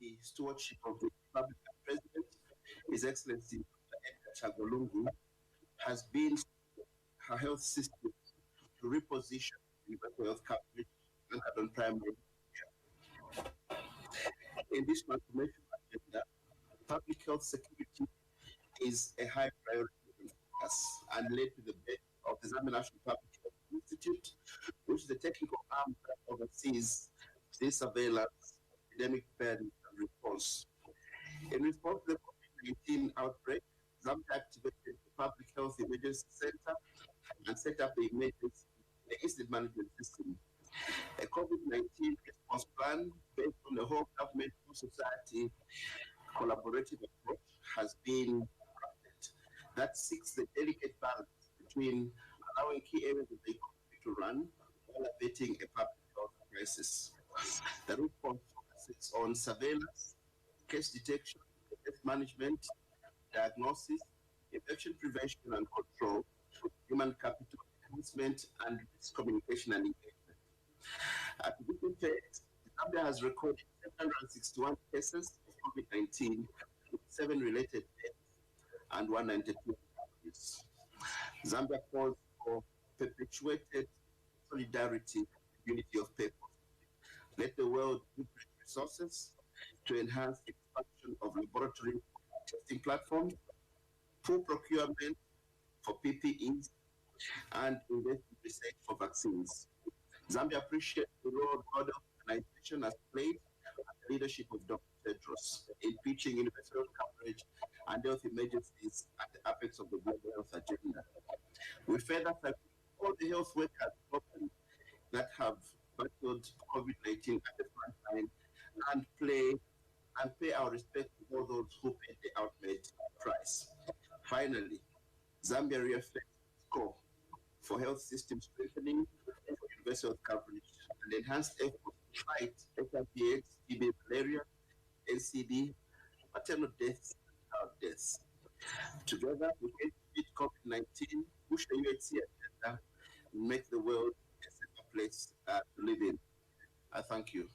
the stewardship of the Republican President, His Excellency Edgar Chagolungu, has been her health system to reposition universal health coverage anchored on primary care. In this transformation agenda, public health security is a high priority for us and led to the birth of the Zambia National Public Health Institute, which is the technical arm that oversees the surveillance, epidemic preparedness, and response. In response to the COVID-19 outbreak, Zambia activated the Public Health Emergency Center and set up the incident management system. A COVID-19 response plan based on the whole government, whole society collaborative approach has been crafted that seeks the delicate balance between allowing key areas of the economy to run while abating a public health crisis. The response focuses on surveillance, case detection, case management, diagnosis, infection prevention and control, human capital enhancement, and risk communication and engagement. At this effect, Zambia has recorded 761 cases of COVID-19 with 7 related deaths and 192 recoveries. Zambia calls for perpetuated solidarity and unity of purpose. Let the world use resources to enhance the expansion of laboratory testing platforms, full procurement for PPEs, and invest in research for vaccines. Zambia appreciates the role World Health Organization has played and the leadership of Dr. Tedros in pitching universal coverage and health emergencies at the apex of the global health agenda. We further thank all the health workers globally that have battled COVID-19 at the front line and pay our respect to all those who paid the ultimate price. Finally, Zambia reaffirms its call for health system strengthening, for universal coverage, and enhanced efforts to fight HIV/AIDS, TB, malaria, NCD, maternal deaths, and child deaths. Together, we can defeat COVID-19, push the WHA agenda, and make the world a safer place to live in. I thank you.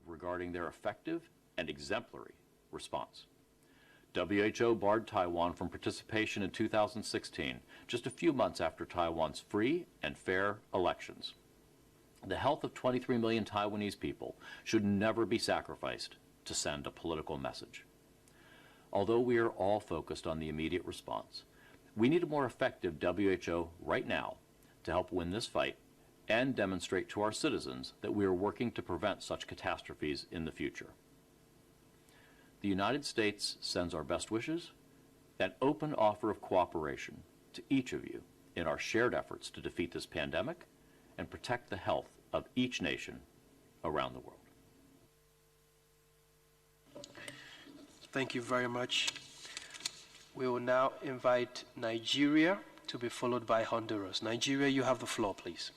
Regarding their effective and exemplary response. WHO barred Taiwan from participation in 2016, just a few months after Taiwan's free and fair elections. The health of 23 million Taiwanese people should never be sacrificed to send a political message. Although we are all focused on the immediate response, we need a more effective WHO right now to help win this fight and demonstrate to our citizens that we are working to prevent such catastrophes in the future. The United States sends our best wishes, an open offer of cooperation to each of you in our shared efforts to defeat this pandemic and protect the health of each nation around the world. Thank you very much. We will now invite Nigeria to be followed by Honduras. Nigeria, you have the floor, please.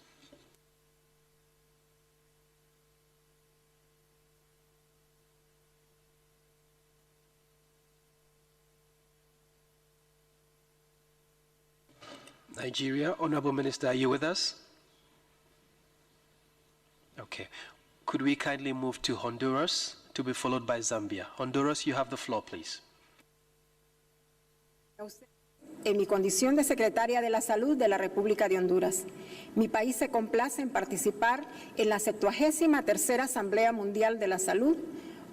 Nigeria, Honorable Minister, are you with us? Okay. Could we kindly move to Honduras to be followed by Zambia? Honduras, you have the floor, please. En mi condición de secretaria de la Salud de la República de Honduras, mi país se complace en participar en la 73ª Asamblea Mundial de la Salud,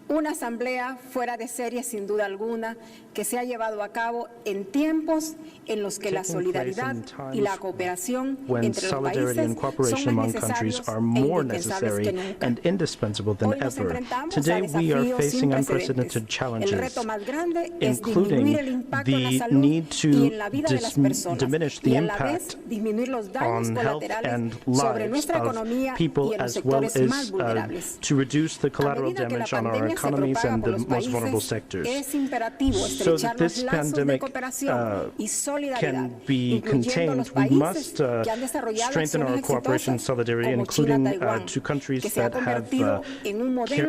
una asamblea fuera de serie sin duda alguna que se ha llevado a cabo en tiempos en los que la solidaridad y la cooperación entre los países son más necesarios e indispensables que nunca. Indispensable than Hoy nos ever. enfrentamos Today a we are desafíos facing sin unprecedented precedentes. challenges, El reto más grande es including disminuir el impacto en la the salud need y en to la vida de las personas diminish the y a la vez impact disminuir los daños on health colaterales and sobre lives nuestra of economía people y en los as well sectores más as vulnerables. to reduce the A collateral medida que la damage on our pandemia economies and the most vulnerable sectors. So that this pandemic can be contained, we must strengthen our cooperation and solidarity, including to countries that have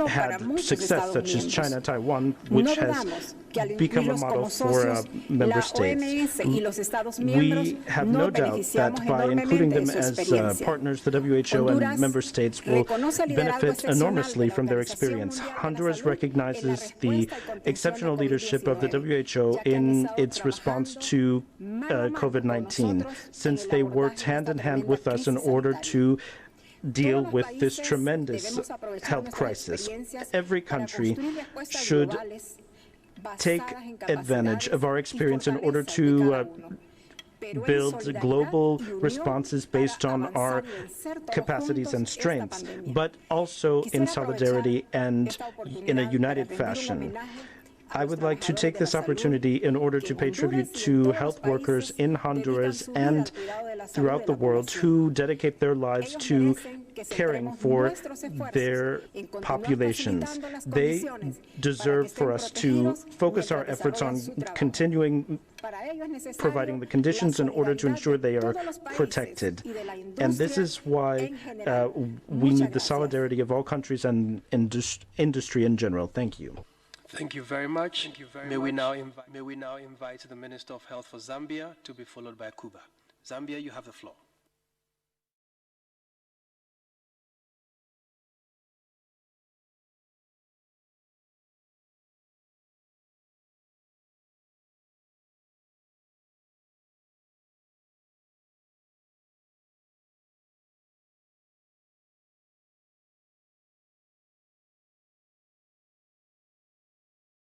had success, such as China, Taiwan, which has become a model for member states. We have no doubt that by including them as partners, the WHO and member states will benefit enormously from their experience. Honduras recognizes the exceptional leadership of the WHO in its response to COVID-19, since they worked hand in hand with us in order to deal with this tremendous health crisis. Every country should take advantage of our experience in order to build global responses based on our capacities and strengths, but also in solidarity and in a united fashion. I would like to take this opportunity in order to pay tribute to health workers in Honduras and throughout the world who dedicate their lives to caring for their populations. They deserve for us to focus our efforts on continuing providing the conditions in order to ensure they are protected. And this is why we need the solidarity of all countries and industry in general. Thank you. Thank you very much. May we now invite the Minister of Health for Zambia to be followed by Cuba. Zambia, you have the floor.